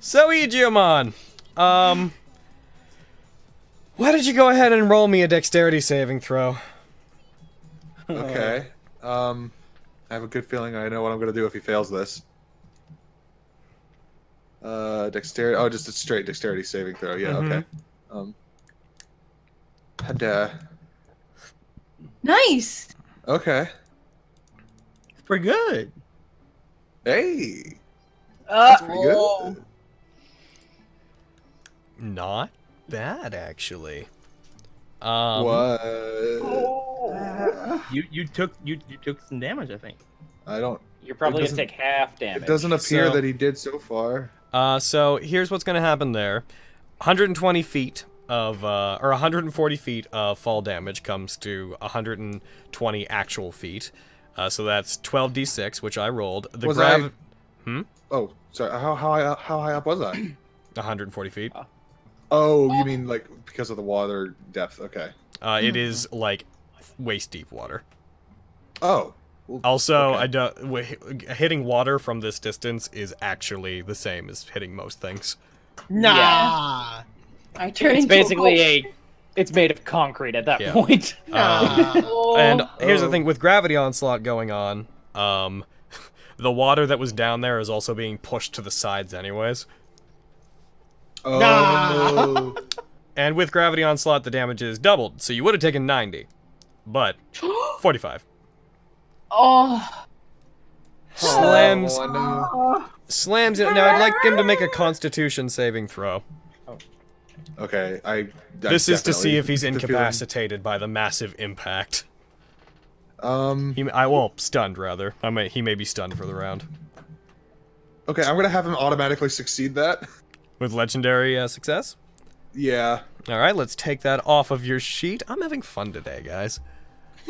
So Igiomon, why did you go ahead and roll me a dexterity saving throw? Okay. I have a good feeling I know what I'm gonna do if he fails this. Dexterity. Oh, just a straight dexterity saving throw. Yeah. Okay. And Nice. okay. It's pretty good. Hey. That's pretty good. Not bad, actually. What? You took some damage, I think. I don't. You're probably It gonna take half damage. It doesn't appear So- that he did so far. So here's what's gonna happen there. 120 feet of, or 140 feet of fall damage comes to 120 actual feet. So that's 12d6, which I rolled. The Was grav. Oh, sorry. How high up was I? 140 feet. Oh, you mean like because of the water depth? Okay. It is like waist deep water. Oh, Also, okay. hitting water from this distance is actually the same as hitting most things. Nah. I turn It's into basically it's made of concrete at that Yeah. point. And here's the thing, with gravity onslaught going on, the water that was down there is also being pushed to the sides anyways. Oh. And with gravity onslaught, the damage is doubled, so you would have taken 90, but 45. Oh. Slams. Oh, no. Slams it. Now I'd like him to make a Constitution saving throw. Okay, This is to see if he's the feeling- incapacitated by the massive impact. Um. Stunned rather. He may be stunned for the round. Okay, I'm gonna have him automatically succeed that. With legendary success. Yeah. All right, let's take that off of your sheet. I'm having fun today, guys.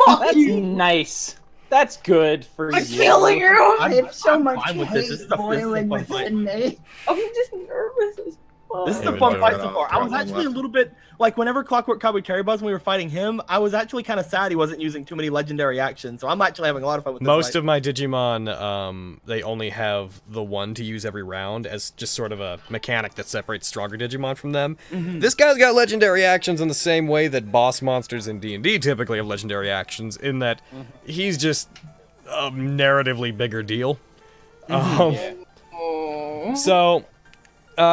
That's nice. That's good for I'm you. killing you. I have so I'm much fine with this. This hate is the first boiling fun fight. within me. I'm just nervous as fuck. This is Yeah, the we fun do fight it so on far. I was Throne actually a left. little bit like whenever Clockwork Cowboy Carry Buzz when we were fighting him, I was actually kind of sad he wasn't using too many legendary actions. So I'm actually having a lot of fun with this Most fight. of my Digimon, they only have the one to use every round as just sort of a mechanic that separates stronger Digimon from them. This guy's got legendary actions in the same way that boss monsters in D&D typically have legendary actions, in that he's just a narratively bigger deal. So,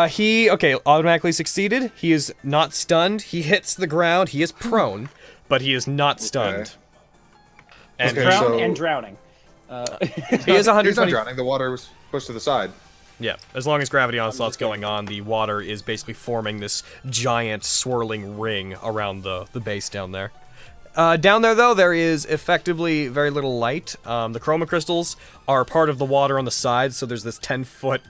he automatically succeeded. He is not stunned. He hits the ground. He is prone, but he is not stunned. And Okay, Drown so- and drowning. he is He's not 120. drowning. The water was pushed to the side. Yeah, as long as gravity onslaught's going on, the water is basically forming this giant swirling ring around the base down there. Down there, though, there is effectively very little light. The chroma crystals are part of the water on the sides, so there's this 10-foot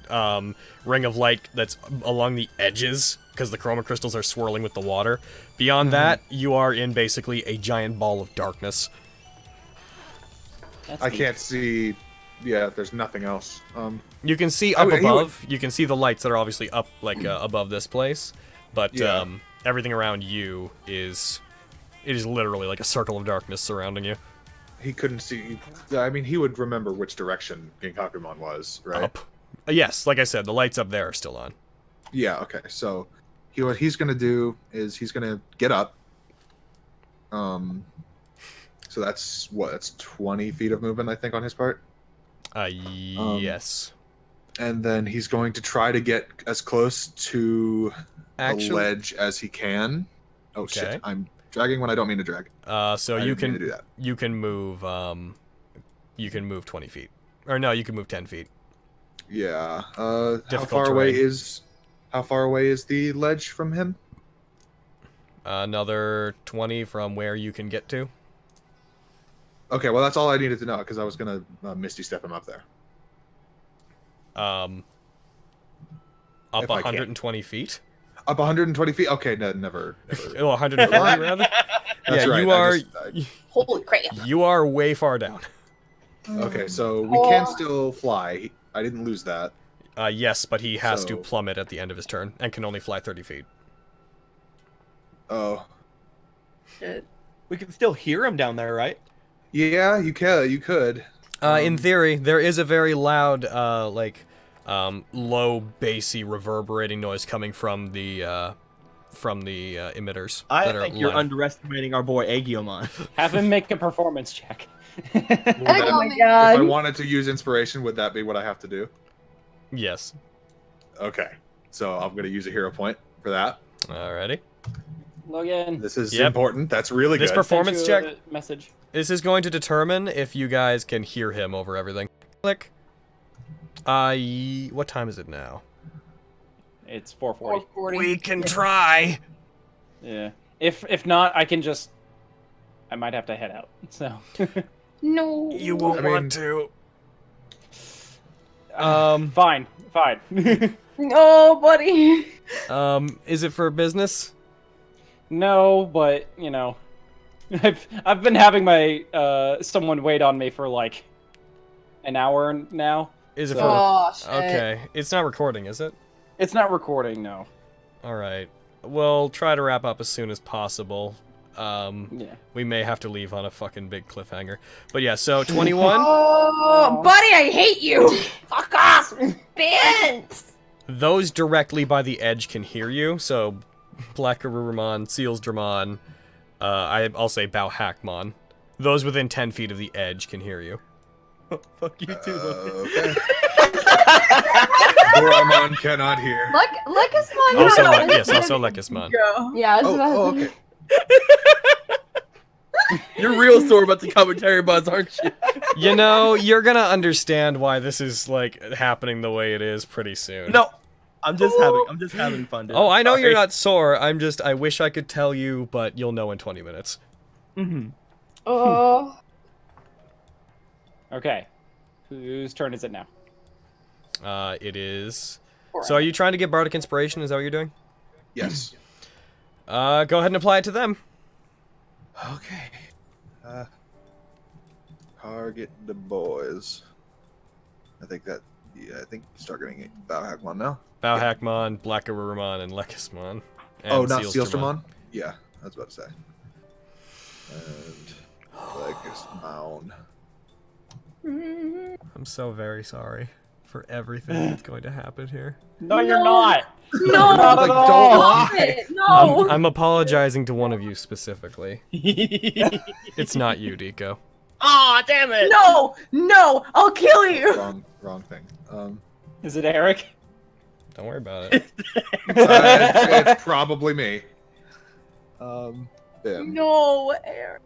ring of light that's along the edges, because the chroma crystals are swirling with the water. Beyond that, you are in basically a giant ball of darkness. That's I neat. can't see. Yeah, there's nothing else. You can see up he would- above. You can see the lights that are obviously up, like, above this place. But Yeah. everything around you is... It is literally like a circle of darkness surrounding you. He couldn't see. I mean, he would remember which direction Genkakumon was, right? Up. Yes, like I said, the lights up there are still on. Yeah. Okay. So, what he's gonna do is he's gonna get up. So that's what? That's 20 feet of movement, I think, on his part. Yes. And then he's going to try to get as close to the ledge as he can. Oh Okay. shit! I'm dragging when I don't mean to drag. So I you didn't mean to do can that. you can move 20 feet, or no, you can move 10 feet. Yeah. Difficult how far away terrain. is the ledge from him? Another 20 from where you can get to. Okay, well that's all I needed to know because I was gonna Misty step him up there. Up If I can. 120 feet. Up 120 feet. Okay, no, never. Oh, 140 rather. That's Yeah, right. you are. Holy crap. You are way far down. Okay, so we can still fly. I didn't lose that. Yes, but he has to So- plummet at the end of his turn and can only fly 30 feet. Oh, Shit. We can still hear him down there, right? yeah, you can. You could. In theory, there is a very loud, low, bassy, reverberating noise coming from the emitters. I that think are you're lined- underestimating our boy Agiomon. Have him make a performance check. Would that- Oh my If I god. wanted to use inspiration, would that be what I have to do? Yes. Okay, so I'm gonna use a hero point for that. Alrighty. Logan. This is Yep. important. That's really This good. performance sent you check. a message. This is going to determine if you guys can hear him over everything. Click. What time is it now? It's 4:40. 440. We can try. Yeah. If not, I can just. I might have to head out. So. No. You won't I mean- want to. Fine. No, buddy. Is it for business? No, but you know, I've been having my someone wait on me for like an hour now. Is it So- for? Oh, shit. Okay, it's not recording, is it? It's not recording, no. All right. We'll try to wrap up as soon as possible. We may have to leave on a fucking big cliffhanger. But yeah, so 21. Oh, buddy, I hate you. Fuck off, Vince! Those directly by the edge can hear you, so Black Arurumon, Seals Dramon, I'll say Bauhackmon. Those within 10 feet of the edge can hear you. Fuck you too, Okay. Boramon cannot hear. Lekismon. Also, yes, also Lekismon. Yeah, I was about to Okay. You're real sore about the commentary buzz, aren't you? You know, you're gonna understand why this is, like, happening the way it is pretty soon. No, I'm just having fun. Dude. Oh, I know Sorry. you're not sore. I wish I could tell you, but you'll know in 20 minutes. Mm-hmm. Oh. Okay. Whose turn is it now? It is... So are you trying to get Bardic Inspiration? Is that what you're doing? Yes. Go ahead and apply it to them. Okay. Target the boys. I think start getting Bauhackmon now. Bauhackmon, Black Arurumon, and Lekismon. And Oh, not Sealstramon. Sealstramon? Yeah, I was about to say. And Lekismon. I'm so very sorry for everything that's going to happen here. No, you're not. No, Not at all. Don't lie. No. I'm apologizing to one of you specifically. It's not you, Deco. Aw, damn it! No, I'll kill you. Wrong thing. Is it Eric? Don't worry about it. It's probably me. Bim. No, Eric.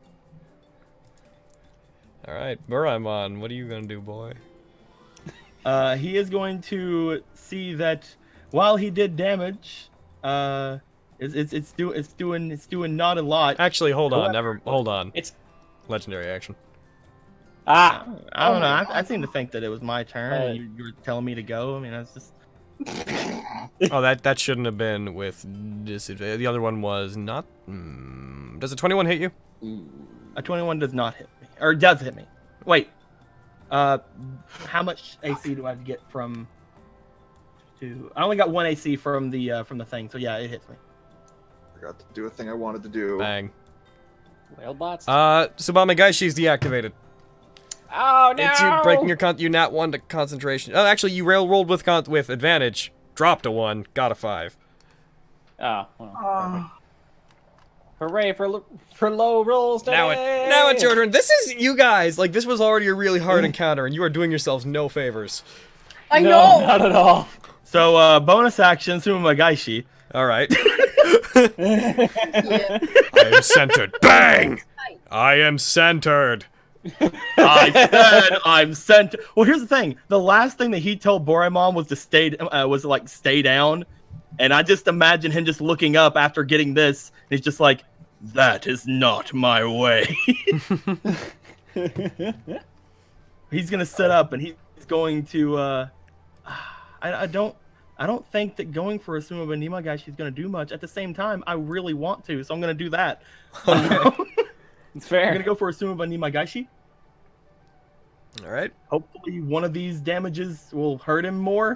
Alright, Buramon, what are you gonna do, boy? He is going to see that while he did damage, it's doing not a lot. Actually, hold on. It's Legendary action. I don't know. I seem to think that it was my turn. And you were telling me to go. I mean, I was just. Oh, that shouldn't have been with disadvantage. The other one was not. Does a 21 hit you? A 21 does not hit me, or does hit me. Wait. How much AC do I have to get from? I only got 1 AC from the thing, so yeah, it hits me. Forgot to do a thing I wanted to do. Bang. Whale bots. Subame Gaishi's deactivated. Oh no! It's you breaking your you nat 1 to concentration. Oh, actually, you rolled with advantage. Dropped a 1, got a 5. Oh. Well, hooray for low rolls today! Now it's your turn. This is you guys. Like, this was already a really hard encounter, and you are doing yourselves no favors. I No, know. not at all. So bonus action, Suma Gaishi. All right. I am centered. Bang! I am centered. I said I'm sent. Well, here's the thing. The last thing that he told Boramon was to stay down, and I just imagine him just looking up after getting this. And he's just like, "That is not my way." He's gonna sit up and he's going to. I don't think that going for a Suma Banima guy she's gonna do much. At the same time, I really want to, so I'm gonna do that. Okay. It's fair. I'm gonna go for a Suma Banima Gaishi. All right. Hopefully, one of these damages will hurt him more.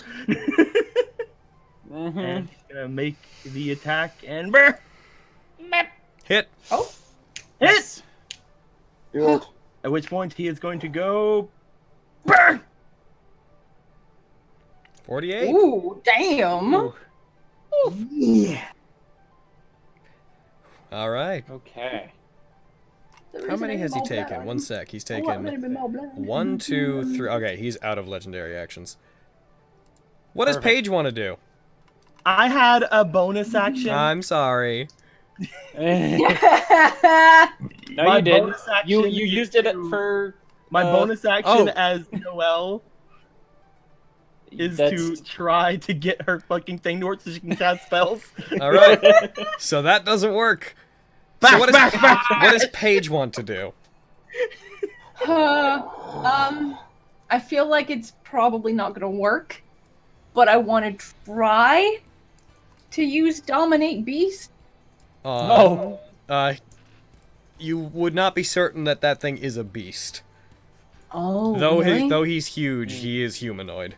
And he's gonna make the attack and Hit. Oh. Hit. At which point he is going to go. 48. Ooh, damn. Yeah. All right. Okay. How many has he taken? 1 sec. He's taken 1, 2, 3. Okay, he's out of legendary actions. What does Paige want to do? I had a bonus action. I'm sorry. No, My you did. bonus action You is used it to- for My bonus action oh. as Noelle is to try to get her fucking thing to work so she can cast spells. All right. So that doesn't work. So what does Paige want to do? I feel like it's probably not gonna work, but I want to try to use Dominate Beast. You would not be certain that that thing is a beast. Oh, Though really? though he's huge, he is humanoid.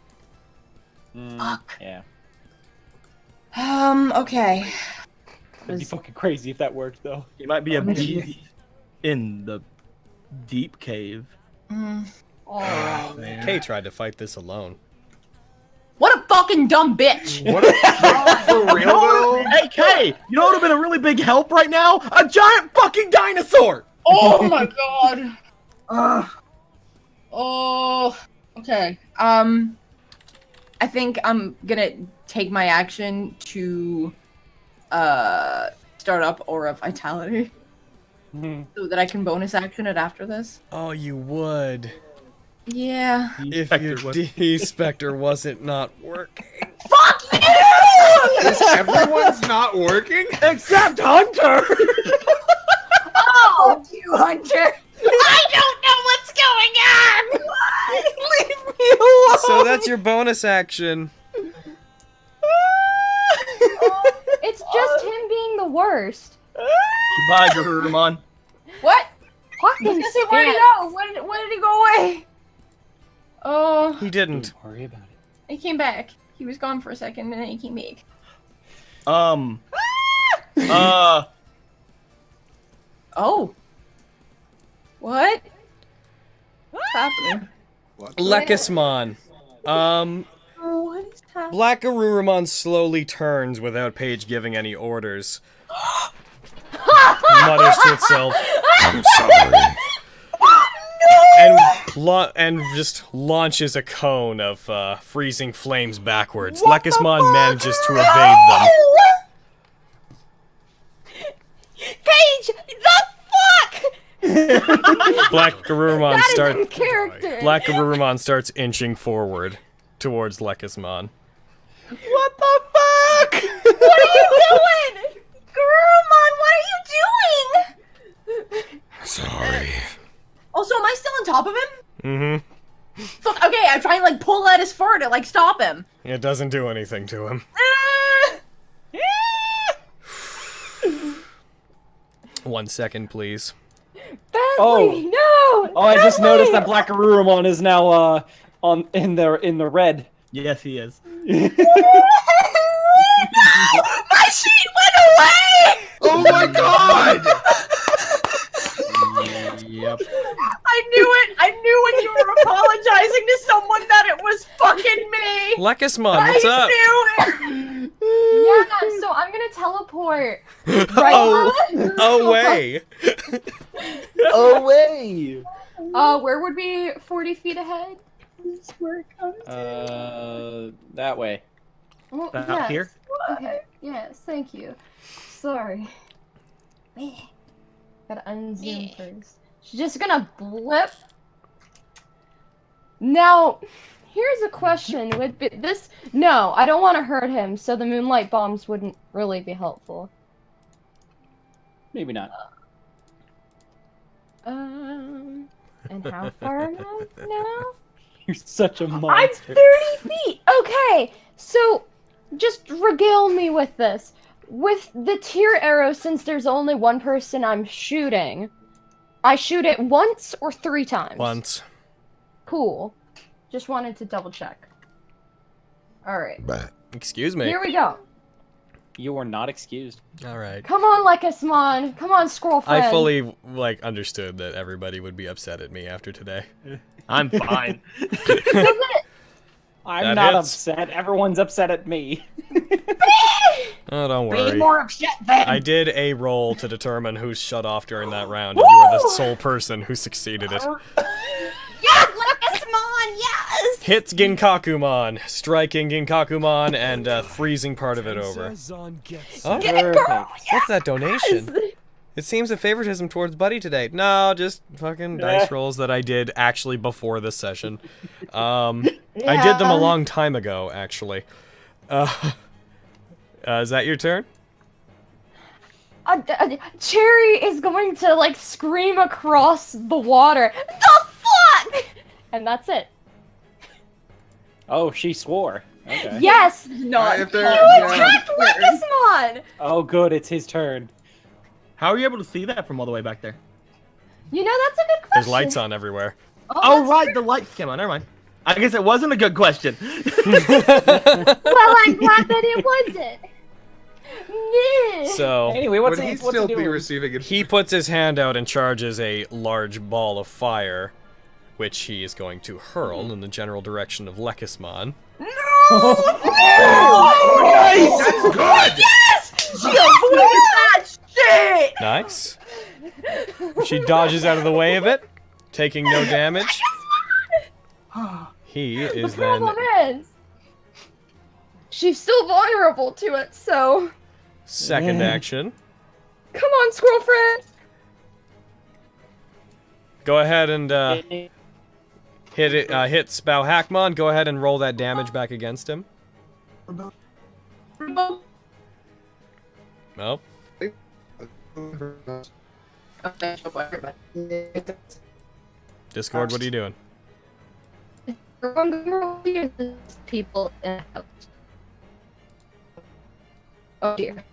Fuck. Yeah. Okay. That'd be fucking crazy if that worked, though. He might be a Oh, beast in the deep cave. Alright. Kay tried to fight this alone. What a fucking dumb bitch! What for real though? Hey, Kay, you know what would have been a really big help right now? A giant fucking dinosaur! Oh my god! Ugh. Oh, okay. I think I'm gonna take my action to start up Aura of Vitality so that I can bonus action it after this. Oh, you would. Yeah. If your D-Spectre wasn't not working. Fuck you! Is everyone's not working? Except Hunter! Oh, you Hunter! I don't know what's going on! Leave me alone! So that's your bonus action. It's just him being the worst. Goodbye, Garurumon. What? Fucking Where did he go? When did he go away? Oh, He didn't. Don't worry about it. he came back. He was gone for a second, and then he came back. Oh. What? What's happening? Lekismon. What is happening? Black Garurumon slowly turns without Paige giving any orders. Mutters to itself. I'm sorry. And just launches a cone of freezing flames backwards. Lekismon manages to evade them. Paige, the fuck? Black Garurumon That is starts. in character. Black Garurumon starts inching forward towards Lekismon. What the fuck? What are you doing? Garurumon, what are you doing? Sorry. Also, am I still on top of him? Mm-hmm. Fuck, okay, I try and like pull at his fur to like stop him. It doesn't do anything to him. Ah! 1 second, please. Bentley, no! Oh, I just Bentley! noticed that Black Garurumon is now in the red. Yes, he is. My sheet went away! Oh my god! Yep. I knew it! I knew when you were apologizing to someone that it was fucking me! Lekismon, what's up? I knew it! Yeah, so I'm gonna teleport. Right Away! Away! Where would be 40 feet ahead? That way. Oh, Out yes. here? Okay, yes, thank you. Sorry. Gotta unzoom first. She's just gonna blip. Now, here's a question. Would be this? No, I don't want to hurt him, so the moonlight bombs wouldn't really be helpful. Maybe not. And how far am I now? You're such a I'm monster. 30 feet! Okay, so just regale me with this. With the tier arrow, since there's only one person I'm shooting, I shoot it once or 3 times? Once. Cool. Just wanted to double check. Alright. Excuse me. Here we go. You are not excused. Alright. Come on, Lekismon. Come on, squirrel friend. I fully, understood that everybody would be upset at me after today. I'm fine. I'm That not hits. upset. Everyone's upset at me. Oh, don't Be worry. more upset then! I did a roll to determine who's shut off during that round, and you are the sole person who succeeded it. Yes! Lekismon, yes! Hits Ginkakumon, striking Ginkakumon and freezing part of it over. Oh, Get it, girl! what's that donation? It seems a favoritism towards Buddy today. No, just fucking dice rolls that I did actually before this session. I did them a long time ago, actually. Is that your turn? Cherry is going to, like, scream across the water. The fuck? And that's it. Oh, she swore. Okay. Yes! Not if they're- You attacked Lekismon! Oh, good. It's his turn. How are you able to see that from all the way back there? You know, that's a good question. There's lights on everywhere. Oh, right, the lights came on. Never mind. I guess it wasn't a good question. Well, I'm glad that it wasn't. So Anyway, what's Would he what's still he be doing? receiving it? he puts his hand out and charges a large ball of fire, which he is going to hurl in the general direction of Lekismon. Nice! That's good! She avoided that shit! Nice. She dodges out of the way of it, taking no damage. He is The then problem is, she's still vulnerable to it, so... second action. Come on, squirrel friend! Go ahead and hit it. Hits Bauhackmon. Go ahead and roll that damage back against him. Oh. Discord, what are you doing? People in the house. Oh dear.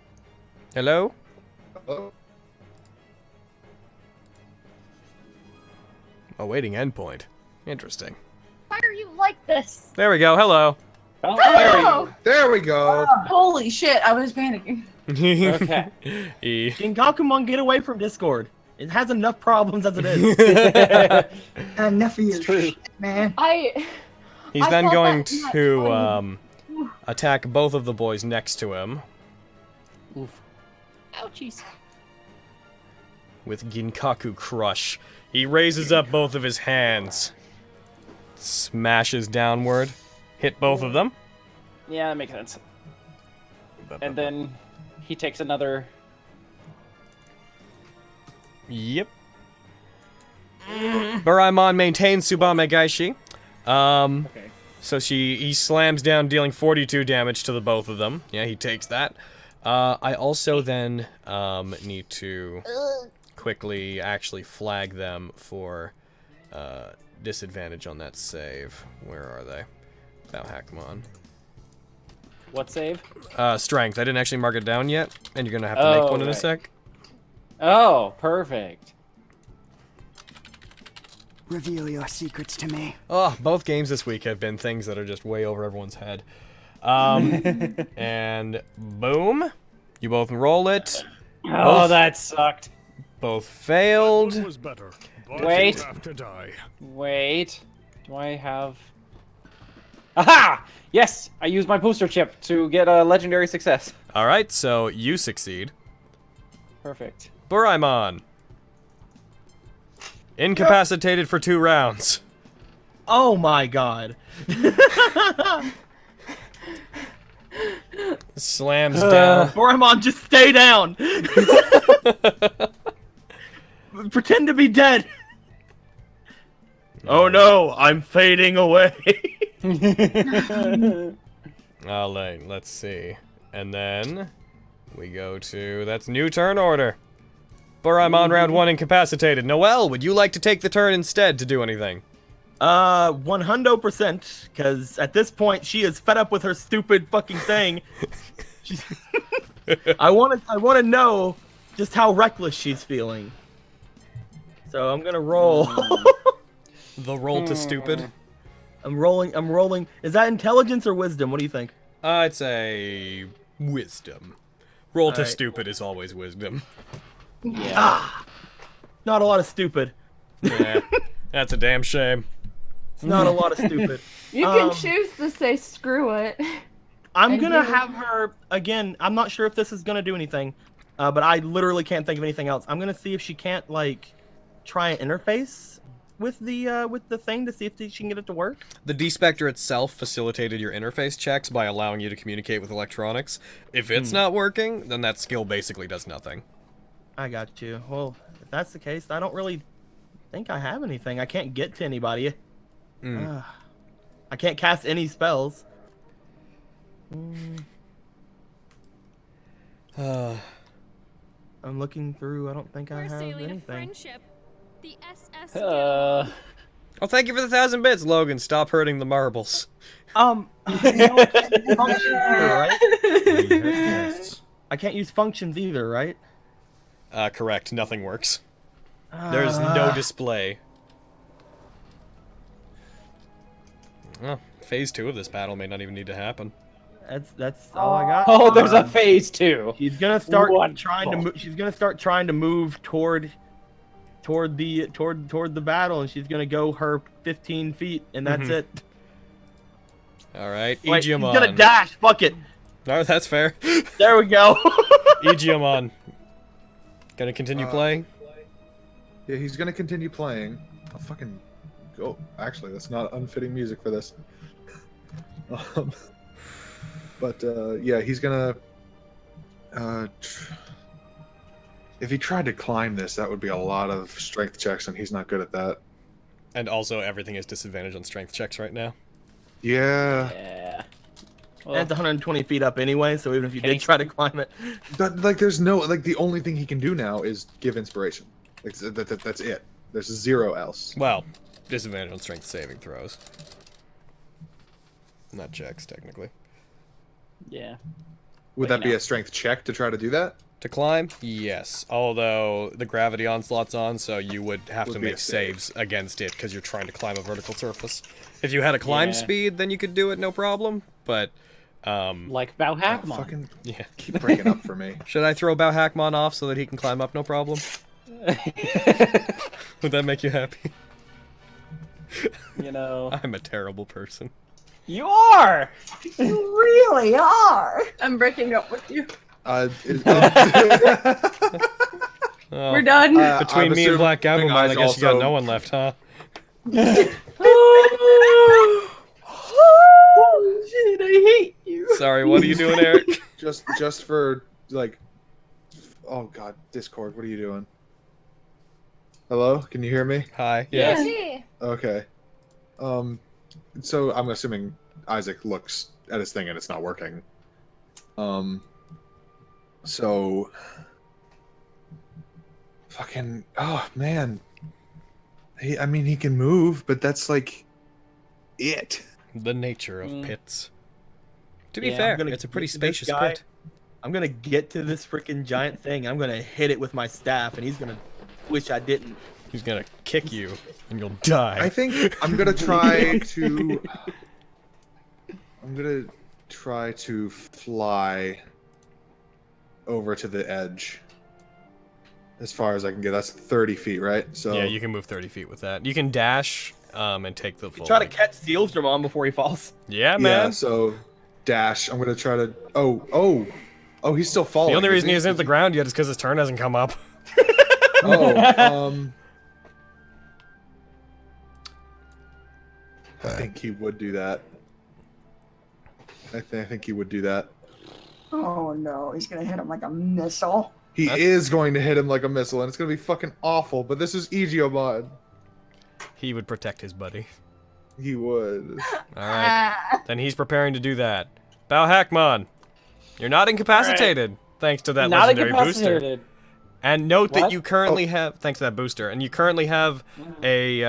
Hello? Awaiting endpoint. Interesting. Why are you like this? There we go. Hello. Oh! There we go. Holy shit, I was panicking. Okay. Gingakumon, get away from Discord. It has enough problems as it is. Enough of your shit, man. He's then going to attack both of the boys next to him. Oof. Ouchies. With Ginkaku Crush. He raises up both of his hands. Smashes downward. Hit both of them. Yeah, that makes sense. And then he takes another. Yep. Buraimon maintains Tsubame Gaishi. Okay. So he slams down, dealing 42 damage to the both of them. Yeah, he takes that. I also then need to quickly actually flag them for disadvantage on that save. Where are they? Bauhackmon. What save? Strength. I didn't actually mark it down yet, and you're gonna have to make one in a right. sec. Oh, perfect. Reveal your secrets to me. Oh, both games this week have been things that are just way over everyone's head. And boom. You both roll it. Oh, that sucked. Both failed. Was better, but Wait. you have to die. Wait. Do I have... Aha! Yes! I used my booster chip to get a legendary success. Alright, so you succeed. Perfect. Buraimon. Incapacitated for 2 rounds. Oh my god. Slams down. Boramon, just stay down. Pretend to be dead. Oh no, I'm fading away. Let's see. And then we go to... That's new turn order. Buraimon round 1 incapacitated. Noelle, would you like to take the turn instead to do anything? 100%, because at this point she is fed up with her stupid fucking thing. I want to know just how reckless she's feeling. So I'm gonna roll. The roll to stupid. I'm rolling. Is that intelligence or wisdom? What do you think? It's a wisdom. Roll to Alright. stupid is always wisdom. Yeah. Not a lot of stupid. Yeah, that's a damn shame. It's not a lot of stupid. You can choose to say screw it. I'm And gonna do- have her again. I'm not sure if this is gonna do anything, but I literally can't think of anything else. I'm gonna see if she can't like try an interface with the thing to see if she can get it to work. The D-Spectre itself facilitated your interface checks by allowing you to communicate with electronics. If it's not working, then that skill basically does nothing. I got you. Well, if that's the case, I don't really think I have anything. I can't get to anybody. I can't cast any spells. I'm looking through. I don't think I have anything. The SS Oh, thank you for the 1,000 bits, Logan. Stop hurting the marbles. You know, functions either, right? I can't use functions either, right? Correct. Nothing works. There's no display. Well, phase 2 of this battle may not even need to happen. That's all I got. Oh, there's a phase 2. She's gonna start Wonderful. trying to. She's gonna start trying to move toward the battle, and she's gonna go her 15 feet, and that's it. All right, Wait, she's Igiamon. gonna dash. Fuck it. No, that's fair. There we go. Igiamon. Gonna continue playing? Yeah, he's gonna continue playing. I'll fucking go. Actually, that's not unfitting music for this. But yeah, he's gonna. If he tried to climb this, that would be a lot of strength checks, and he's not good at that. And also, everything is disadvantage on strength checks right now. Yeah. Yeah. And it's 120 feet up anyway, so even if you did try to climb it, But like, there's no like. The only thing he can do now is give inspiration. Like, that's it. There's zero else. Well, disadvantage on strength saving throws. Not checks, technically. Yeah. Would that be a strength check to try to do that? To climb? Yes. Although the gravity onslaught's on, so you would have to Would be a make save. saves against it because you're trying to climb a vertical surface. If you had a climb speed, then you could do it no problem. But like Bauhackmon. Fucking yeah. Keep breaking up for me. Should I throw Bauhackmon off so that he can climb up no problem? Would that make you happy? You know, I'm a terrible person. You are. You really are. I'm breaking up with you. Oh, We're done. Between me and Black Gabumon, I Eyes guess you got also- no one left, huh? Oh shit! I hate you. Sorry, what are you doing, Eric? just for like. Oh God, Discord, what are you doing? Hello, can you hear me? Hi. Yes. Hey. Okay. So I'm assuming Isaac looks at his thing and it's not working. So. Fucking. Oh man. I mean, he can move, but that's like. It. The nature of pits. To be Yeah, fair, I'm gonna it's a pretty get to this spacious guy. pit. I'm gonna get to this freaking giant thing. I'm gonna hit it with my staff, and he's gonna wish I didn't. He's gonna kick you, and you'll die. I think I'm gonna try to. I'm gonna try to fly over to the edge. As far as I can get. That's 30 feet, right? So Yeah, you can move 30 feet with that. You can dash and take the full. Try to length. catch Sealstrom before he falls. Yeah, man. Yeah, so dash. I'm gonna try to. Oh, he's still falling. The only reason isn't he isn't at the ground yet is because his turn hasn't come up. Oh, I think he would do that. I think he would do that. Oh no, he's gonna hit him like a missile. He is going to hit him like a missile, and it's gonna be fucking awful. But this is Igiomon. He would protect his buddy. He would. All right. Then he's preparing to do that. Bauhackmon, you're not incapacitated thanks to that Not legendary booster. incapacitated. And note that What? you currently have, thanks to that booster, and you currently have a,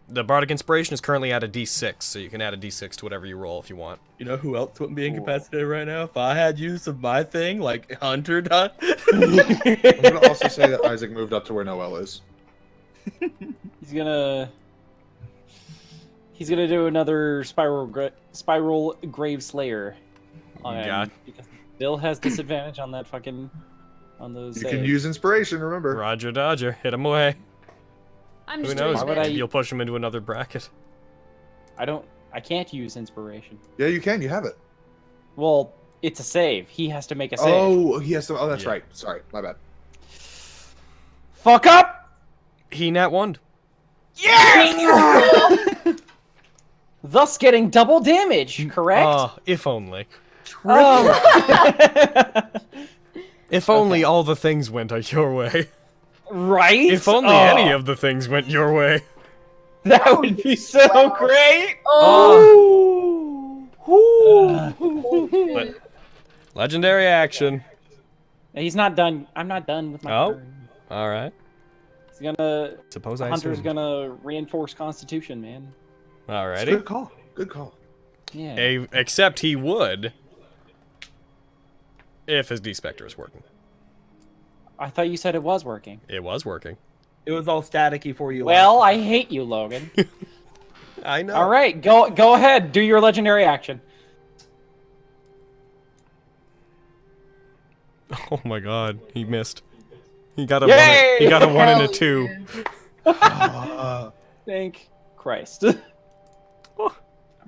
the Bardic Inspiration is currently at a D6, so you can add a D6 to whatever you roll if you want. You know who else wouldn't be incapacitated right now? If I had use of my thing, like Hunter done. I'm gonna also say that Isaac moved up to where Noel is. He's gonna do another spiral grave slayer. On him, God. because Bill has disadvantage on that fucking on those. You saves. can use inspiration. Remember. Roger Dodger, hit him away. I'm Who just knows? doing Why would it. I- You'll push him into another bracket. I can't use inspiration. Yeah, you can. You have it. Well, it's a save. He has to make a save. Oh, he has to. Oh, that's Yeah. right. Sorry, my bad. Fuck up! He nat one. Thus getting double damage, correct? If only. Oh. If only all the things went your way. Right? If only any of the things went your way. That would be so great! Legendary action. He's not done. I'm not done with my turn. All right. He's gonna. Suppose I Hunter's assumed. gonna reinforce Constitution, man. Alrighty. Good call. Good call. Yeah. Except he would. If his D-Spectre is working. I thought you said it was working. It was working. It was all staticky for you. Well, I hate you, Logan. I know. All right, go ahead. Do your legendary action. Oh my god, he missed. He got a Yay! 1. He got a 1 and a Hell 2. Thank Christ.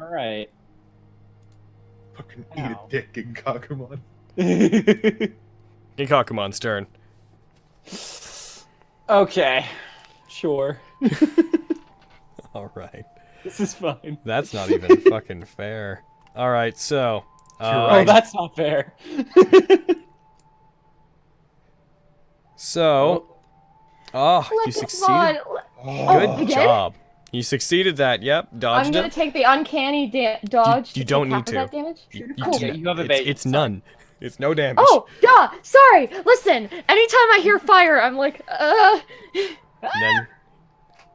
Alright. Fucking eat Ow. a dick, Genkakumon. Genkakumon's turn. Okay. Sure. Alright. This is fine. That's not even fucking fair. Alright, so... Oh, that's not fair. So... Oh, you succeeded. Good again? job. You succeeded that, yep. Dodged I'm gonna it. take the uncanny dodge. You to don't take half need of to. that damage. You Cool. can't. You have evasion. It's none. It's no damage. Oh, duh! Sorry! Listen, anytime I hear fire, I'm like, And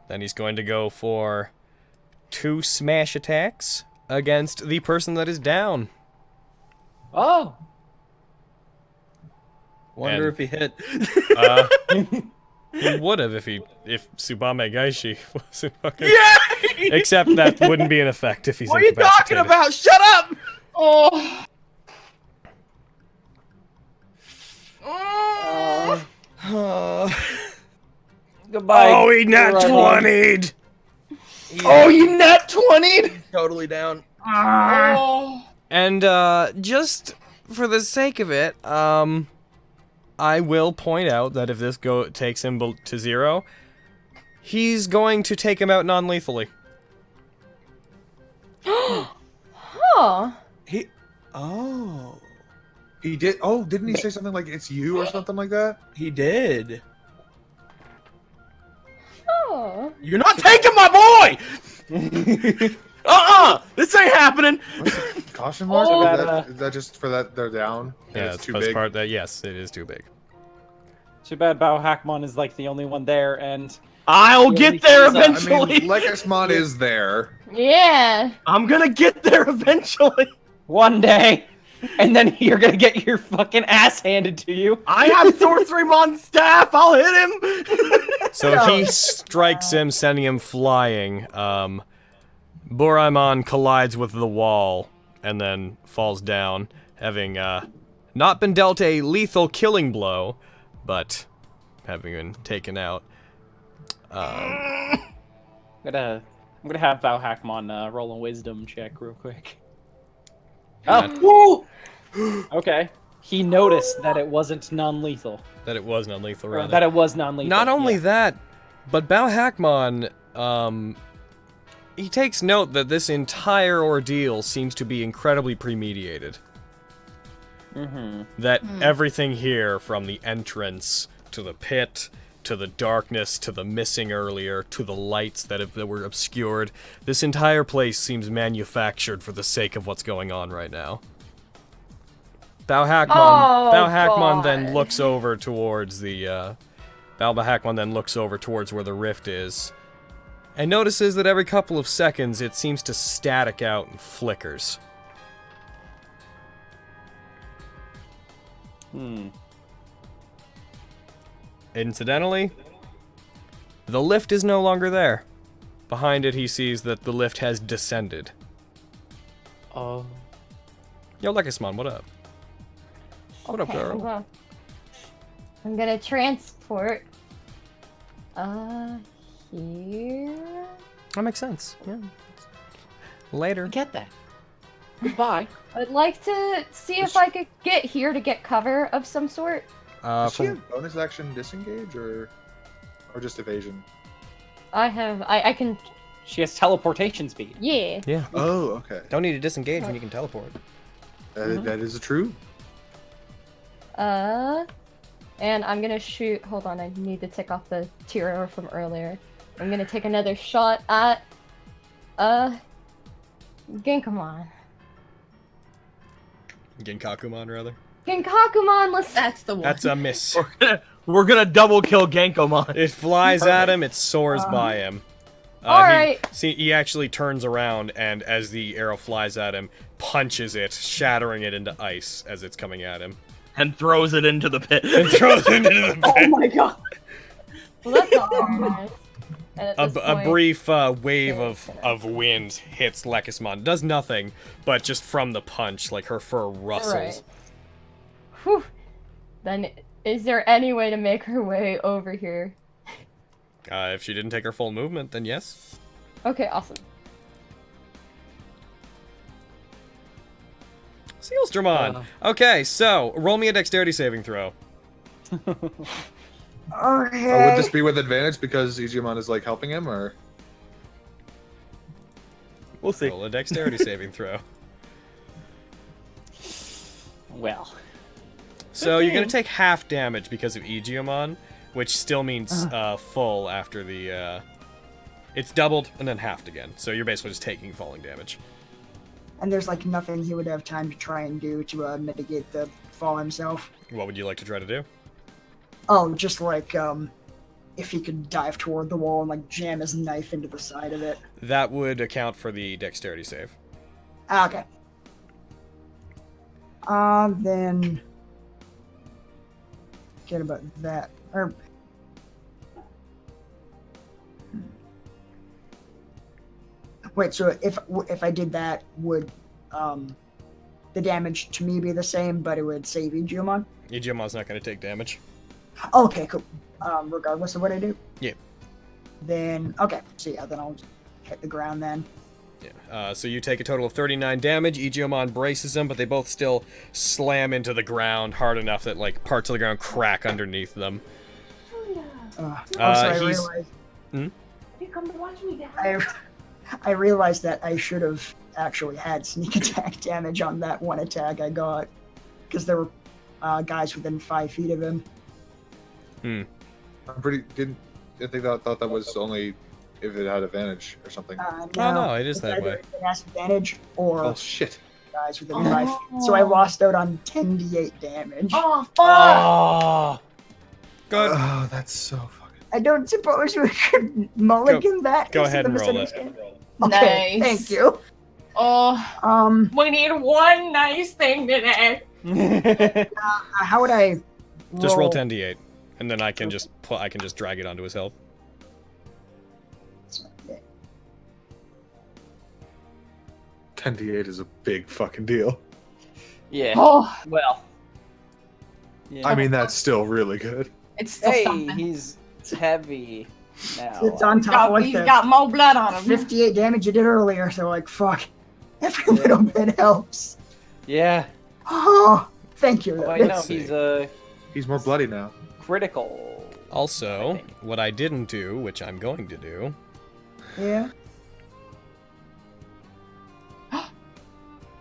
then he's going to go for 2 smash attacks against the person that is down. Oh. Wonder And- if he hit. He would have if Tsubame Gaishi wasn't fucking. Yeah! Except that wouldn't be an effect if he's What are you talking incapacitated. about? Shut up! Oh. Goodbye. Oh, he nat Goodbye. 20'd! Oh, you nat 20'd? Totally down. Oh. And just for the sake of it, I will point out that if this takes him to 0, he's going to take him out non-lethally. huh. He. Oh. He did. Oh, didn't he say something like it's you or something like that? He did. Oh. You're not taking my boy! This ain't happening! Caution mark? Oh. Is that just for that they're down? And Yeah, it's it's too best big. part that yes, it is too big. Too bad Bao Hackmon is like the only one there, and I'll Yeah, get there I mean, I eventually! mean, Lekasmon is there. Yeah. I'm gonna get there eventually! one day, and then you're gonna get your fucking ass handed to you. I have Sorcerymon staff! I'll hit him! So he strikes him, sending him flying. Boraimon collides with the wall and then falls down, having not been dealt a lethal killing blow, but having been taken out. I'm gonna have Bao Hackmon roll a wisdom check real quick. Oh, okay. He noticed that it wasn't non-lethal. That it was non-lethal, Or rather. that it was non-lethal. Not only yeah. that, but Bao Hackmon, he takes note that this entire ordeal seems to be incredibly premeditated. That everything here, from the entrance to the pit, to the darkness, to the missing earlier, to the lights that were obscured, this entire place seems manufactured for the sake of what's going on right now. Bao Hackmon then looks over towards the, Bao Hackmon then looks over towards where the rift is, and notices that every couple of seconds it seems to static out and flickers. Incidentally, the lift is no longer there. Behind it, he sees that the lift has descended. Oh. Yo, Lekasmon, what up? What up, Okay, girl? I'm gonna transport. Here. That makes sense. Yeah. Later. Get that. Goodbye. I'd like to see if I could get here to get cover of some sort. Does she have bonus action disengage or just evasion? I can. She has teleportation speed. Yeah. Yeah. Oh, okay. Don't need to disengage when you can teleport. That is true. And I'm gonna shoot. Hold on, I need to tick off the tier from earlier. I'm gonna take another shot at. Genkamon. Genkakumon, rather. Genkakumon, let's. That's the one. That's a miss. We're gonna double kill Genkomon. It flies at him, it soars by him. Alright. He actually turns around and, as the arrow flies at him, punches it, shattering it into ice as it's coming at him. And throws it into the pit. And throws it into the pit. Oh my god. Well, that's not very nice. And at this A point- brief wave of wind hits Lekasmon. Does nothing, but just from the punch, like her fur rustles. Alright. Whew. Then is there any way to make her way over here? If she didn't take her full movement, then yes. Okay, awesome. Sealstramon. Okay, so roll me a dexterity saving throw. Okay. Would this be with advantage because Digimon is like helping him, or? We'll see. Roll a dexterity saving throw. Well. So you're gonna take half damage because of Igiomon, which still means full after the. It's doubled and then halved again. So you're basically just taking falling damage. And there's like nothing he would have time to try and do to mitigate the fall himself. What would you like to try to do? Oh, just like if he could dive toward the wall and like jam his knife into the side of it. That would account for the dexterity save. Okay. Then forget about that. Or wait, so if I did that, would the damage to me be the same, but it would save Igiomon? Igiomon's not going to take damage. Okay, cool. Regardless of what I do? Yeah. Then, okay. So yeah, then I'll just hit the ground then. Yeah. So you take a total of 39 damage. Igiomon braces them, but they both still slam into the ground hard enough that like parts of the ground crack underneath them. Also, I he's... realized... Hmm? You come to watch me, Dad. I realized that I should have actually had sneak attack damage on that one attack I got. Because there were guys within 5 feet of him. I'm pretty I think that thought that was only if it had advantage or something. No, it is that either way. It has advantage or Oh shit! guys within 5 feet. So I lost out on 10d8 damage. Oh, fuck! Oh. Good. Oh, that's so fucking. I don't suppose we could mulligan that. Go into ahead the and roll it. misunderstanding? Okay, Nice. thank you. Oh, we need one nice thing today. How would I? Just roll 10d8, and then I can just drag it onto his health. 10d8 is a big fucking deal. Yeah. Oh, Well. Yeah. I mean, that's still really good. it's still Hey, something. he's heavy now. It's on top of like He's the got more blood on him. 58 damage you did earlier, so like fuck. Every little bit helps. Yeah. Oh, thank you. Oh, I know That's- He's more bloody now. critical. Also, what I didn't do, which I'm going to do, Yeah.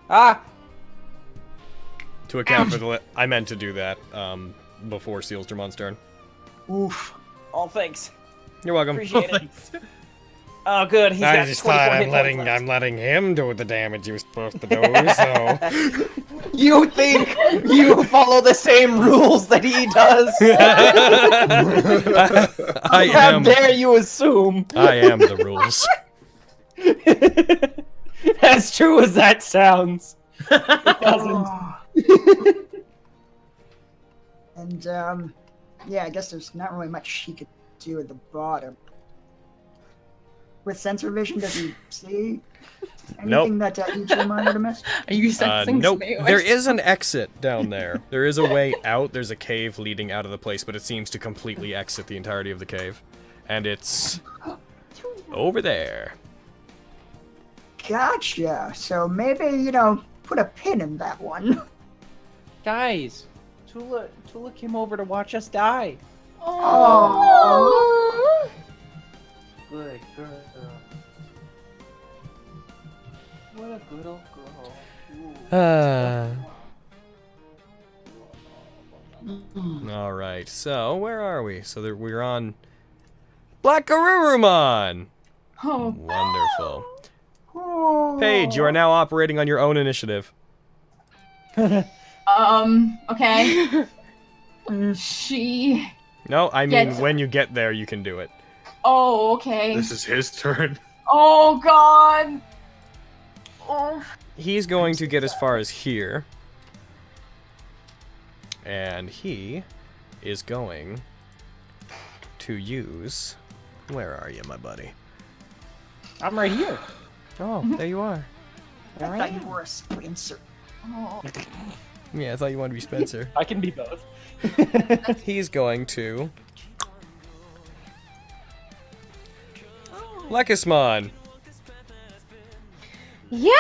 Ah! to account for the... I meant to do that before Sealstramon's turn. Oof. Oh, thanks. You're welcome. Appreciate it. Oh, good. He's I got just 24 thought hit points left. I'm letting him do the damage he was supposed to do, so... You think you follow the same rules that he does? How dare you assume? I am the rules. As true as that sounds. It doesn't. And yeah, I guess there's not really much he could do at the bottom. With sensor vision, does he see anything that Ichiman would have missed? Are you sensing Nope. me? There is an exit down there. There is a way out. There's a cave leading out of the place, but it seems to completely exit the entirety of the cave. And it's over there. Gotcha. So maybe, put a pin in that one. Guys, Tula came over to watch us die. Oh. Good girl. What a good old girl. All right. So where are we? So we're on Black Garurumon. Oh. Wonderful. Paige, you are now operating on your own initiative. Okay. She. No, I mean Yes. when you get there, you can do it. Oh, okay. This is his turn. Oh God. Oh. He's going to get as far as here. And he is going to use... Where are you, my buddy? I'm right here. Oh, there you are. I thought you were a sprinter. Oh. Yeah, I thought you wanted to be Spencer. I can be both. He's going to... Lekismon! Yeah!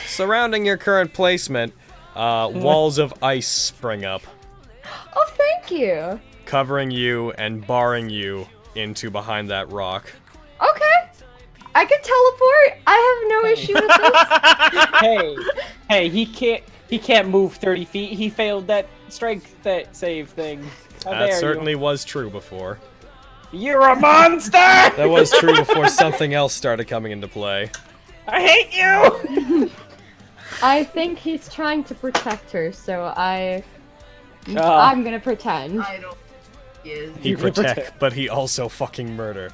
Surrounding your current placement, walls of ice spring up, Oh, thank you. covering you and barring you into behind that rock. Okay. I can teleport. I have no issue with this. Hey, he can't move 30 feet. He failed that strength save thing. How That dare certainly was true before. you. You're a monster! That was true before something else started coming into play. I hate you! I think he's trying to protect her, so I'm gonna pretend. I don't. Is. He protect, but he also fucking murder.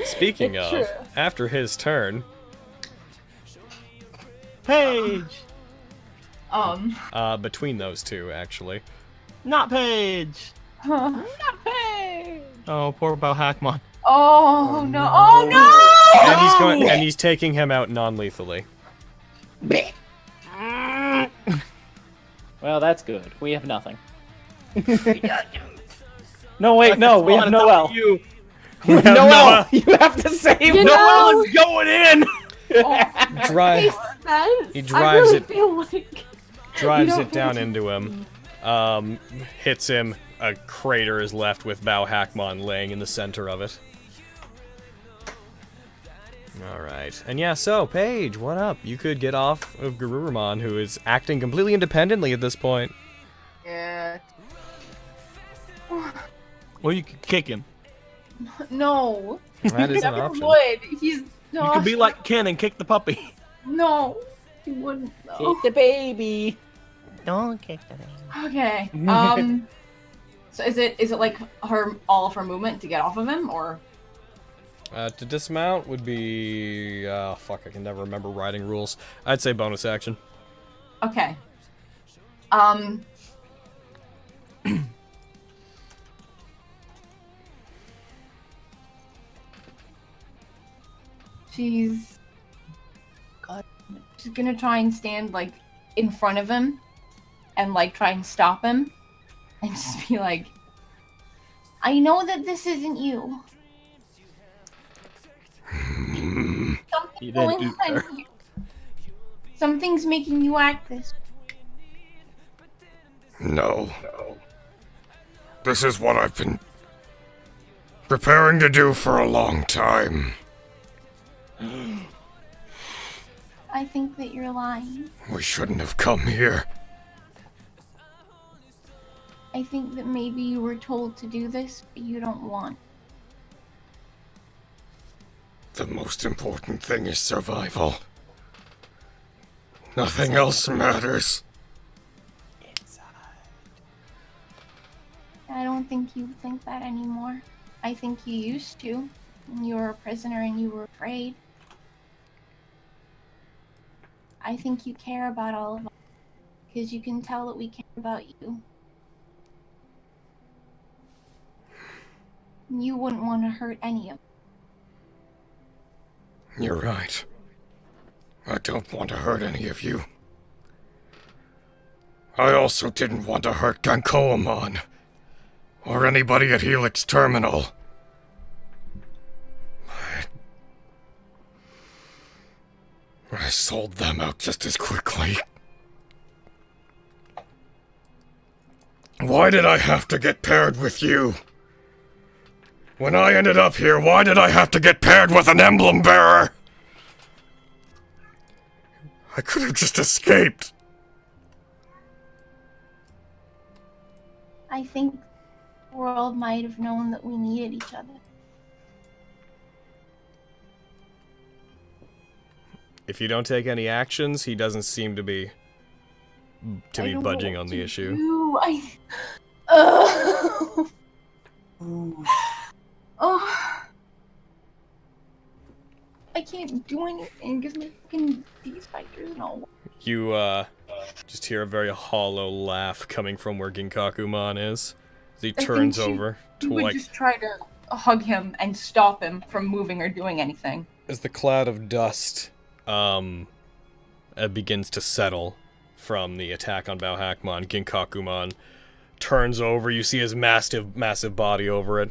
Speaking It's of, true. after his turn, Paige! between those two, actually. Not Paige! Not Paige. Oh, poor Bauhackmon. Oh no! Oh no! And he's taking him out non-lethally. Well, that's good. We have nothing. No, wait, no, we have Noel. You. Noel, you have to save You Noel. know- Noel is going in! Drive. Sense. He I drives really it- feel like Drives don't it down think- into him. Hits him. A crater is left with Bauhackmon laying in the center of it. Alright. And yeah, so, Paige, what up? You could get off of Garurumon, who is acting completely independently at this point. Yeah. Or you could kick him. No. That is an Never option. would. He's no. You could be like Ken and kick the puppy. No. He wouldn't. No. Kick the baby. Don't kick the baby. Okay. So is it like all of her movement to get off of him, or? To dismount would be... fuck, I can never remember riding rules. I'd say bonus action. Okay. She's gonna try and stand like in front of him and like try and stop him and just be like, I know that this isn't you. Something's going on here. Something's making you act this. No. This is what I've been preparing to do for a long time. I think that you're lying. We shouldn't have come here. I think that maybe you were told to do this, but you don't want. The most important thing is survival. Nothing else matters. I don't think you think that anymore. I think you used to, when you were a prisoner and you were afraid. I think you care about all of us, because you can tell that we care about you. You wouldn't want to hurt any of us. You're right. I don't want to hurt any of you. I also didn't want to hurt Gankoamon. Or anybody at Helix Terminal. I sold them out just as quickly. Why did I have to get paired with you? When I ended up here, why did I have to get paired with an emblem bearer? I could have just escaped. I think the world might have known that we needed each other. If you don't take any actions, he doesn't seem to be budging on the issue. Oh. I can't do anything because my fucking D-spikers and all. You, just hear a very hollow laugh coming from where Ginkakumon is. As he turns over He to, would like, just try to hug him and stop him from moving or doing anything. as the cloud of dust, begins to settle from the attack on Bauhackmon. Ginkakumon turns over. You see his massive body over it.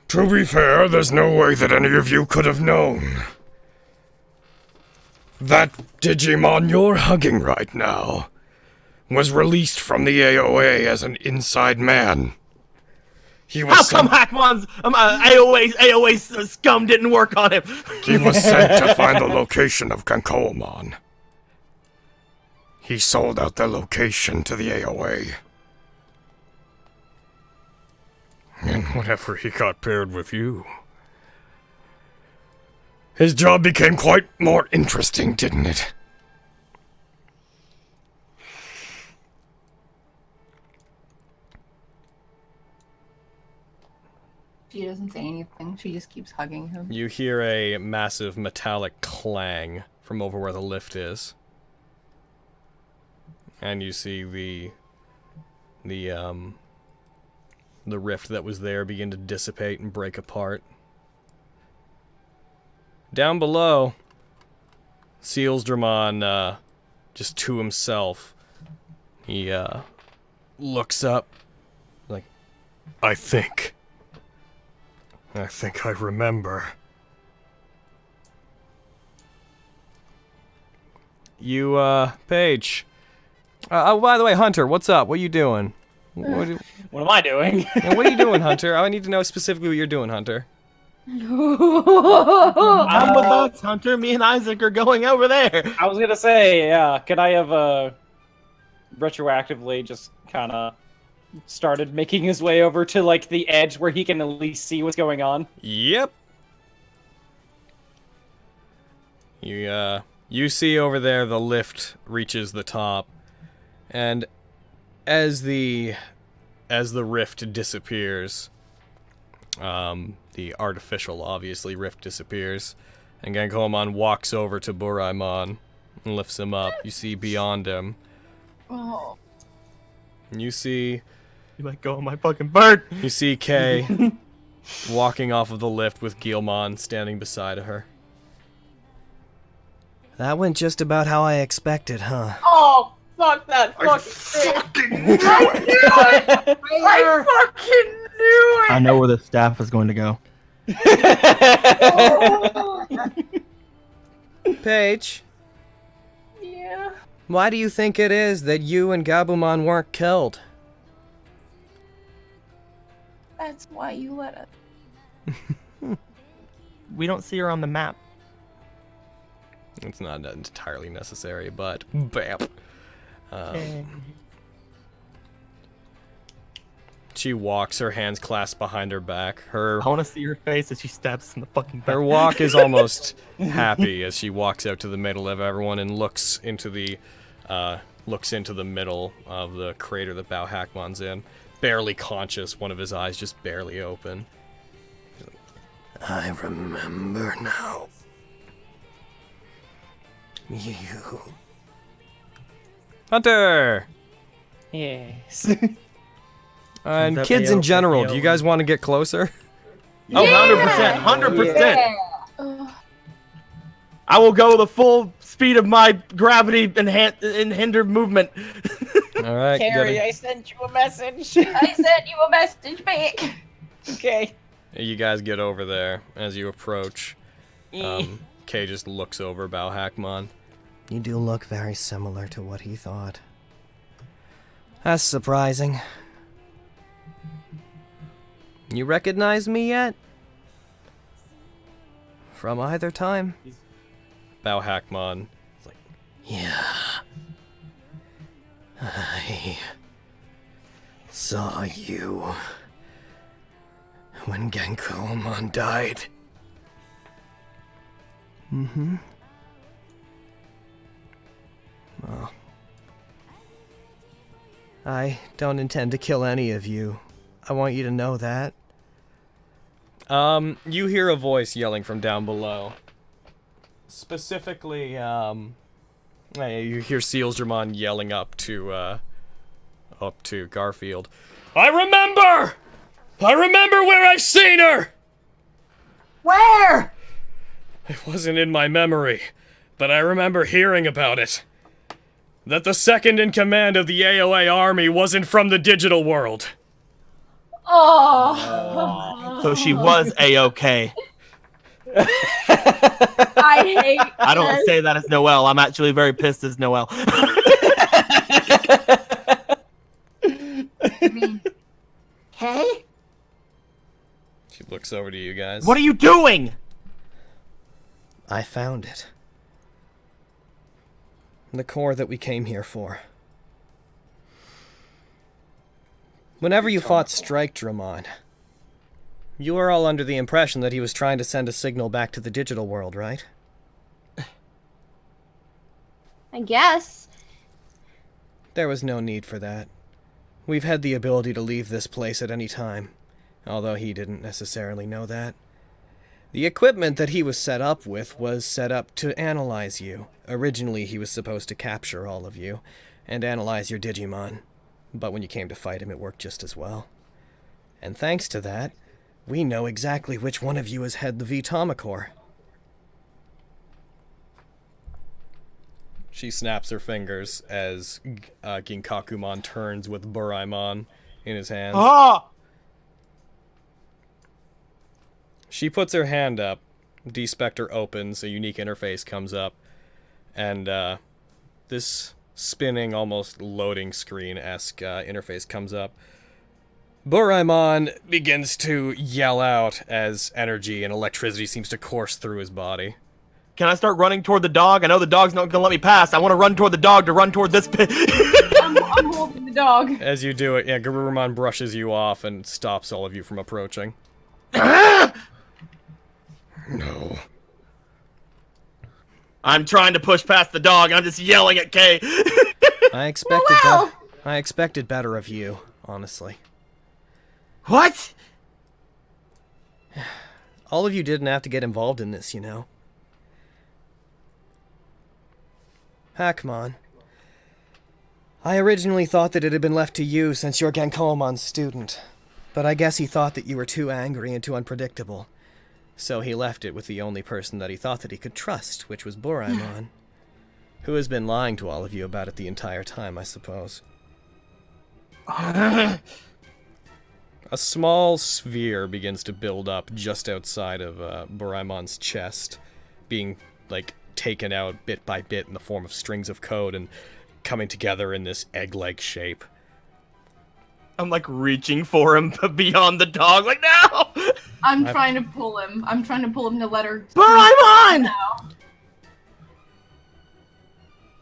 To be fair, there's no way that any of you could have known. That Digimon you're hugging right now was released from the AOA as an inside man. He was How come Hackmon's AOA scum didn't work on him? He was sent to find the location of Gankoamon. He sold out their location to the AOA. And whenever he got paired with you, his job became quite more interesting, didn't it? She doesn't say anything. She just keeps hugging him. You hear a massive metallic clang from over where the lift is. And you see the rift that was there begin to dissipate and break apart. Down below, Sealsdramon, just to himself, he looks up like, I think I remember. You, Paige. Oh, by the way, Hunter, what's up? What are you doing? What am I doing? Yeah, what are you doing, Hunter? I need to know specifically what you're doing, Hunter. I'm with us, Hunter. Me and Isaac are going over there. I was gonna say, yeah, could I have retroactively just kind of started making his way over to like the edge where he can at least see what's going on? Yep. You see over there the lift reaches the top, and as the rift disappears, the artificial, obviously, rift disappears, and Gankoamon walks over to Buraimon and lifts him up. You see beyond him. Oh. You see... You let go of my fucking bird! You see Kay walking off of the lift with Guilmon standing beside her. That went just about how I expected, huh? Oh, fuck that fucking thing. I knew it! I fucking knew it! I know where the staff is going to go. Paige? Yeah? Why do you think it is that you and Gabumon weren't killed? That's why you let us. We don't see her on the map. It's not entirely necessary, but bam. She walks, her hands clasped behind her back. I want to see her face as she stabs us in the fucking back. Her walk is almost happy as she walks out to the middle of everyone and looks into the middle of the crater that Bauhackmon's in. Barely conscious, one of his eyes just barely open. I remember now. You. Hunter! Yes. And kids in general, do you guys want to get closer? Oh, 100%, 100%. Yeah. I will go the full speed of my gravity and hinder movement. All right. Carrie, I sent you a message. I sent you a message back. Okay. You guys get over there as you approach. Kay just looks over Bauhackmon. You do look very similar to what he thought. That's surprising. You recognize me yet? From either time? Bauhackmon is like, yeah. I saw you when Gankoamon died. Mm-hmm. Well, I don't intend to kill any of you. I want you to know that. You hear a voice yelling from down below. Specifically, you hear Sealsdramon yelling up to Garfield. I remember where I've seen her! Where? It wasn't in my memory, but I remember hearing about it. That the second in command of the AOA army wasn't from the digital world. Oh. So she was A-okay. I hate I don't say that as Noelle. I'm actually very pissed as Noelle. Hey? She looks over to you guys. What are you doing? I found it. The core that we came here for. Whenever you fought Strike Dramon, you were all under the impression that he was trying to send a signal back to the digital world, right? I guess. There was no need for that. We've had the ability to leave this place at any time, although he didn't necessarily know that. The equipment that he was set up with was set up to analyze you. Originally, he was supposed to capture all of you and analyze your Digimon, but when you came to fight him, it worked just as well. And thanks to that, we know exactly which one of you has had the V-Tomacore. She snaps her fingers as Ginkakumon turns with Buraimon in his hands. Ah! She puts her hand up, D-Spectre opens, a unique interface comes up, and this spinning, almost loading screen-esque interface comes up. Buraimon begins to yell out as energy and electricity seems to course through his body. Can I start running toward the dog? I know the dog's not gonna let me pass. I want to run toward the dog to run toward this pit. I'm holding the dog. As you do it, yeah, Garurumon brushes you off and stops all of you from approaching. No. I'm trying to push past the dog, and I'm just yelling at Kay. I expected better of you, honestly. What? All of you didn't have to get involved in this, you know. Hackmon. I originally thought that it had been left to you since you're Genkomon's student, but I guess he thought that you were too angry and too unpredictable. So he left it with the only person that he thought that he could trust, which was Buraimon, who has been lying to all of you about it the entire time, I suppose. A small sphere begins to build up just outside of Buraimon's chest, being, like, taken out bit by bit in the form of strings of code and coming together in this egg-like shape. I'm, like, reaching for him beyond the dog, like, no! I'm trying to pull him. I'm trying to pull him to let her. Buraimon! Now.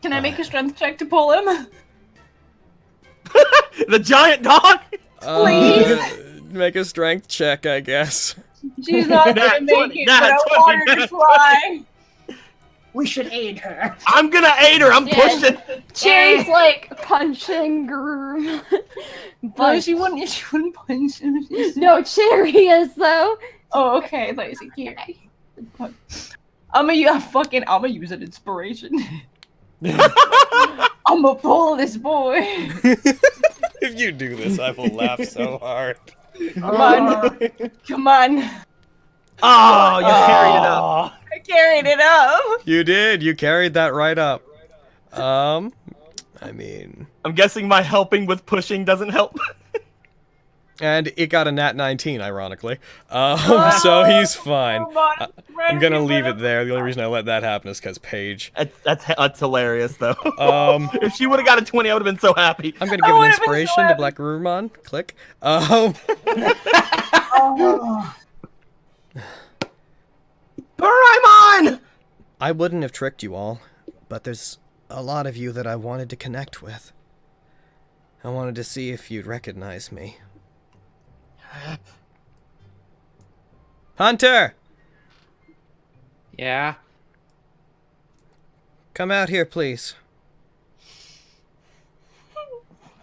Can I make a strength check to pull him? The giant dog? Please? Make a strength check, I guess. She's not gonna make it, but I want her to try. We should aid her. I'm gonna aid her. I'm pushing. Cherry's like punching Groom. No, she wouldn't punch him. No, Cherry is though. Oh, okay. I thought you said Carrie. I'ma use an inspiration. I'ma pull this boy. If you do this, I will laugh so hard. Come on. Come on. Oh, you carried it up. I carried it up. You did. You carried that right up. I mean... I'm guessing my helping with pushing doesn't help. And it got a Nat19, ironically. So he's fine. I'm gonna leave it there. The only reason I let that happen is because Paige. That's hilarious, though. If she would have got a 20, I would have been so happy. I'm gonna give an inspiration to Black Rumon. Click. Buraimon! I wouldn't have tricked you all, but there's a lot of you that I wanted to connect with. I wanted to see if you'd recognize me. Hunter! Yeah? Come out here, please.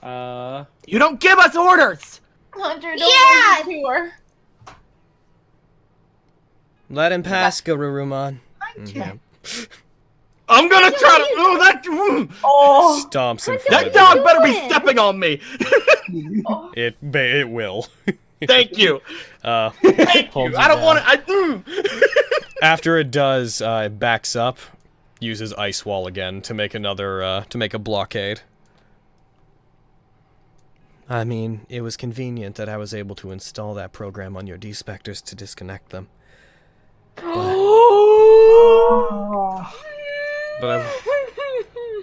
You don't give us orders! Hunter, don't listen to her. Let him pass, Garurumon. I'm gonna try to. Oh, that. Oh. Stomps in front That of dog you. better be stepping on me. It will. Thank you. Thank you. I don't want to. After it does, it backs up. use his ice wall again to make another, to make a blockade. I mean, it was convenient that I was able to install that program on your D-Specters to disconnect them.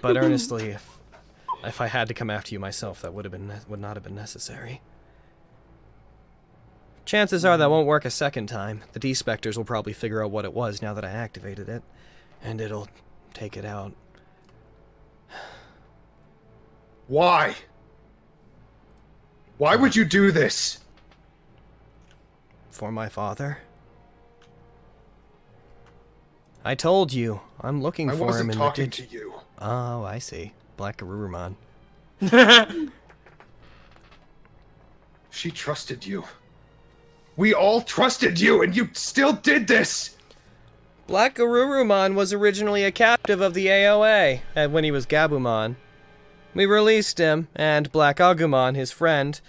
But earnestly, if I had to come after you myself, that would not have been necessary. Chances are that won't work a second time. The D-Specters will probably figure out what it was now that I activated it, and it'll take it out. Why? Why would you do this? For my father? I told you, I'm looking for him in the I wasn't talking to you. Oh, I see. Black Garurumon. She trusted you. We all trusted you, and you still did this! Black Garurumon was originally a captive of the AOA, when he was Gabumon. We released him, and Black Agumon, his friend,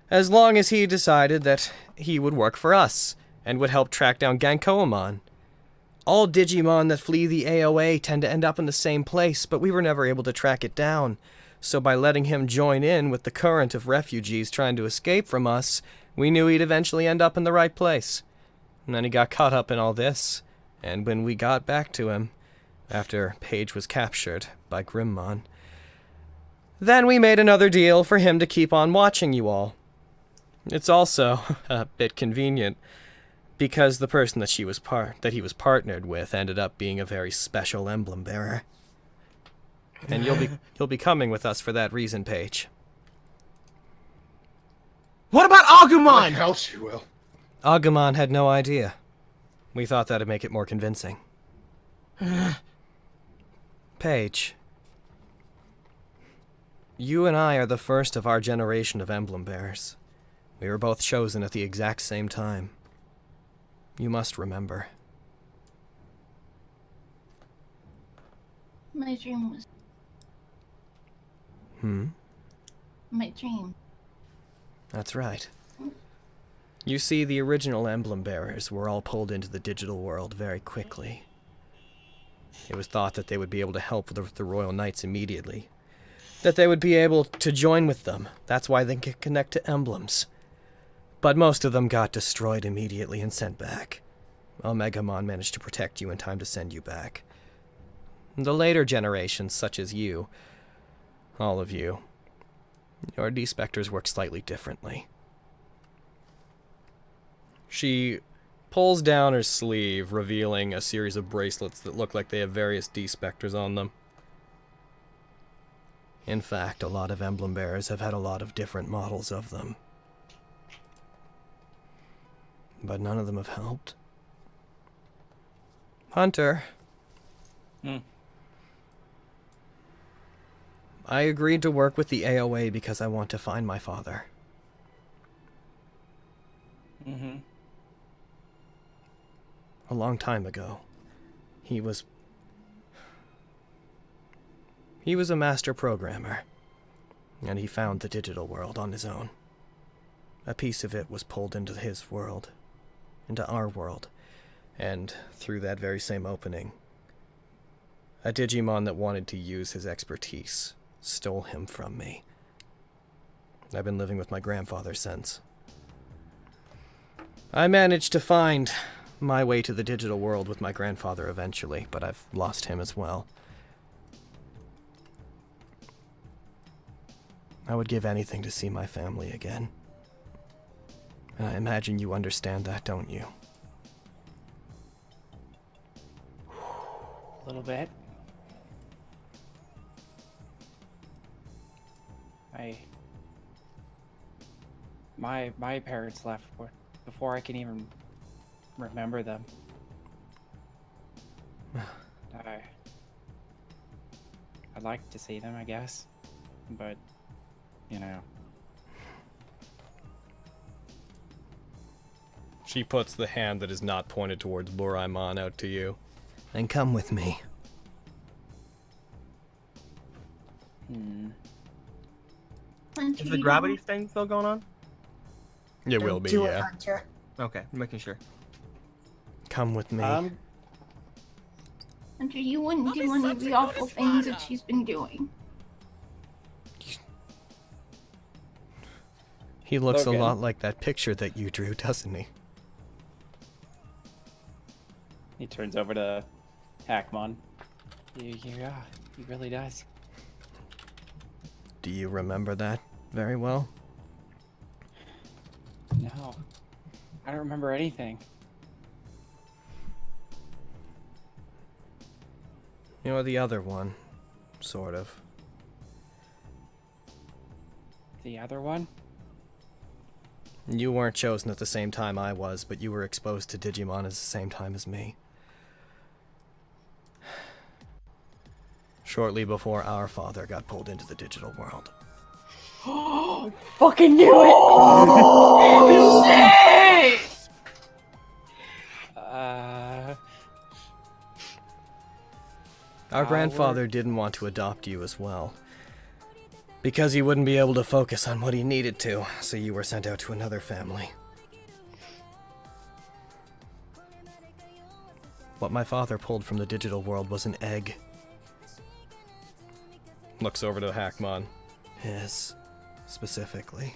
as long as he decided that he would work for us, and would help track down Gankoamon. All Digimon that flee the AOA tend to end up in the same place, but we were never able to track it down. So by letting him join in with the current of refugees trying to escape from us, we knew he'd eventually end up in the right place. And then he got caught up in all this, and when we got back to him, after Paige was captured by Grimmon, then we made another deal for him to keep on watching you all. It's also a bit convenient, because the person that he was partnered with ended up being a very special emblem bearer. And you'll be coming with us for that reason, Paige. What about Agumon? What else she will? Agumon had no idea. We thought that'd make it more convincing. Paige, you and I are the first of our generation of emblem bearers. We were both chosen at the exact same time. You must remember. My dream was... My dream. That's right. You see, the original emblem bearers were all pulled into the digital world very quickly. It was thought that they would be able to help the Royal Knights immediately. That they would be able to join with them. That's why they could connect to emblems. But most of them got destroyed immediately and sent back. Omegamon managed to protect you in time to send you back. The later generations, such as you, all of you, your D-Specters work slightly differently. She pulls down her sleeve, revealing a series of bracelets that look like they have various D-Specters on them. In fact, a lot of emblem bearers have had a lot of different models of them. But none of them have helped. Hunter. I agreed to work with the AOA because I want to find my father. A long time ago, he was a master programmer, and he found the digital world on his own. A piece of it was pulled into his world, into our world, and through that very same opening, a Digimon that wanted to use his expertise stole him from me. I've been living with my grandfather since. I managed to find my way to the digital world with my grandfather eventually, but I've lost him as well. I would give anything to see my family again. And I imagine you understand that, don't you? A little bit. My parents left before I can even remember them. I'd like to see them, I guess, but you know. She puts the hand that is not pointed towards Boraimon out to you. Then come with me. Is the gravity thing still going on? It will be, Do it, yeah. Hunter. Okay, making sure. Come with me. Hunter, you wouldn't do any of the awful things that she's been doing. He looks Logan. a lot like that picture that you drew, doesn't he? He turns over to Hackmon. Yeah, he really does. Do you remember that very well? No. I don't remember anything. You're the other one. Sort of. The other one? You weren't chosen at the same time I was, but you were exposed to Digimon at the same time as me. Shortly before our father got pulled into the digital world. Fucking knew it! Our grandfather didn't want to adopt you as well. Because he wouldn't be able to focus on what he needed to, so you were sent out to another family. What my father pulled from the digital world was an egg. Looks over to Hackmon. His, specifically.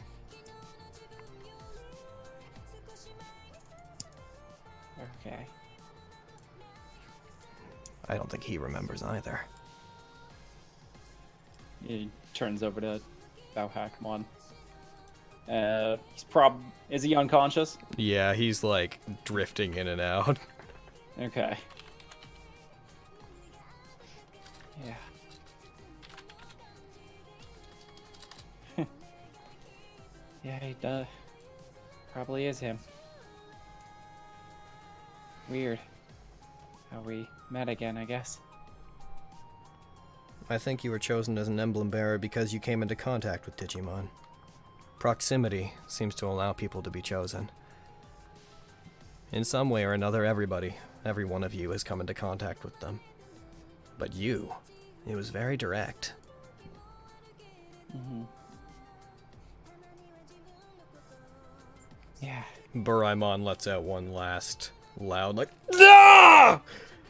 Okay. I don't think he remembers either. He turns over to Hackmon. Is he unconscious? Yeah, he's like drifting in and out. Okay. Yeah. Yeah, he does. Probably is him. Weird. How we met again, I guess. I think you were chosen as an emblem bearer because you came into contact with Digimon. Proximity seems to allow people to be chosen. In some way or another, every one of you has come into contact with them. But you, it was very direct. Mm-hmm. Yeah. Buraimon lets out one last loud, like, "Ah!"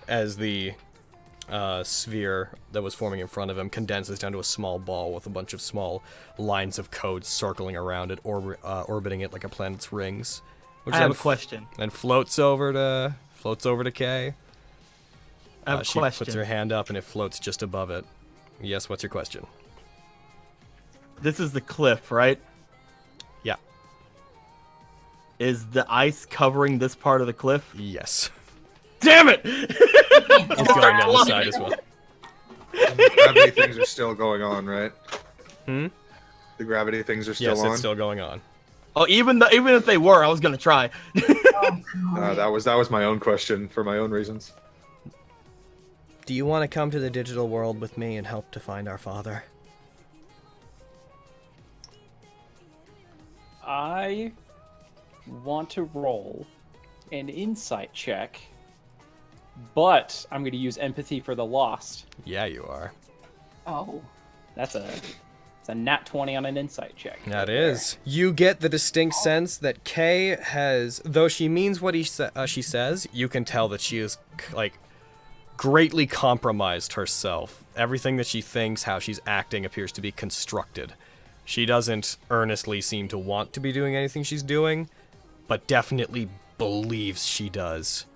as the sphere that was forming in front of him condenses down to a small ball with a bunch of small lines of code circling around it, orbiting it like a planet's rings. I have a question. And floats over to Kay. I have a she question. puts her hand up and it floats just above it. Yes, what's your question? This is the cliff, right? Yeah. Is the ice covering this part of the cliff? Yes. Damn it! It's going down the side as well. The gravity things are still going on, right? Hmm? The gravity things are still Yes, on? it's still going on. Oh, even if they were, I was gonna try. That was my own question for my own reasons. Do you want to come to the digital world with me and help to find our father? I want to roll an insight check, but I'm going to use empathy for the lost. Yeah, you are. Oh, it's a nat 20 on an insight check. That is. You get the distinct sense that Kay has, though she means what she says, you can tell that she is, like, greatly compromised herself. Everything that she thinks, how she's acting, appears to be constructed. She doesn't earnestly seem to want to be doing anything she's doing, but definitely believes she does.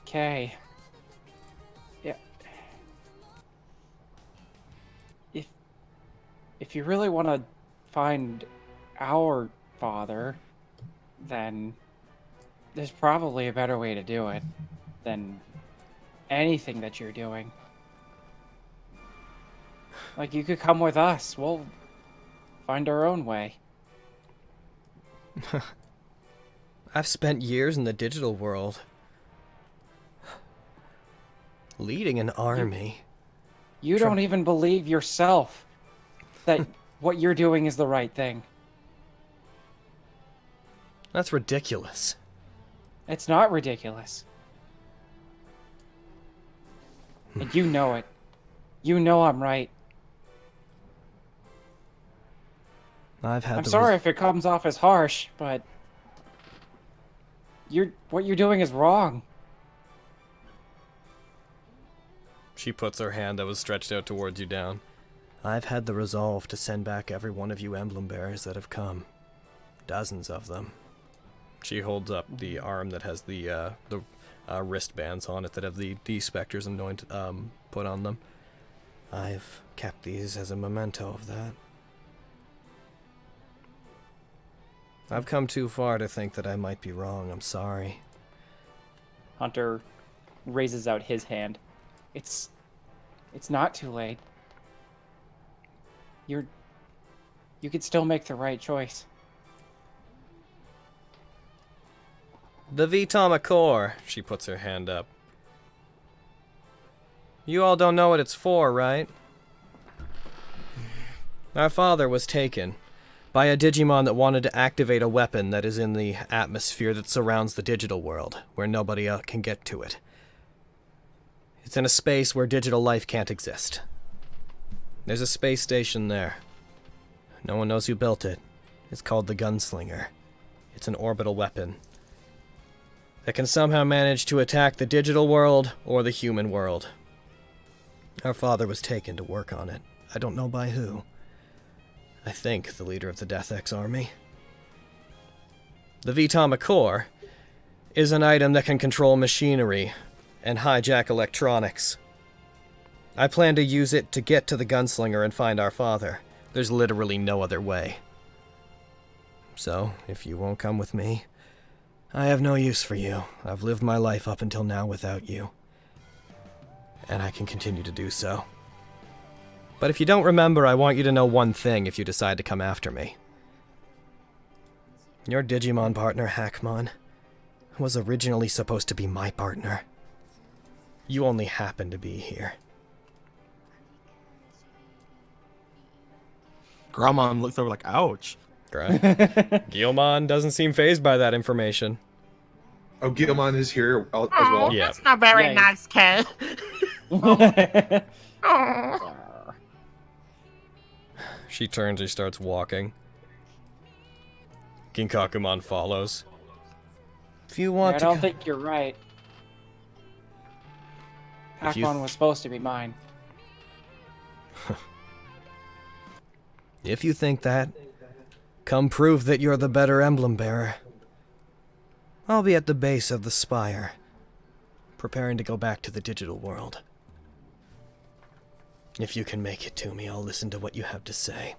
Okay. Yeah. If you really want to find our father, then there's probably a better way to do it than anything that you're doing. Like, you could come with us. We'll find our own way. I've spent years in the digital world. Leading an army. You don't even believe yourself that what you're doing is the right thing. That's ridiculous. It's not ridiculous. And you know it. You know I'm right. I'm sorry if it comes off as harsh, but what you're doing is wrong. She puts her hand that was stretched out towards you down. I've had the resolve to send back every one of you emblem bearers that have come. Dozens of them. She holds up the arm that has the wristbands on it that have the D-Specters anointed, put on them. I've kept these as a memento of that. I've come too far to think that I might be wrong. I'm sorry. Hunter raises out his hand. It's not too late. You could still make the right choice. The Vitama Core, she puts her hand up. You all don't know what it's for, right? Our father was taken by a Digimon that wanted to activate a weapon that is in the atmosphere that surrounds the digital world, where nobody else can get to it. It's in a space where digital life can't exist. There's a space station there. No one knows who built it. It's called the Gunslinger. It's an orbital weapon that can somehow manage to attack the digital world or the human world. Our father was taken to work on it. I don't know by who. I think the leader of the Death X army. The Vitama Core is an item that can control machinery and hijack electronics. I plan to use it to get to the Gunslinger and find our father. There's literally no other way. So, if you won't come with me, I have no use for you. I've lived my life up until now without you. And I can continue to do so. But if you don't remember, I want you to know one thing if you decide to come after me. Your Digimon partner, Hackmon, was originally supposed to be my partner. You only happen to be here. Gromon looks over like, ouch. Guilmon doesn't seem fazed by that information. Oh, Guilmon is here as well? Yeah. That's not very nice, Kay. She turns and starts walking. Ginkakumon follows. If you want I to... don't think you're right. Hackmon was supposed to be mine. If you think that, come prove that you're the better emblem bearer. I'll be at the base of the Spire, preparing to go back to the digital world. If you can make it to me, I'll listen to what you have to say.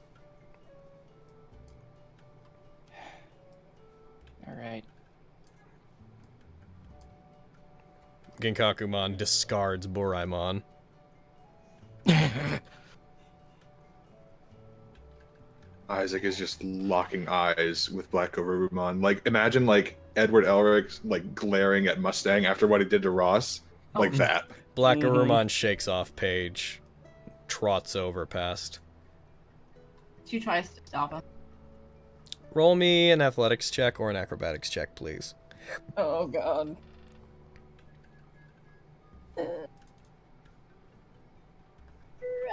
Alright. Ginkakumon discards Boraimon. Isaac is just locking eyes with Black Garurumon. Like, imagine, like, Edward Elric, like, glaring at Mustang after what he did to Ross. Like that. Black Garurumon shakes off Paige. Trots over past. She tries to stop him. Roll me an athletics check or an acrobatics check, please. Oh god.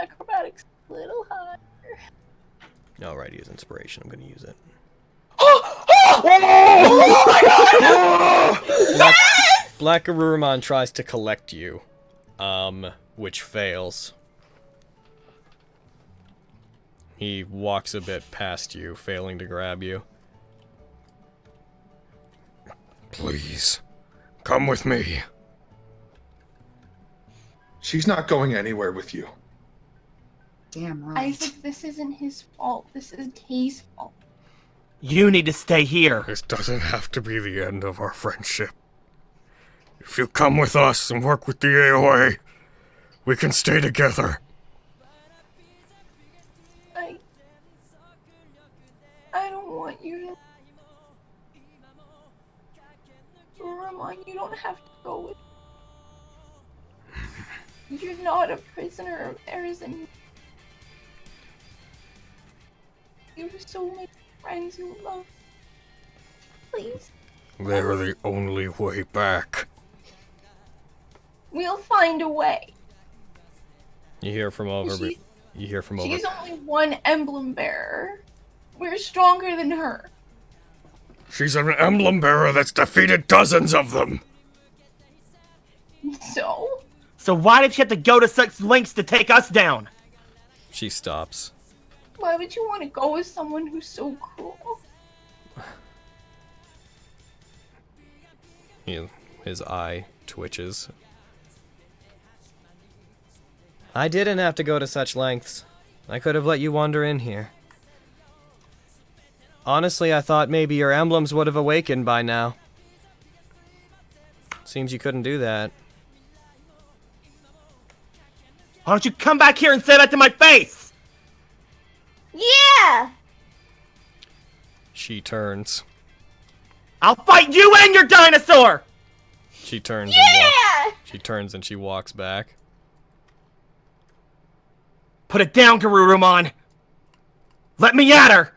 Acrobatics a little high. Alright, use inspiration. I'm gonna use it. Black Garurumon tries to collect you, which fails. He walks a bit past you, failing to grab you. Please, come with me. She's not going anywhere with you. Damn right. Isaac, this isn't his fault. This is Kay's fault. You need to stay here. This doesn't have to be the end of our friendship. If you come with us and work with the AOA, we can stay together. I don't want you to... Ramon, you don't have to go with... You're not a prisoner of theirs and... You have so many friends you love. Please. They're the only way back. We'll find a way. You hear from over. She's only one emblem bearer. We're stronger than her. She's an emblem bearer that's defeated dozens of them. So? So why did she have to go to such lengths to take us down? She stops. Why would you want to go with someone who's so cruel? His eye twitches. I didn't have to go to such lengths. I could have let you wander in here. Honestly, I thought maybe your emblems would have awakened by now. Seems you couldn't do that. Why don't you come back here and say that to my face? Yeah! She turns. I'll fight you and your dinosaur! She turns She turns and she walks back. Put it down, Garurumon! Let me at her!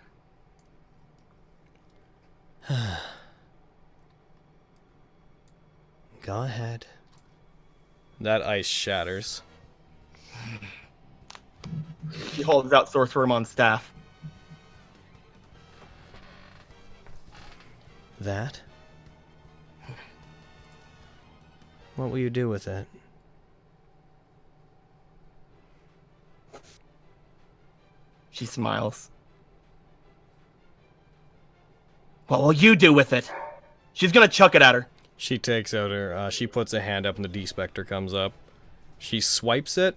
Go ahead. That ice shatters. He holds out Sorcerumon's staff. That? What will you do with it? She smiles. What will you do with it? She's gonna chuck it at her. She takes out her, she puts a hand up and the D-Spectre comes up. She swipes it,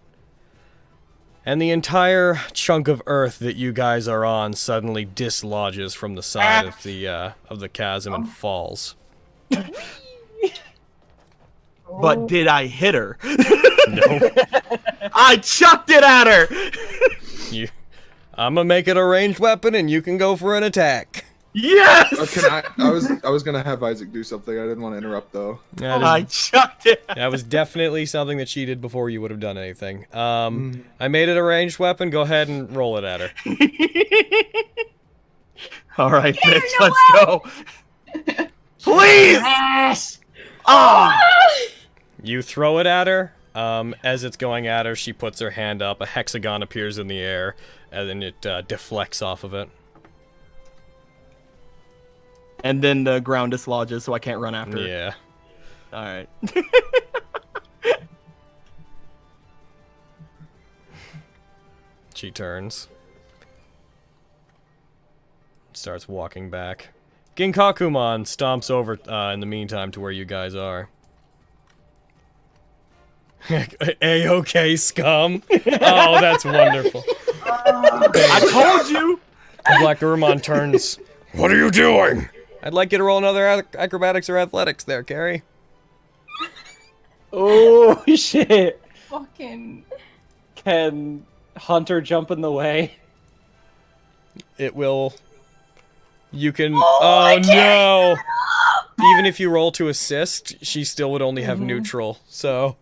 and the entire chunk of earth that you guys are on suddenly dislodges from the side of the chasm and falls. But did I hit her? No. I chucked it at her! I'm gonna make it a ranged weapon and you can go for an attack. Yes! I was gonna have Isaac do something. I didn't want to interrupt though. I chucked it. That was definitely something that she did before you would have done anything. I made it a ranged weapon. Go ahead and roll it at her. All right, bitch, let's go. Please! Yes! Oh! You throw it at her. As it's going at her, she puts her hand up. A hexagon appears in the air, and then it deflects off of it. And then the ground dislodges, so I can't run after her. Yeah. Alright. She turns. Starts walking back. Ginkakumon stomps over in the meantime to where you guys are. A-okay, scum. Oh, that's wonderful. I told you! Black Urmon turns. What are you doing? I'd like you to roll another acrobatics or athletics there, Carrie. Oh, shit. Fucking... Can Hunter jump in the way? It will... You can... Oh, no! Even if you roll to assist, she still would only have neutral, so...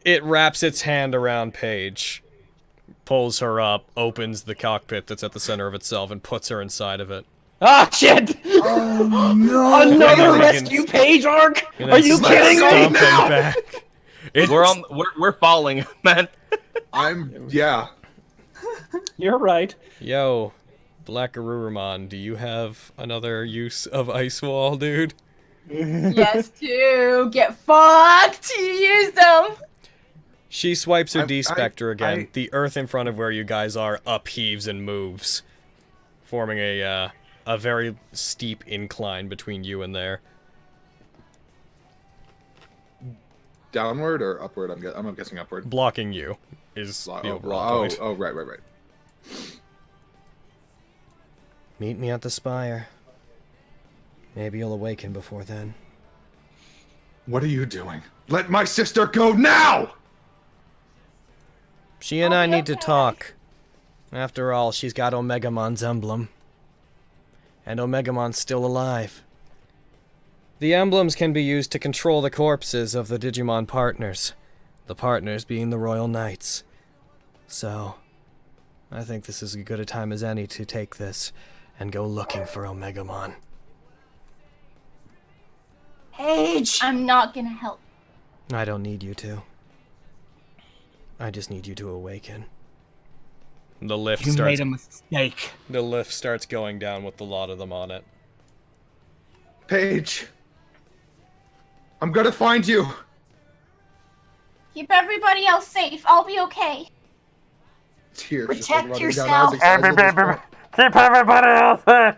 It wraps its hand around Paige, pulls her up, opens the cockpit that's at the center of itself, and puts her inside of it. Ah, shit! Oh, no! Another rescue page arc? Are you kidding me? Back. We're falling, man. Yeah. You're right. Yo, Black Garurumon, do you have another use of Ice Wall, dude? Yes, too. Get fucked. You use them. She swipes her D-Spectre again. The earth in front of where you guys are upheaves and moves, forming a very steep incline between you and there. Downward or upward? I'm guessing upward. Blocking you is the overall point. Oh, right. Meet me at the Spire. Maybe you'll awaken before then. What are you doing? Let my sister go now! She and I need to talk. After all, she's got Omegamon's emblem. And Omegamon's still alive. The emblems can be used to control the corpses of the Digimon partners. The partners being the Royal Knights. So, I think this is as good a time as any to take this and go looking for Omegamon. Paige! I'm not gonna help. I don't need you to. I just need you to awaken. The lift You starts. made a mistake. The lift starts going down with a lot of them on it. Paige, I'm gonna find you. Keep everybody else safe. I'll be okay. Tears just, Protect running yourself. down Isaac's eyes at this point. Keep everybody else safe.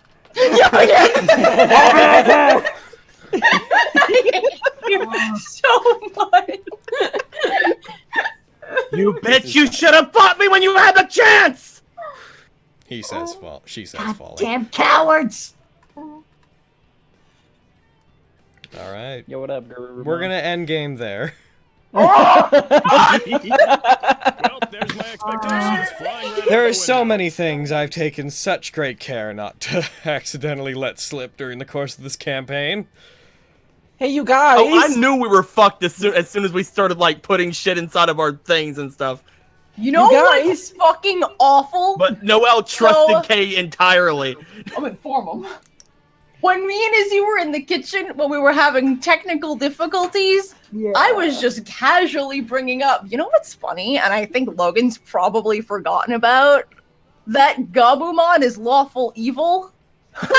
So much. You bitch! You should have fought me when you had the chance. He says fall. She says God falling. damn cowards! All right. Yo, what up, Guru? We're gonna end game there. Well, there's my expectations flying right There out are the so window. many things I've taken such great care not to accidentally let slip during the course of this campaign. Hey, you guys! Oh, I knew we were fucked as soon as we started like putting shit inside of our things and stuff. You know what's fucking awful? But Noelle trusted So- Kay entirely. I'm inform him. When me and Izzy were in the kitchen, when we were having technical difficulties, I was just casually bringing up, you know what's funny? And I think Logan's probably forgotten about? That Gabumon is lawful evil. Had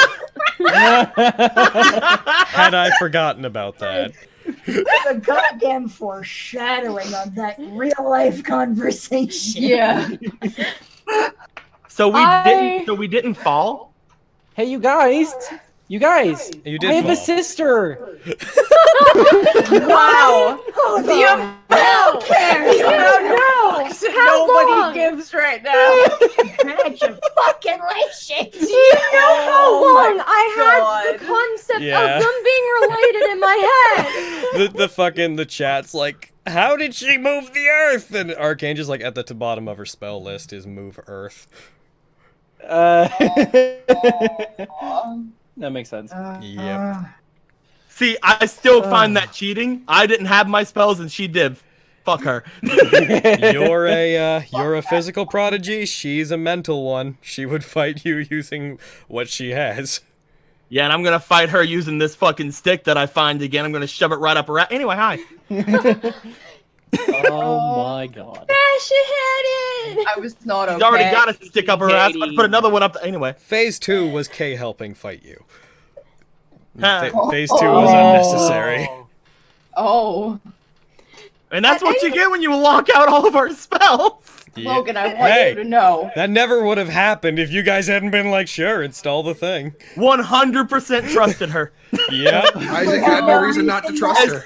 I forgotten about that. The goddamn foreshadowing of that real life conversation. Yeah. So we didn't fall. Hey, you guys! You guys! You I did have a fall. sister! Wow. Hold The on. amount cares? nobody gives right now. Congratulations. Do you know how long I had God. the concept Yeah. of them being related in my head? The fucking the chat's like, how did she move the earth? And Archangel's like at the bottom of her spell list is move earth. That makes sense. Yep. See, I still find that cheating. I didn't have my spells and she did. Fuck her. You're a physical prodigy. She's a mental one. She would fight you using what she has. Yeah, and I'm gonna fight her using this fucking stick that I find again. I'm gonna shove it right up her ass. Anyway, hi. Oh my god. Bash your head in! I was not okay. She's already got a stick up her ass. I'll put another one up. Anyway. Phase 2 was Kay helping fight you. Phase 2 was unnecessary. Oh. And that's what you get when you lock out all of our spells. Yeah. Logan, I want you to know. That never would have happened if you guys hadn't been like, sure, install the thing. 100% trusted her. Yeah. Isaac had no reason not to trust her.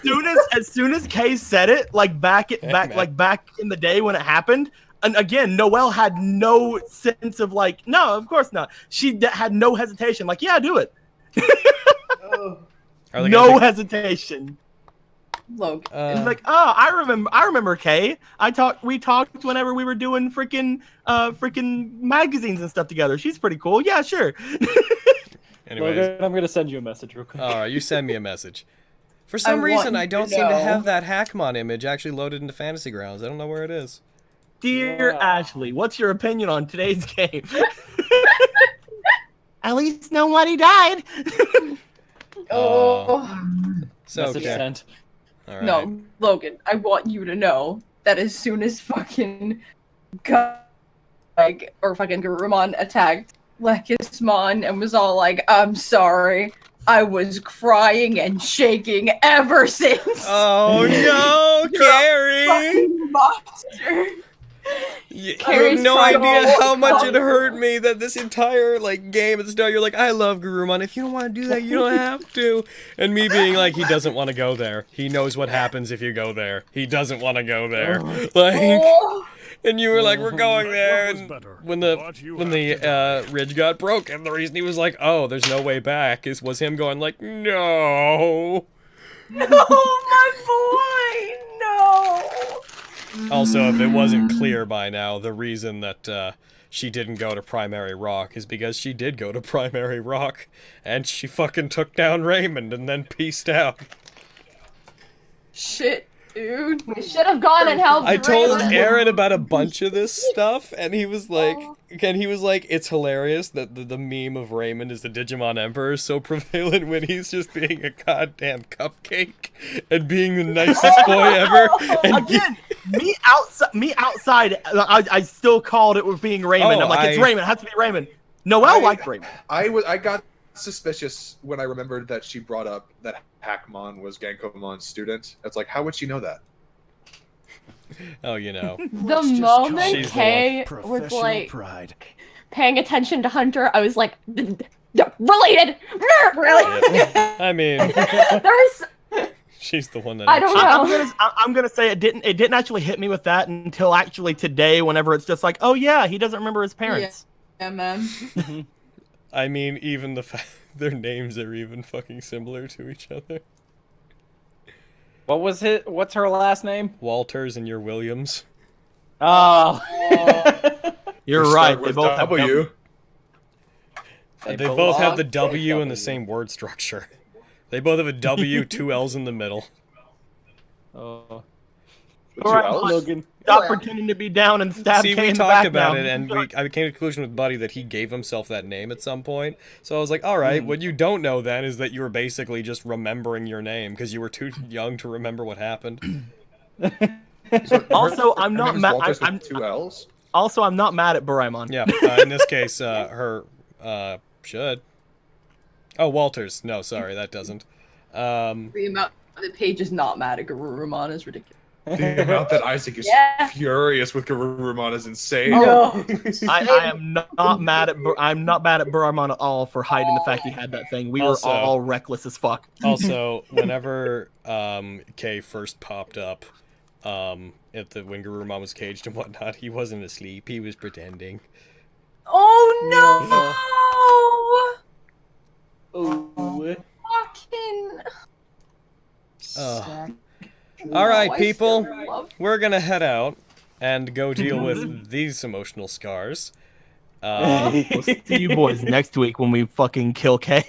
As soon as Kay said it, like back in the day when it happened, and again, Noelle had no sense of like, no, of course not. She had no hesitation. Like, yeah, do it. No hesitation. Logan. It's like, oh, I remember Kay. We talked whenever we were doing freaking magazines and stuff together. She's pretty cool. Yeah, sure. Anyways. Logan, I'm gonna send you a message real quick. Alright, you send me a message. For some reason, I don't seem to have that Hackmon image actually loaded into Fantasy Grounds. I don't know where it is. Dear Ashley, what's your opinion on today's game? At least nobody died. So Message sent. Alright. No, Logan, I want you to know that as soon as fucking fucking Garurumon attacked Lekismon and was all like, I'm sorry, I was crying and shaking ever since. Oh no, You're a Carrie! fucking monster. You have Carrie's no trying idea to how much it calm hurt me that this entire game at the start you're like, I love Garurumon. If you don't want to do that, you don't have to. And me being like, he doesn't want to go there. He knows what happens if you go there. He doesn't want to go there. And you were like, we're going there. And when the ridge got broken, the reason he was like, oh, there's no way back was him going like, no. No, my boy, no. Also, if it wasn't clear by now, the reason that she didn't go to Primary Rock is because she did go to Primary Rock, and she fucking took down Raymond and then peaced out. Shit, dude. We should have gone and helped. I told Raymond. Aaron about a bunch of this stuff, and he was like, it's hilarious that the meme of Raymond is the Digimon Emperor is so prevalent when he's just being a goddamn cupcake and being the nicest boy ever. And Again, me outside. I still called it with being Raymond. Oh, I'm like, it's Raymond. It has to be Raymond. Noelle liked Raymond. I got suspicious when I remembered that she brought up that Hackmon was Gankomon's student. It's like, how would she know that? Oh, you know. The moment She's the Kay one. was like Pride. paying attention to Hunter, I was like, related. Really? I mean, There's. she's the one that. I don't know. I'm gonna say it didn't actually hit me with that until actually today. Whenever it's just like, oh yeah, he doesn't remember his parents. Yeah, man. I mean, even the fact their names are even fucking similar to each other. What was it? What's her last name? Walters and your Williams. Oh. You're They right. start They with both have W. They both have the belong W in W. the same word structure. They both have a W, 2 L's in the middle. Oh. All right, Logan. Stop pretending to be down and stab See, Kay we in the talked back about now. it, and I came to the conclusion with Buddy that he gave himself that name at some point. So I was like, all right, what you don't know then is that you were basically just remembering your name because you were too young to remember what happened. Also, I'm not mad. Walters with I'm 2 L's. Also, I'm not mad at Buraimon. Yeah, in this case, her should. Oh, Walters. No, sorry, that doesn't. The amount that Paige is not mad at Garurumon is ridiculous. The amount that Isaac is Yeah. furious with Garurumon is insane. No. I am not mad at I'm not mad at Buraimon at all for hiding the fact he had that thing. We Also- were all reckless as fuck. Also, whenever Kay first popped up, when Garurumon was caged and whatnot, he wasn't asleep. He was pretending. Oh no! Ooh. Fucking. All right, I people, still love- we're gonna head out and go deal with these emotional scars. We'll see you boys next week when we fucking kill Kay.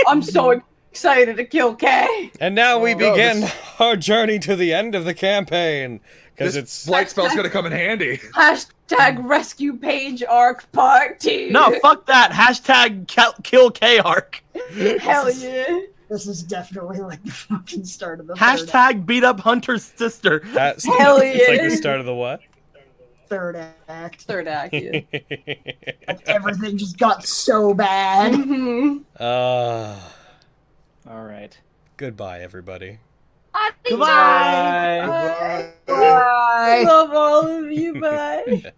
I'm so excited to kill Kay. And now we no, begin this- our journey to the end of the campaign. Because This it's blight spell's gonna come in handy. Hashtag rescue Paige arc part 2. No, fuck that. Hashtag kill Kay arc. Hell yeah. This is definitely like the fucking start of the third Hashtag beat up Hunter's sister. that's Hell it's like yeah. the start of the what? third act. Third act, yeah. Like, everything just got so bad. Mhm. All right. Goodbye, everybody. Goodbye. Bye. Bye. Love all of you. Bye.